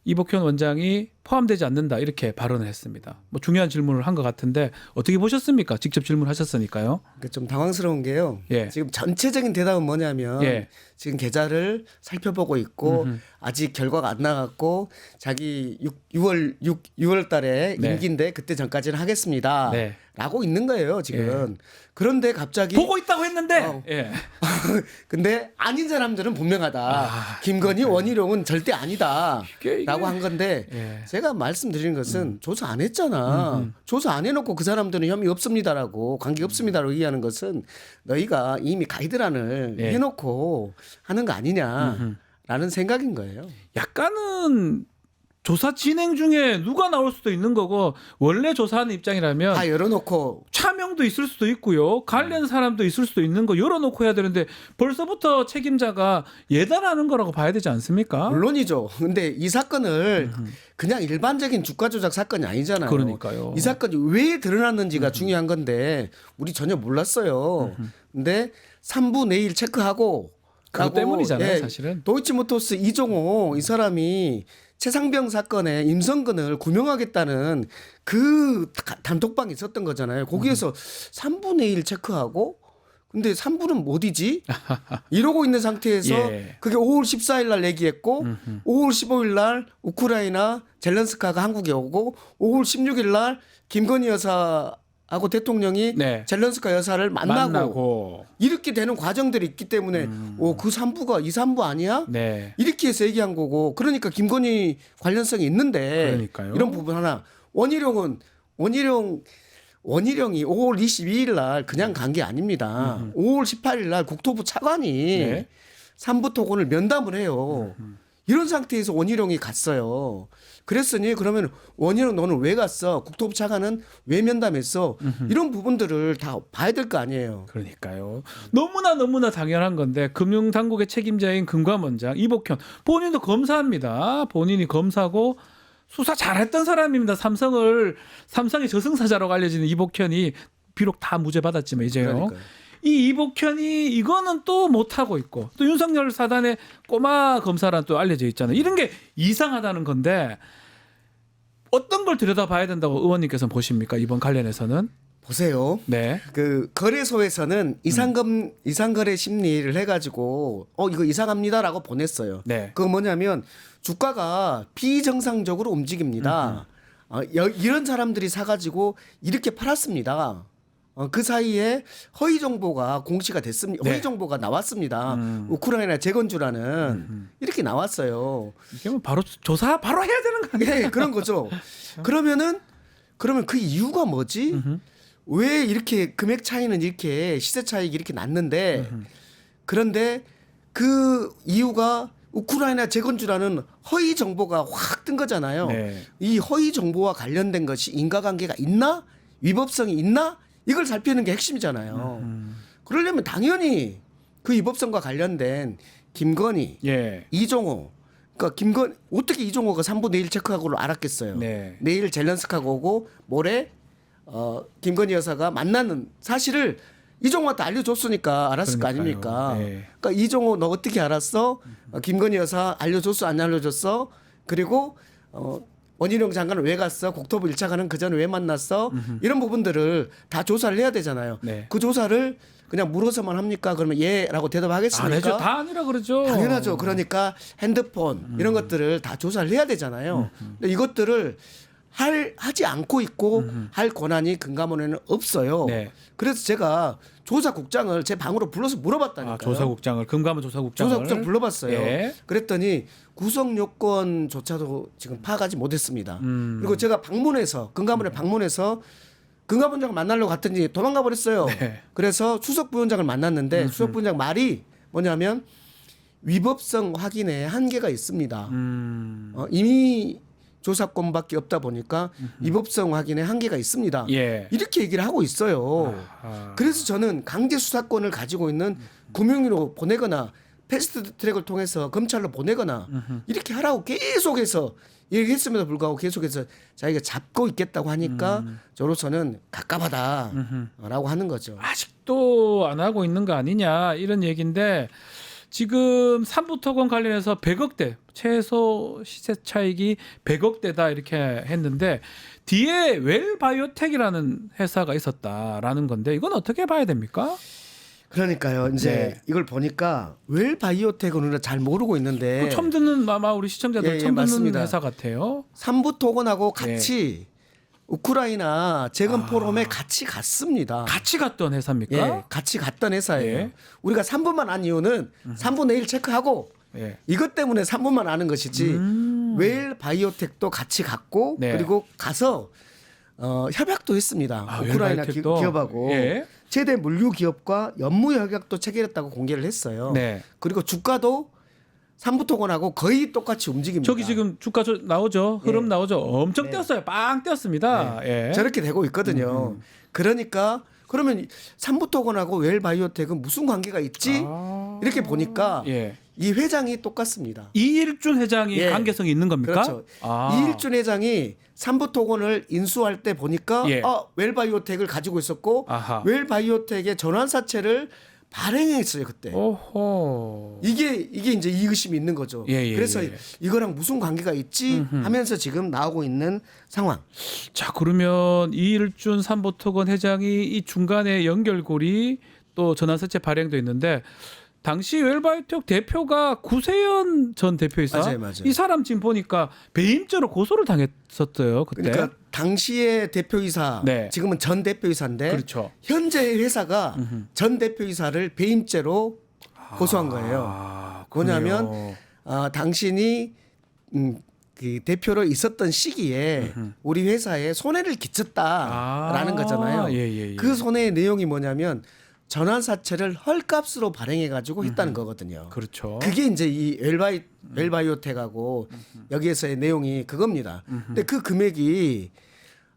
Speaker 2: 이복현 원장이 포함되지 않는다 이렇게 발언을 했습니다. 뭐 중요한 질문을 한 것 같은데 어떻게 보셨습니까? 직접 질문하셨으니까요.
Speaker 10: 좀 당황스러운 게요.
Speaker 2: 예.
Speaker 10: 지금 전체적인 대답은 뭐냐면
Speaker 2: 예.
Speaker 10: 지금 계좌를 살펴보고 있고 아직 결과가 안 나갔고 자기 6월 달에
Speaker 2: 네.
Speaker 10: 임기인데 그때 전까지는 하겠습니다.
Speaker 2: 네.
Speaker 10: 라고 있는 거예요, 지금. 그런데 갑자기
Speaker 2: 보고 있다고 했는데 예.
Speaker 10: 근데 아닌 사람들은 분명하다. 김건희 원희룡은 절대 아니다.
Speaker 2: 이게
Speaker 10: 라고 한 건데
Speaker 2: 예.
Speaker 10: 제가 말씀드리는 것은 조사 안 했잖아. 조사 안 해놓고 그 사람들은 혐의 없습니다라고 관계 없습니다라고 얘기하는 것은 너희가 이미 가이드란을
Speaker 2: 예.
Speaker 10: 해놓고 하는 거 아니냐라는 생각인 거예요.
Speaker 2: 약간은 조사 진행 중에 누가 나올 수도 있는 거고 원래 조사하는 입장이라면
Speaker 10: 다 열어놓고
Speaker 2: 차명도 있을 수도 있고요. 관련 사람도 있을 수도 있는 거 열어놓고 해야 되는데 벌써부터 책임자가 예단하는 거라고 봐야 되지 않습니까?
Speaker 10: 물론이죠. 근데 이 사건을 그냥 일반적인 주가 조작 사건이 아니잖아요.
Speaker 2: 그러니까요.
Speaker 10: 이 사건이 왜 드러났는지가 중요한 건데 우리 전혀 몰랐어요. 근데 3부 내일 체크하고
Speaker 2: 그것
Speaker 10: 라고,
Speaker 2: 때문이잖아요, 사실은.
Speaker 10: 도이치모터스 이종호 이 사람이 최상병 사건에 임성근을 구명하겠다는 그 단톡방이 있었던 거잖아요. 거기에서 3분의 1 체크하고 근데 3부는 어디지? 이러고 있는 상태에서
Speaker 2: 예.
Speaker 10: 그게 5월 14일 날 얘기했고 5월 15일 날 우크라이나 젤렌스카가 한국에 오고 5월 16일 날 김건희 여사하고 대통령이
Speaker 2: 네.
Speaker 10: 젤렌스카 여사를 만나고 이렇게 되는 과정들이 있기 때문에 그 3부가 2, 3부 아니야?
Speaker 2: 네.
Speaker 10: 이렇게 해서 얘기한 거고 그러니까 김건희 관련성이 있는데
Speaker 2: 그러니까요.
Speaker 10: 이런 부분 하나 원희룡이 5월 22일 날 그냥 간 게 아닙니다. 5월 18일 날 국토부 차관이
Speaker 2: 네.
Speaker 10: 3부 토건을 면담을 해요. 이런 상태에서 원희룡이 갔어요. 그랬으니 그러면 원희룡 너는 왜 갔어? 국토부 차관은 왜 면담했어? 이런 부분들을 다 봐야 될 거 아니에요.
Speaker 2: 그러니까요. 너무나 당연한 건데 금융당국의 책임자인 금감원장 이복현 본인도 검사입니다. 본인이 검사고 수사 잘했던 사람입니다. 삼성의 저승사자라고 알려지는 이복현이 비록 다 무죄 받았지만 이제요.
Speaker 10: 그러니까요.
Speaker 2: 이 이복현이 이거는 또 못하고 있고 또 윤석열 사단의 꼬마 검사란 또 알려져 있잖아요. 이런 게 이상하다는 건데 어떤 걸 들여다봐야 된다고 의원님께서는 보십니까? 이번 관련해서는?
Speaker 10: 보세요.
Speaker 2: 네.
Speaker 10: 그 거래소에서는 이상거래 심리를 해가지고 이거 이상합니다라고 보냈어요.
Speaker 2: 네.
Speaker 10: 그거 뭐냐면 주가가 비정상적으로 움직입니다. 이런 사람들이 사가지고 이렇게 팔았습니다. 그 사이에 허위 정보가 공시가 됐습니다.
Speaker 2: 네.
Speaker 10: 허위 정보가 나왔습니다. 우크라이나 재건주라는 이렇게 나왔어요.
Speaker 2: 이게 뭐 바로 조사 바로 해야 되는 거 아니에요?
Speaker 10: 네, 그런 거죠. 그러면 그 이유가 뭐지? 왜 이렇게 금액 차이는 이렇게 시세 차익이 이렇게 났는데 그런데 그 이유가 우크라이나 재건주라는 허위 정보가 확 뜬 거잖아요.
Speaker 2: 네.
Speaker 10: 이 허위 정보와 관련된 것이 인과관계가 있나? 위법성이 있나? 이걸 살피는 게 핵심이잖아요. 그러려면 당연히 그 위법성과 관련된 김건희,
Speaker 2: 예.
Speaker 10: 이종호 그러니까 어떻게 이종호가 3분의 1 체크하고를 알았겠어요.
Speaker 2: 네.
Speaker 10: 내일 젤렌스카가 오고 모레 김건희 여사가 만나는 사실을 이종호한테 알려줬으니까 알았을 거
Speaker 2: 그러니까요.
Speaker 10: 아닙니까?
Speaker 2: 네.
Speaker 10: 그러니까 이종호 너 어떻게 알았어? 김건희 여사 알려줬어 안 알려줬어? 그리고 원희룡 장관은 왜 갔어? 국토부 1차 가는 그 전에 왜 만났어? 이런 부분들을 다 조사를 해야 되잖아요.
Speaker 2: 네.
Speaker 10: 그 조사를 그냥 물어서만 합니까? 그러면 예라고 대답하겠습니까?
Speaker 2: 아니죠. 다 아니라 그러죠.
Speaker 10: 당연하죠. 그러니까 핸드폰 이런 것들을 다 조사를 해야 되잖아요. 근데 이것들을 하지 않고 있고 할 권한이 금감원에는 없어요.
Speaker 2: 네.
Speaker 10: 그래서 제가 조사국장을 제 방으로 불러서 물어봤다니까요.
Speaker 2: 조사국장을 금감원 조사국장을
Speaker 10: 조사국장 불러봤어요.
Speaker 2: 예.
Speaker 10: 그랬더니 구성 요건조차도 지금 파악하지 못했습니다.
Speaker 2: 음.
Speaker 10: 그리고 제가 금감원에 방문해서 금감원장을 만나려고 갔더니 도망가 버렸어요.
Speaker 2: 네.
Speaker 10: 그래서 수석 부원장을 만났는데 수석 부원장 말이 뭐냐면 위법성 확인에 한계가 있습니다. 이미 조사권밖에 없다 보니까 위법성 확인에 한계가 있습니다.
Speaker 2: 예.
Speaker 10: 이렇게 얘기를 하고 있어요. 그래서 저는 강제 수사권을 가지고 있는 금융위로 보내거나 패스트 트랙을 통해서 검찰로 보내거나 이렇게 하라고 계속해서 얘기했음에도 불구하고 계속해서 자기가 잡고 있겠다고 하니까 저로서는 갑갑하다라고 하는 거죠.
Speaker 2: 아직도 안 하고 있는 거 아니냐 이런 얘기인데 지금 삼부토건 관련해서 100억대 최소 시세 차익이 100억대다 이렇게 했는데 뒤에 웰바이오텍이라는 회사가 있었다라는 건데 이건 어떻게 봐야 됩니까?
Speaker 10: 그러니까요. 이제
Speaker 2: 네.
Speaker 10: 이걸 보니까 웰바이오텍은 우리가 잘 모르고 있는데
Speaker 2: 처음 듣는 아마 우리 시청자들
Speaker 10: 예,
Speaker 2: 처음 듣는
Speaker 10: 맞습니다.
Speaker 2: 회사 같아요.
Speaker 10: 삼부토건하고 같이 우크라이나 재건 포럼에 같이 갔습니다.
Speaker 2: 같이 갔던 회사입니까?
Speaker 10: 예, 같이 갔던 회사예요.
Speaker 2: 예.
Speaker 10: 우리가 3분만 안 이유는 3분의 1 체크하고
Speaker 2: 예.
Speaker 10: 이것 때문에 3분만 아는 것이지 웰바이오텍도 같이 갔고
Speaker 2: 네.
Speaker 10: 그리고 가서 협약도 했습니다.
Speaker 2: 아,
Speaker 10: 우크라이나
Speaker 2: 웰바이오텍도?
Speaker 10: 기업하고
Speaker 2: 예.
Speaker 10: 최대 물류 기업과 연무 협약도 체결했다고 공개를 했어요.
Speaker 2: 네.
Speaker 10: 그리고 주가도 삼부토건하고 거의 똑같이 움직입니다.
Speaker 2: 저기 지금 주가 나오죠. 흐름
Speaker 10: 예.
Speaker 2: 나오죠. 엄청
Speaker 10: 네.
Speaker 2: 뛰었어요. 빵 뛰었습니다. 예.
Speaker 10: 저렇게 되고 있거든요. 그러니까 그러면 삼부토건하고 웰바이오텍은 무슨 관계가 있지? 이렇게 보니까
Speaker 2: 예.
Speaker 10: 이 회장이 똑같습니다.
Speaker 2: 이일준 회장이
Speaker 10: 예.
Speaker 2: 관계성이 있는 겁니까?
Speaker 10: 그렇죠.
Speaker 2: 아.
Speaker 10: 이일준 회장이 삼부토건을 인수할 때 보니까
Speaker 2: 예.
Speaker 10: 웰바이오텍을 가지고 있었고
Speaker 2: 아하.
Speaker 10: 웰바이오텍의 전환사채를 발행했어요 그때.
Speaker 2: 오호.
Speaker 10: 이게 이제 이 의심이 있는 거죠.
Speaker 2: 예,
Speaker 10: 그래서
Speaker 2: 예.
Speaker 10: 이거랑 무슨 관계가 있지 하면서 지금 나오고 있는 상황.
Speaker 2: 자 그러면 이일준 삼부토건 회장이 이 중간에 연결고리 또 전환사채 발행도 있는데 당시 웰바이오텍 대표가 구세현 전 대표이사
Speaker 10: 맞아요.
Speaker 2: 이 사람 지금 보니까 배임죄로 고소를 당했었어요 그때.
Speaker 10: 그러니까 당시의 대표이사,
Speaker 2: 네.
Speaker 10: 지금은 전 대표이사인데
Speaker 2: 그렇죠.
Speaker 10: 현재의 회사가 전 대표이사를 배임죄로 고소한 거예요.
Speaker 2: 아,
Speaker 10: 뭐냐면
Speaker 2: 그래요.
Speaker 10: 당신이 그 대표로 있었던 시기에 우리 회사에 손해를 끼쳤다라는 거잖아요.
Speaker 2: 예.
Speaker 10: 그 손해의 내용이 뭐냐면 전환사채를 헐값으로 발행해가지고 했다는 거거든요.
Speaker 2: 그렇죠.
Speaker 10: 그게 이제 이 웰바이오텍하고 여기에서의 내용이 그겁니다. 근데 그 금액이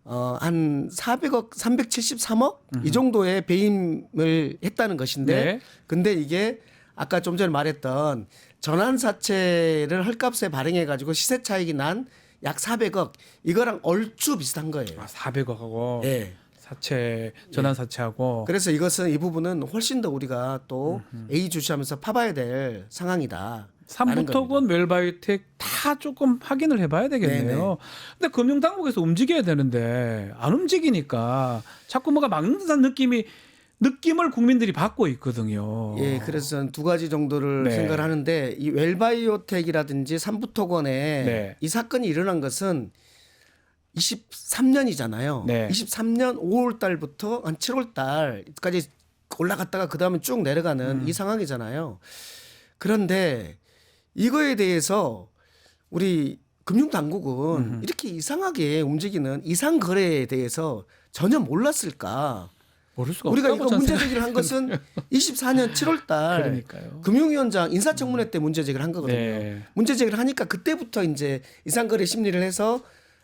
Speaker 10: 한 400억, 373억 이 정도의 배임을 했다는 것인데,
Speaker 2: 네.
Speaker 10: 근데 이게 아까 좀 전에 말했던 전환사채를 헐값에 발행해가지고 시세 차익이 난 약 400억 이거랑 얼추 비슷한 거예요.
Speaker 2: 400억하고
Speaker 10: 예.
Speaker 2: 사채 전환 사채하고
Speaker 10: 그래서 이것은 이 부분은 훨씬 더 우리가 또 예의주시하면서 파봐야 될 상황이다.
Speaker 2: 삼부토건 웰바이오텍 다 조금 확인을 해봐야 되겠네요.
Speaker 10: 네네.
Speaker 2: 근데 금융당국에서 움직여야 되는데 안 움직이니까 자꾸 뭐가 막는다는 느낌을 국민들이 받고 있거든요.
Speaker 10: 예, 그래서 저는 두 가지 정도를
Speaker 2: 네.
Speaker 10: 생각을 하는데 이 웰바이오텍이라든지 삼부토건에
Speaker 2: 네.
Speaker 10: 이 사건이 일어난 것은 23년이잖아요.
Speaker 2: 네.
Speaker 10: 23년 5월 달부터 한 7월 달까지 올라갔다가 그다음에 쭉 내려가는 이 상황이잖아요. 그런데 이거에 대해서 우리 금융당국은 이렇게 이상하게 움직이는 이상 거래에 대해서 전혀 몰랐을까?
Speaker 2: 모를 수가
Speaker 10: 우리가
Speaker 2: 없다고
Speaker 10: 이거
Speaker 2: 저는
Speaker 10: 문제 제기를 한 것은 24년 7월 달
Speaker 2: 그러니까요.
Speaker 10: 금융위원장 인사청문회 때 문제 제기를 한 거거든요.
Speaker 2: 네.
Speaker 10: 문제 제기를 하니까 그때부터 이제 이상거래 심리를 해서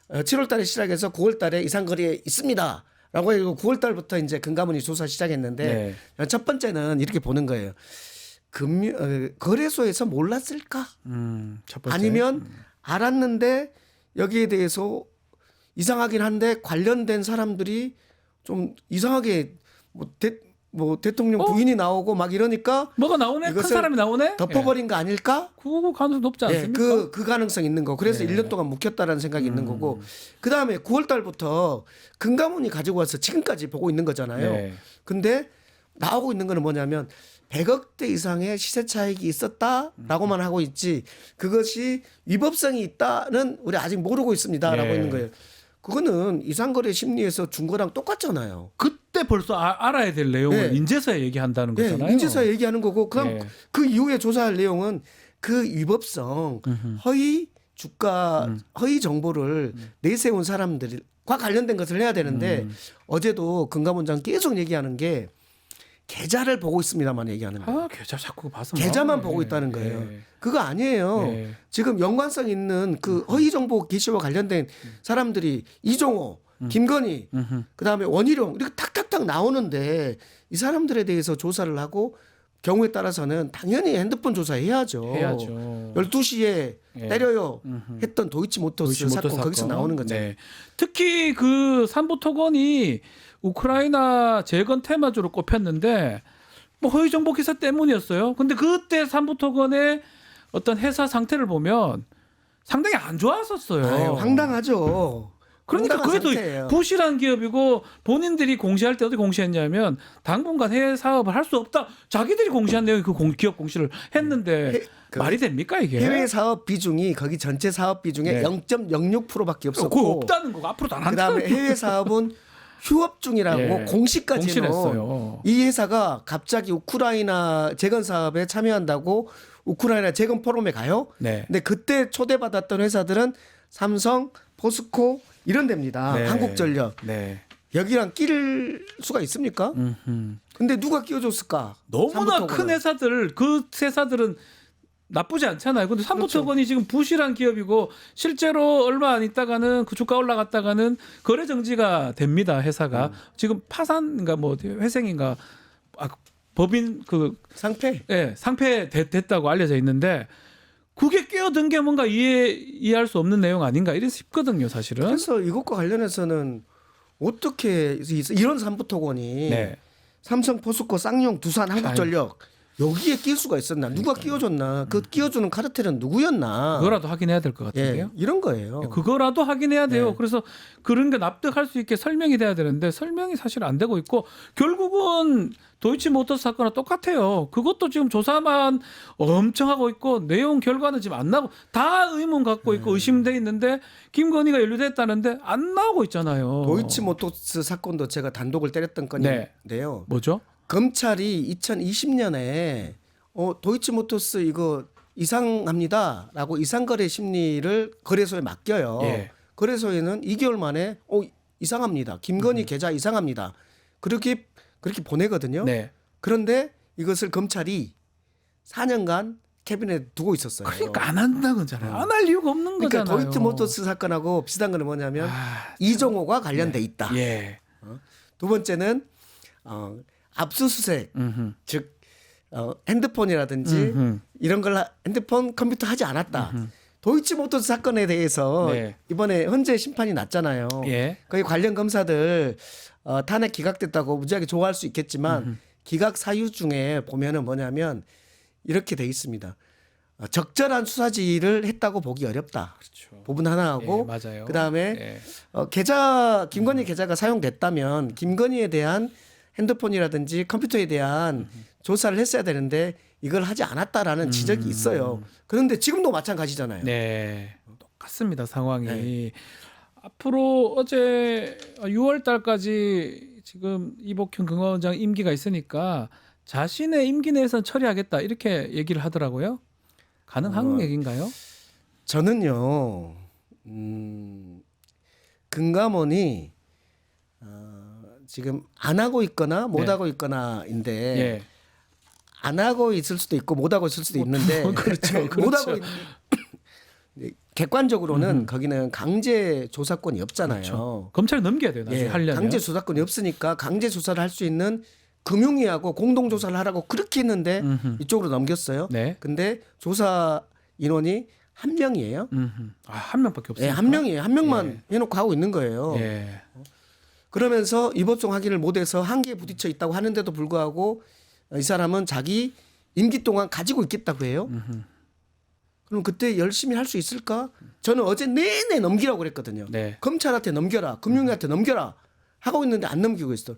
Speaker 10: 7월 달에 시작해서 9월 달에 이상거래 있습니다. 라고 해서 9월 달부터 이제 금감원이 조사 시작했는데 첫 번째는 이렇게 보는 거예요. 거래소에서 몰랐을까?
Speaker 2: 첫 번째.
Speaker 10: 아니면 알았는데 여기에 대해서 이상하긴 한데 관련된 사람들이 좀 이상하게 뭐 대통령 부인이 나오고 막 이러니까
Speaker 2: 뭐가 나오네? 큰
Speaker 10: 이것을
Speaker 2: 사람이 나오네?
Speaker 10: 덮어버린 거 아닐까?
Speaker 2: 그거 가능성 높지
Speaker 10: 예,
Speaker 2: 않습니까?
Speaker 10: 그 가능성 있는 거. 그래서
Speaker 2: 예.
Speaker 10: 1년 동안 묵혔다라는 생각이 있는 거고. 그다음에 9월 달부터 금감원이 가지고 와서 지금까지 보고 있는 거잖아요.
Speaker 2: 네.
Speaker 10: 근데 나오고 있는 거는 뭐냐면 100억대 이상의 시세 차익이 있었다라고만 하고 있지 그것이 위법성이 있다는 우리 아직 모르고 있습니다라고
Speaker 2: 예.
Speaker 10: 있는 거예요. 그거는 이상거래 심리에서 준 거랑 똑같잖아요.
Speaker 2: 그때 벌써 알아야 될 내용을
Speaker 10: 네.
Speaker 2: 인제서야 얘기한다는
Speaker 10: 네,
Speaker 2: 거잖아요.
Speaker 10: 인제서 얘기하는 거고 그럼
Speaker 2: 예.
Speaker 10: 그 이후에 조사할 내용은 그 위법성, 허위 주가, 허위 정보를 내세운 사람들과 관련된 것을 해야 되는데 어제도 금감원장 계속 얘기하는 게 계좌를 보고 있습니다만 얘기하는 거예요.
Speaker 2: 아, 계좌 자꾸 봐서
Speaker 10: 계좌만
Speaker 2: 나오네.
Speaker 10: 보고 있다는 거예요.
Speaker 2: 예.
Speaker 10: 그거 아니에요.
Speaker 2: 예.
Speaker 10: 지금 연관성 있는 그 허위 정보 게시와 관련된 사람들이 이종호, 김건희, 그다음에 원희룡 이렇게 탁탁탁 나오는데 이 사람들에 대해서 조사를 하고 경우에 따라서는 당연히 핸드폰 조사해야죠.
Speaker 2: 해야죠.
Speaker 10: 12시에
Speaker 2: 예.
Speaker 10: 때려요 했던 도이치모터스 사건 거기서 나오는 거죠.
Speaker 2: 네. 특히 그 삼부토건이 우크라이나 재건 테마주로 꼽혔는데 뭐 허위 정보 기사 때문이었어요. 근데 그때 삼부토건의 어떤 회사 상태를 보면 상당히 안 좋았었어요.
Speaker 10: 아유, 황당하죠.
Speaker 2: 그러니까
Speaker 10: 황당한
Speaker 2: 그래도
Speaker 10: 상태예요.
Speaker 2: 부실한 기업이고 본인들이 공시할 때 어떻게 공시했냐면 당분간 해외 사업을 할 수 없다. 자기들이 공시한 내용이 그 기업 공시를 했는데 말이 됩니까 이게?
Speaker 10: 해외 사업 비중이 거기 전체 사업 비중의
Speaker 2: 네.
Speaker 10: 0.06%밖에
Speaker 2: 그거
Speaker 10: 없었고
Speaker 2: 없다는 거고 앞으로도 안 한다는
Speaker 10: 그다음에 해외 사업은 휴업 중이라고
Speaker 2: 예.
Speaker 10: 공시까지
Speaker 2: 공시를
Speaker 10: 해놓은
Speaker 2: 했어요.
Speaker 10: 이 회사가 갑자기 우크라이나 재건 사업에 참여한다고 우크라이나 재건 포럼에 가요.
Speaker 2: 네.
Speaker 10: 근데 그때 초대받았던 회사들은 삼성, 포스코 이런 데입니다.
Speaker 2: 네.
Speaker 10: 한국전력.
Speaker 2: 네.
Speaker 10: 여기랑 끼를 수가 있습니까? 근데 누가 끼워줬을까?
Speaker 2: 너무나
Speaker 10: 삼부토건은.
Speaker 2: 큰 회사들 그 회사들은 나쁘지 않잖아요. 근데 삼부토건이
Speaker 10: 그렇죠.
Speaker 2: 지금 부실한 기업이고 실제로 얼마 안 있다가는 그 주가 올라갔다가는 거래 정지가 됩니다. 회사가 지금 파산인가 뭐 회생인가 법인 그
Speaker 10: 상패.
Speaker 2: 예, 상패 됐다고 알려져 있는데 그게 끼어든 게 뭔가 이해할 수 없는 내용 아닌가 이래 싶거든요, 사실은.
Speaker 10: 그래서 이것과 관련해서는 어떻게 이런 삼부토건이
Speaker 2: 네.
Speaker 10: 삼성, 포스코, 쌍용, 두산, 한국전력 여기에 끼울 수가 있었나? 누가 끼워줬나? 그 끼워주는 카르텔은 누구였나?
Speaker 2: 그거라도 확인해야 될 것 같은데요.
Speaker 10: 예, 이런 거예요.
Speaker 2: 그거라도 확인해야 돼요.
Speaker 10: 네.
Speaker 2: 그래서 그런 게 납득할 수 있게 설명이 돼야 되는데 설명이 사실 안 되고 있고 결국은 도이치모터스 사건과 똑같아요. 그것도 지금 조사만 엄청 하고 있고 내용 결과는 지금 안 나고 다 의문 갖고 있고 의심돼 있는데 김건희가 연루됐다는데 안 나오고 있잖아요.
Speaker 10: 도이치모터스 사건도 제가 단독을 때렸던 건인데요.
Speaker 2: 뭐죠?
Speaker 10: 검찰이 2020년에 도이치모터스 이거 이상합니다라고 이상거래 심리를 거래소에 맡겨요.
Speaker 2: 예.
Speaker 10: 거래소에는 2개월 만에 이상합니다. 김건희 계좌 이상합니다. 그렇게 보내거든요.
Speaker 2: 네.
Speaker 10: 그런데 이것을 검찰이 4년간 캐비넷에 두고 있었어요.
Speaker 2: 그러니까 안 한다는 거잖아요. 안 할 이유가 없는
Speaker 10: 그러니까
Speaker 2: 거잖아요.
Speaker 10: 도이치모터스 사건하고 비슷한 거는 뭐냐면 이종호가 관련돼 있다.
Speaker 2: 예.
Speaker 10: 두 번째는 압수수색, 즉 핸드폰이라든지 이런 걸 핸드폰, 컴퓨터 하지 않았다. 도이치모터스 사건에 대해서
Speaker 2: 네.
Speaker 10: 이번에 헌재 심판이 났잖아요.
Speaker 2: 예.
Speaker 10: 거기 관련 검사들 탄핵 기각됐다고 무지하게 좋아할 수 있겠지만 기각 사유 중에 보면은 뭐냐면 이렇게 돼 있습니다. 적절한 수사지를 했다고 보기 어렵다.
Speaker 2: 그렇죠.
Speaker 10: 부분 하나하고
Speaker 2: 예, 맞아요.
Speaker 10: 그다음에
Speaker 2: 예.
Speaker 10: 김건희 계좌가 사용됐다면 김건희에 대한 핸드폰이라든지 컴퓨터에 대한 조사를 했어야 되는데 이걸 하지 않았다라는 지적이 있어요. 그런데 지금도 마찬가지잖아요.
Speaker 2: 네. 똑같습니다, 상황이.
Speaker 10: 네.
Speaker 2: 앞으로 어제 6월 달까지 지금 이복현 금감원장 임기가 있으니까 자신의 임기 내에서는 처리하겠다 이렇게 얘기를 하더라고요. 가능한 얘기인가요?
Speaker 10: 저는요, 금감원이 지금 안 하고 있거나 못
Speaker 2: 네.
Speaker 10: 하고 있거나인데
Speaker 2: 예.
Speaker 10: 안 하고 있을 수도 있고 못 하고 있을 수도 있는데
Speaker 2: 그렇죠.
Speaker 10: 못 하고 객관적으로는 거기는 강제 조사권이 없잖아요.
Speaker 2: 그렇죠. 검찰에 넘겨야 돼요. 나중에
Speaker 10: 예,
Speaker 2: 하려면.
Speaker 10: 강제 조사권이 없으니까 강제 조사를 할 수 있는 금융위하고 공동 조사를 하라고 그렇게 했는데
Speaker 2: 음흠.
Speaker 10: 이쪽으로 넘겼어요.
Speaker 2: 네.
Speaker 10: 근데 조사 인원이 한 명이에요.
Speaker 2: 한 명밖에 없어요.
Speaker 10: 네, 한 명이에요. 한 명만 해놓고 하고 있는 거예요.
Speaker 2: 예.
Speaker 10: 그러면서 이법성 확인을 못해서 한계에 부딪혀 있다고 하는데도 불구하고 이 사람은 자기 임기 동안 가지고 있겠다고 해요. 그럼 그때 열심히 할 수 있을까? 저는 어제 내내 넘기라고 그랬거든요.
Speaker 2: 네.
Speaker 10: 검찰한테 넘겨라, 금융위한테 넘겨라 하고 있는데 안 넘기고 있어.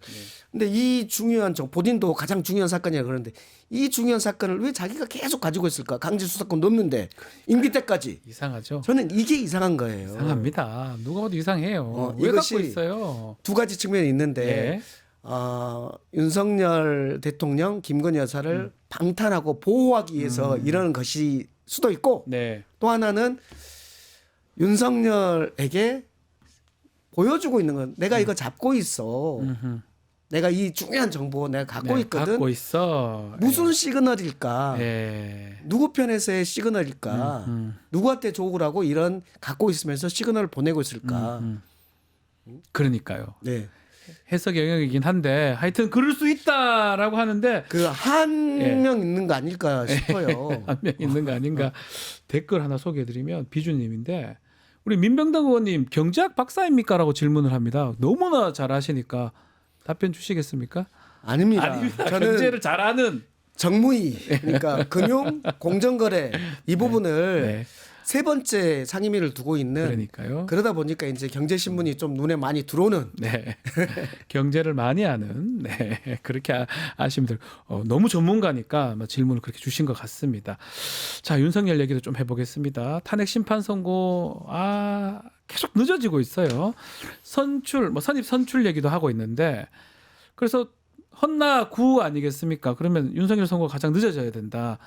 Speaker 10: 근데 이 중요한 본인도 가장 중요한 사건이라 그러는데 이 중요한 사건을 왜 자기가 계속 가지고 있을까? 강제수사권 넘는데 임기 때까지.
Speaker 2: 이상하죠.
Speaker 10: 저는 이게 이상한 거예요.
Speaker 2: 이상합니다. 누가 봐도 이상해요. 왜
Speaker 10: 이것이
Speaker 2: 갖고 있어요?
Speaker 10: 두 가지 측면이 있는데
Speaker 2: 네.
Speaker 10: 윤석열 대통령, 김건희 여사를 방탄하고 보호하기 위해서 이러는 것이 수도 있고
Speaker 2: 네.
Speaker 10: 또 하나는 윤석열에게 보여주고 있는 건 내가 이거 잡고 있어. 내가 이 중요한 정보 내가 갖고
Speaker 2: 네,
Speaker 10: 있거든.
Speaker 2: 갖고 있어.
Speaker 10: 무슨 시그널일까?
Speaker 2: 예.
Speaker 10: 누구 편에서의 시그널일까? 누구한테 조국을 하고 이런 갖고 있으면서 시그널을 보내고 있을까?
Speaker 2: 그러니까요.
Speaker 10: 네.
Speaker 2: 해석 영역이긴 한데 하여튼 그럴 수 있다라고 하는데
Speaker 10: 그 한 명 있는 거 아닐까 싶어요.
Speaker 2: 한 명 있는 거 아닌가. 댓글 하나 소개해드리면 비주님인데 우리 민병당 의원님 경제학 박사입니까라고 질문을 합니다. 너무나 잘하시니까 답변 주시겠습니까?
Speaker 10: 아닙니다.
Speaker 2: 아닙니다.
Speaker 10: 저는
Speaker 2: 경제를 잘하는
Speaker 10: 정무위 그러니까 금융 공정거래 이 부분을
Speaker 2: 네.
Speaker 10: 세 번째 상임위를 두고 있는
Speaker 2: 그러니까요.
Speaker 10: 그러다 보니까 이제 경제신문이 좀 눈에 많이 들어오는
Speaker 2: 네. 경제를 많이 하는 네. 그렇게 아시면 돼요. 너무 전문가니까 질문을 그렇게 주신 것 같습니다. 자, 윤석열 얘기도 좀 해보겠습니다. 탄핵 심판 선고 계속 늦어지고 있어요. 선출 선입 선출 얘기도 하고 있는데 그래서 헌나 9 아니겠습니까? 그러면 윤석열 선거가 가장 늦어져야 된다.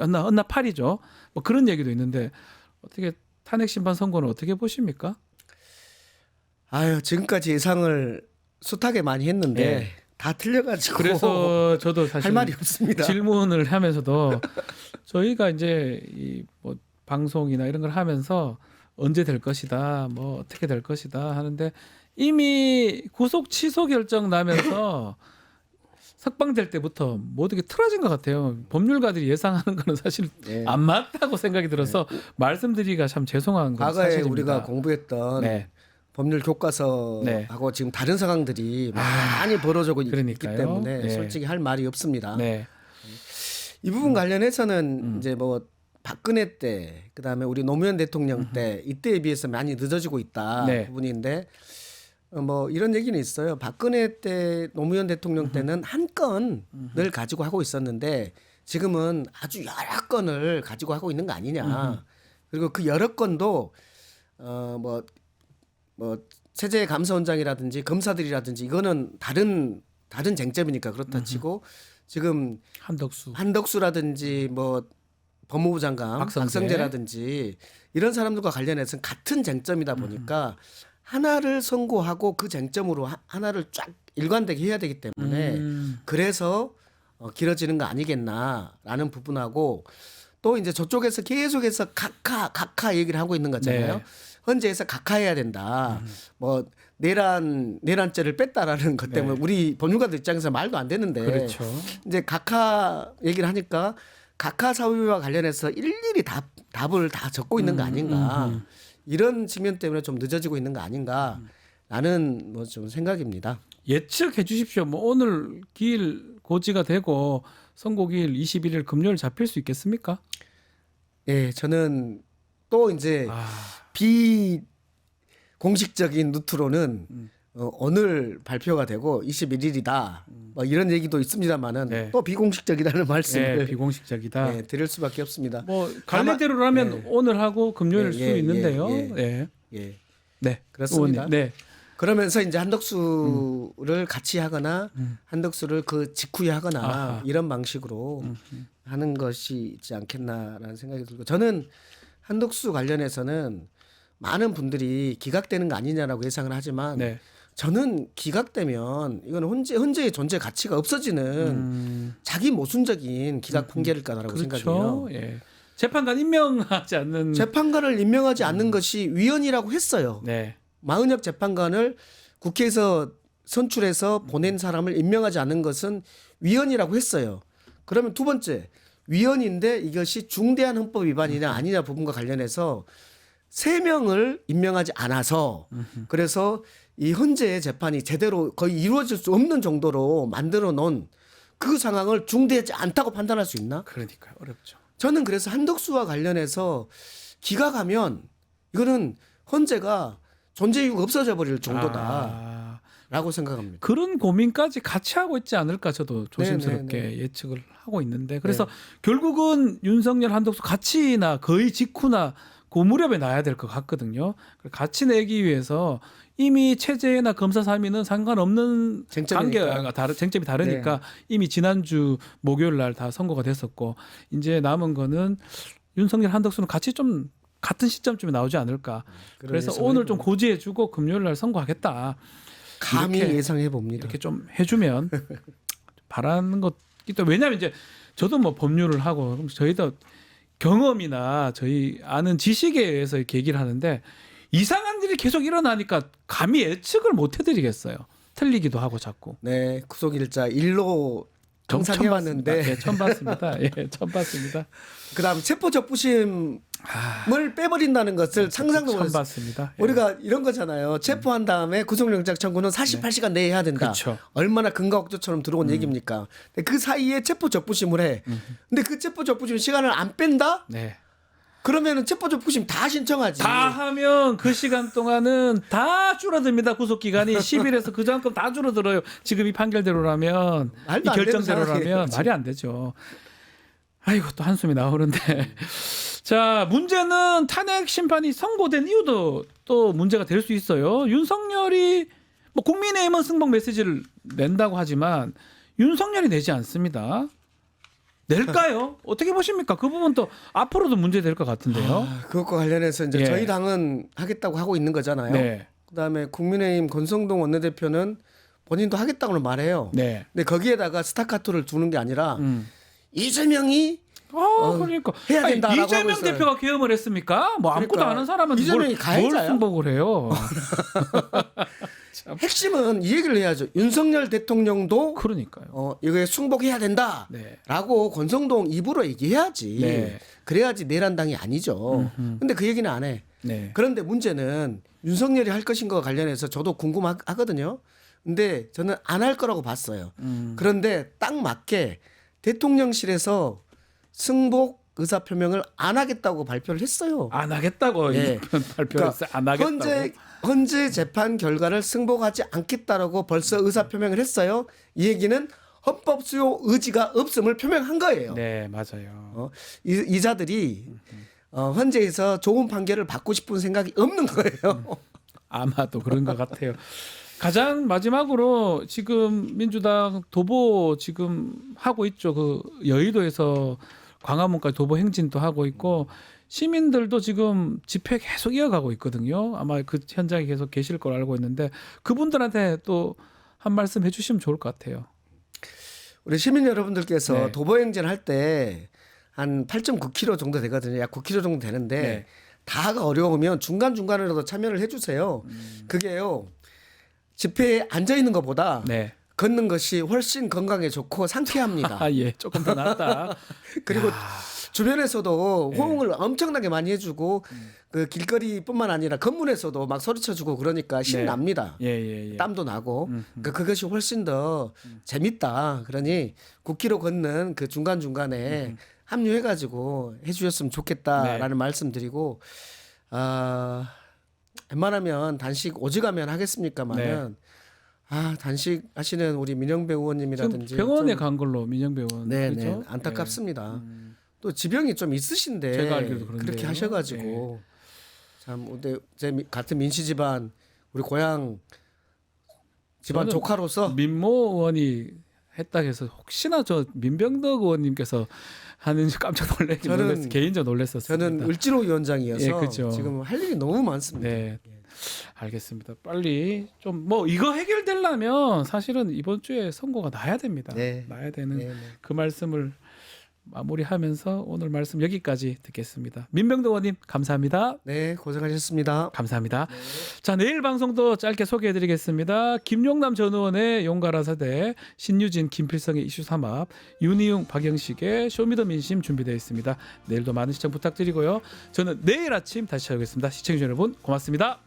Speaker 2: 헌나 8이죠. 그런 얘기도 있는데 어떻게 탄핵 심판 선고는 어떻게 보십니까?
Speaker 10: 지금까지 예상을 숱하게 많이 했는데
Speaker 2: 네.
Speaker 10: 다 틀려가지고
Speaker 2: 그래서 저도 사실
Speaker 10: 할 말이 없습니다.
Speaker 2: 질문을 하면서도 저희가 이제 방송이나 이런 걸 하면서 언제 될 것이다, 어떻게 될 것이다 하는데 이미 구속 취소 결정 나면서 석방될 때부터 모든 게 틀어진 것 같아요. 법률가들이 예상하는 거는 사실 안 맞다고 생각이 들어서 말씀드리기가 참 죄송한 건
Speaker 10: 과거에
Speaker 2: 사실입니다.
Speaker 10: 우리가 공부했던 법률 교과서하고 지금 다른 상황들이 많이 벌어지고 있기
Speaker 2: 그러니까요.
Speaker 10: 때문에
Speaker 2: 네.
Speaker 10: 솔직히 할 말이 없습니다.
Speaker 2: 네.
Speaker 10: 이 부분 관련해서는 이제 박근혜 때 그다음에 우리 노무현 대통령 때 이때에 비해서 많이 늦어지고 있다
Speaker 2: 네.
Speaker 10: 부분인데 이런 얘기는 있어요. 박근혜 때 노무현 대통령 때는 한 건을 가지고 하고 있었는데 지금은 아주 여러 건을 가지고 하고 있는 거 아니냐. 그리고 그 여러 건도 세제 감사원장이라든지 검사들이라든지 이거는 다른 쟁점이니까 그렇다 치고 지금 한덕수라든지 법무부 장관 박성재라든지 이런 사람들과 관련해서는 같은 쟁점이다 보니까 하나를 선고하고 그 쟁점으로 하나를 쫙 일관되게 해야 되기 때문에 그래서 길어지는 거 아니겠나라는 부분하고 또 이제 저쪽에서 계속해서 각하 얘기를 하고 있는 거잖아요.
Speaker 2: 네.
Speaker 10: 헌재에서 각하해야 된다. 내란죄를 뺐다라는 것 때문에 우리 법률가들 입장에서 말도 안 되는데
Speaker 2: 그렇죠.
Speaker 10: 이제 각하 얘기를 하니까 각하 사유와 관련해서 일일이 답을 다 적고 있는 거 아닌가. 이런 측면 때문에 좀 늦어지고 있는 거 아닌가라는 좀 생각입니다.
Speaker 2: 예측해 주십시오. 오늘 기일 고지가 되고 선고기일 21일 금요일 잡힐 수 있겠습니까?
Speaker 10: 예, 저는 또 이제 비공식적인 루트로는 오늘 발표가 되고 21일이다. 이런 얘기도 있습니다만은 또 비공식적이라는 말씀을
Speaker 2: 비공식적이다.
Speaker 10: 드릴 수밖에 없습니다.
Speaker 2: 관례대로라면 오늘 하고 금요일 수 있는데요.
Speaker 10: 네, 그렇습니다.
Speaker 2: 의원님, 네.
Speaker 10: 그러면서 이제 한덕수를 같이 하거나 한덕수를 그 직후에 하거나 이런 방식으로 하는 것이 있지 않겠나라는 생각이 들고 저는 한덕수 관련해서는 많은 분들이 기각되는 거 아니냐라고 예상을 하지만 저는 기각되면 이거는 헌재의 존재 가치가 없어지는 자기 모순적인 기각 판결일 거라고 생각해요.
Speaker 2: 예. 재판관 임명하지 않는
Speaker 10: 재판관을 임명하지 않는 것이 위헌이라고 했어요. 마은혁 재판관을 국회에서 선출해서 보낸 사람을 임명하지 않는 것은 위헌이라고 했어요. 그러면 두 번째, 위헌인데 이것이 중대한 헌법 위반이냐 아니냐 부분과 관련해서 3명을 임명하지 않아서 그래서 이 헌재의 재판이 제대로 거의 이루어질 수 없는 정도로 만들어 놓은 그 상황을 중대하지 않다고 판단할 수 있나?
Speaker 2: 그러니까 어렵죠.
Speaker 10: 저는 그래서 한덕수와 관련해서 기각하면 이거는 헌재가 존재 이유가 없어져 버릴 정도다라고 생각합니다.
Speaker 2: 그런 고민까지 같이 하고 있지 않을까 저도 조심스럽게
Speaker 10: 네.
Speaker 2: 예측을 하고 있는데 그래서 결국은 윤석열 한덕수 같이나 거의 직후나 그 무렵에 나야 될 것 같거든요. 같이 내기 위해서 이미 체제나 검사 사면은 상관없는 관계가 쟁점이 다르니까 이미 지난주 목요일 날 다 선고가 됐었고 이제 남은 거는 윤석열 한덕수는 같이 좀 같은 시점쯤에 나오지 않을까. 그래서 오늘 좀 고지해주고 금요일 날 선고하겠다.
Speaker 10: 감히 예상해 봅니다.
Speaker 2: 이렇게 좀 해주면 바라는 것이 또 왜냐하면 이제 저도 뭐 법률을 하고 저희도 경험이나 저희 아는 지식에 의해서 이렇게 얘기를 하는데 이상한 일이 계속 일어나니까 감히 예측을 못 해드리겠어요. 틀리기도 하고 자꾸.
Speaker 10: 네, 구속일자 일로 정상해왔는데
Speaker 2: 처음 봤습니다. 예, 처음 봤습니다.
Speaker 10: 그다음 체포적부심을 빼버린다는 것을 상상도
Speaker 2: 처음
Speaker 10: 못했어요.
Speaker 2: 봤습니다. 예.
Speaker 10: 우리가 이런 거잖아요. 체포한 다음에 구속영장 청구는 48시간 내에 해야 된다.
Speaker 2: 그렇죠.
Speaker 10: 얼마나 금가옥조처럼 들어온 얘기입니까? 근데 그 사이에 체포적부심을 해. 근데 그 체포적부심 시간을 안 뺀다?
Speaker 2: 네.
Speaker 10: 그러면은 체포적부심 다 신청하지.
Speaker 2: 다 하면 그 시간 동안은 다 줄어듭니다. 구속 기간이 10일에서 그 전큼 다 줄어들어요. 지금 이 판결대로라면 이 결정대로라면 말이 안 되죠. 아이고 또 한숨이 나오는데 자 문제는 탄핵 심판이 선고된 이유도 또 문제가 될 수 있어요. 윤석열이 뭐 국민의힘은 승복 메시지를 낸다고 하지만 윤석열이 내지 않습니다. 낼까요? 어떻게 보십니까? 그 부분도 앞으로도 문제될 것 같은데요.
Speaker 10: 그것과 관련해서 이제 저희 당은 하겠다고 하고 있는 거잖아요.
Speaker 2: 네.
Speaker 10: 그다음에 국민의힘 권성동 원내대표는 본인도 하겠다고 말해요.
Speaker 2: 네.
Speaker 10: 근데 거기에다가 스타카토를 두는 게 아니라 이재명이
Speaker 2: 그러니까
Speaker 10: 해야 된다라고 하고
Speaker 2: 이재명
Speaker 10: 있어요.
Speaker 2: 대표가 계엄을 했습니까? 뭐 아무것도
Speaker 10: 그러니까
Speaker 2: 아는 사람은
Speaker 10: 이재명이
Speaker 2: 뭘
Speaker 10: 가해자야?
Speaker 2: 승복을 해요.
Speaker 10: 핵심은 이 얘기를 해야죠. 윤석열 대통령도
Speaker 2: 그러니까요.
Speaker 10: 이거에 승복해야 된다라고
Speaker 2: 네.
Speaker 10: 권성동 입으로 얘기해야지.
Speaker 2: 네.
Speaker 10: 그래야지 내란당이 아니죠. 근데 그 얘기는 안 해.
Speaker 2: 네.
Speaker 10: 그런데 문제는 윤석열이 할 것인가와 관련해서 저도 궁금하거든요. 근데 저는 안 할 거라고 봤어요. 그런데 딱 맞게 대통령실에서 승복 의사표명을 안 하겠다고 발표를 했어요.
Speaker 2: 안 하겠다고
Speaker 10: 예.
Speaker 2: 발표를 했어요. 안 하겠다고.
Speaker 10: 헌재 재판 결과를 승복하지 않겠다라고 벌써 의사표명을 했어요. 이 얘기는 헌법 수용 의지가 없음을 표명한 거예요.
Speaker 2: 네, 맞아요.
Speaker 10: 이자들이 헌재에서 좋은 판결을 받고 싶은 생각이 없는 거예요.
Speaker 2: 아마도 그런 것 같아요. 가장 마지막으로 지금 민주당 도보 지금 하고 있죠. 그 여의도에서 광화문까지 도보 행진도 하고 있고 시민들도 지금 집회 계속 이어가고 있거든요. 아마 그 현장에 계속 계실 걸 알고 있는데 그분들한테 또 한 말씀 해주시면 좋을 것 같아요.
Speaker 10: 우리 시민 여러분들께서
Speaker 2: 네.
Speaker 10: 도보 행진 할 때 한 8.9km 정도 되거든요. 약 9km 정도 되는데
Speaker 2: 네.
Speaker 10: 다가 어려우면 중간중간으로도 참여를 해주세요. 그게요. 집회에 앉아 있는 것보다
Speaker 2: 네.
Speaker 10: 걷는 것이 훨씬 건강에 좋고 상쾌합니다.
Speaker 2: 아, 예. 조금 더 낫다.
Speaker 10: 그리고 주변에서도
Speaker 2: 네.
Speaker 10: 호응을 엄청나게 많이 해주고 그 길거리뿐만 아니라 건물에서도 막 소리쳐주고 그러니까 신납니다.
Speaker 2: 예.
Speaker 10: 땀도 나고 그러니까 그것이 훨씬 더 재밌다. 그러니 9km 걷는 그 중간중간에 합류해가지고 해주셨으면 좋겠다라는 말씀드리고 웬만하면 단식 오직하면 하겠습니까만은 단식 하시는 우리 민영배 의원님이라든지
Speaker 2: 지금 병원에 간 걸로 민영배 의원.
Speaker 10: 네,
Speaker 2: 그렇죠?
Speaker 10: 안타깝습니다. 또 지병이 좀 있으신데
Speaker 2: 제가 알기로도 그런데요.
Speaker 10: 그렇게 하셔가지고 참 제 같은 민씨 집안 우리 고향 집안
Speaker 2: 저는
Speaker 10: 조카로서
Speaker 2: 민모 의원이 했다 해서 혹시나 저 민병덕 의원님께서 하는지 깜짝 놀랐어요. 개인적으로 놀랐었어요.
Speaker 10: 저는 을지로 위원장이어서
Speaker 2: 예, 그렇죠.
Speaker 10: 지금 할 일이 너무 많습니다.
Speaker 2: 네. 알겠습니다. 빨리 좀 뭐 이거 해결되려면 사실은 이번 주에 선고가 나야 됩니다.
Speaker 10: 네.
Speaker 2: 나야 되는
Speaker 10: 네.
Speaker 2: 그 말씀을 마무리하면서 오늘 말씀 여기까지 듣겠습니다. 민병도 의원님 감사합니다.
Speaker 10: 네, 고생하셨습니다.
Speaker 2: 감사합니다. 자, 내일 방송도 짧게 소개해드리겠습니다. 김용남 전 의원의 용가라사대, 신유진, 김필성의 이슈 삼합, 윤희용, 박영식의 쇼미더민심 준비되어 있습니다. 내일도 많은 시청 부탁드리고요. 저는 내일 아침 다시 찾아오겠습니다. 시청해주신 여러분 고맙습니다.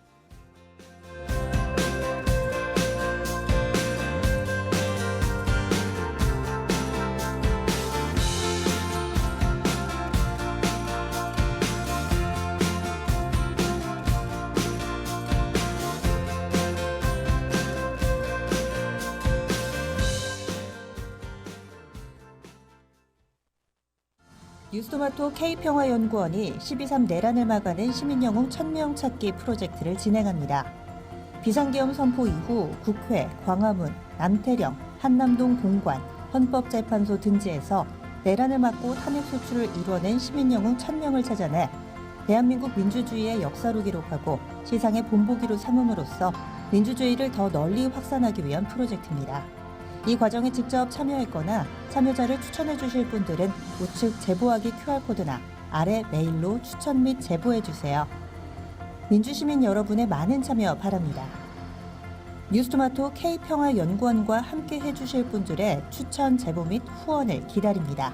Speaker 6: 뉴스토마토 K평화연구원이 12.3 내란을 막아낸 시민영웅 1000명 찾기 프로젝트를 진행합니다. 비상계엄 선포 이후 국회, 광화문, 남태령, 한남동 본관, 헌법재판소 등지에서 내란을 막고 탄핵소추를 이뤄낸 시민영웅 1000명을 찾아내 대한민국 민주주의의 역사로 기록하고 시상의 본보기로 삼음으로써 민주주의를 더 널리 확산하기 위한 프로젝트입니다. 이 과정에 직접 참여했거나 참여자를 추천해 주실 분들은 우측 제보하기 QR코드나 아래 메일로 추천 및 제보해 주세요. 민주시민 여러분의 많은 참여 바랍니다. 뉴스토마토 K평화연구원과 함께 해주실 분들의 추천 제보 및 후원을 기다립니다.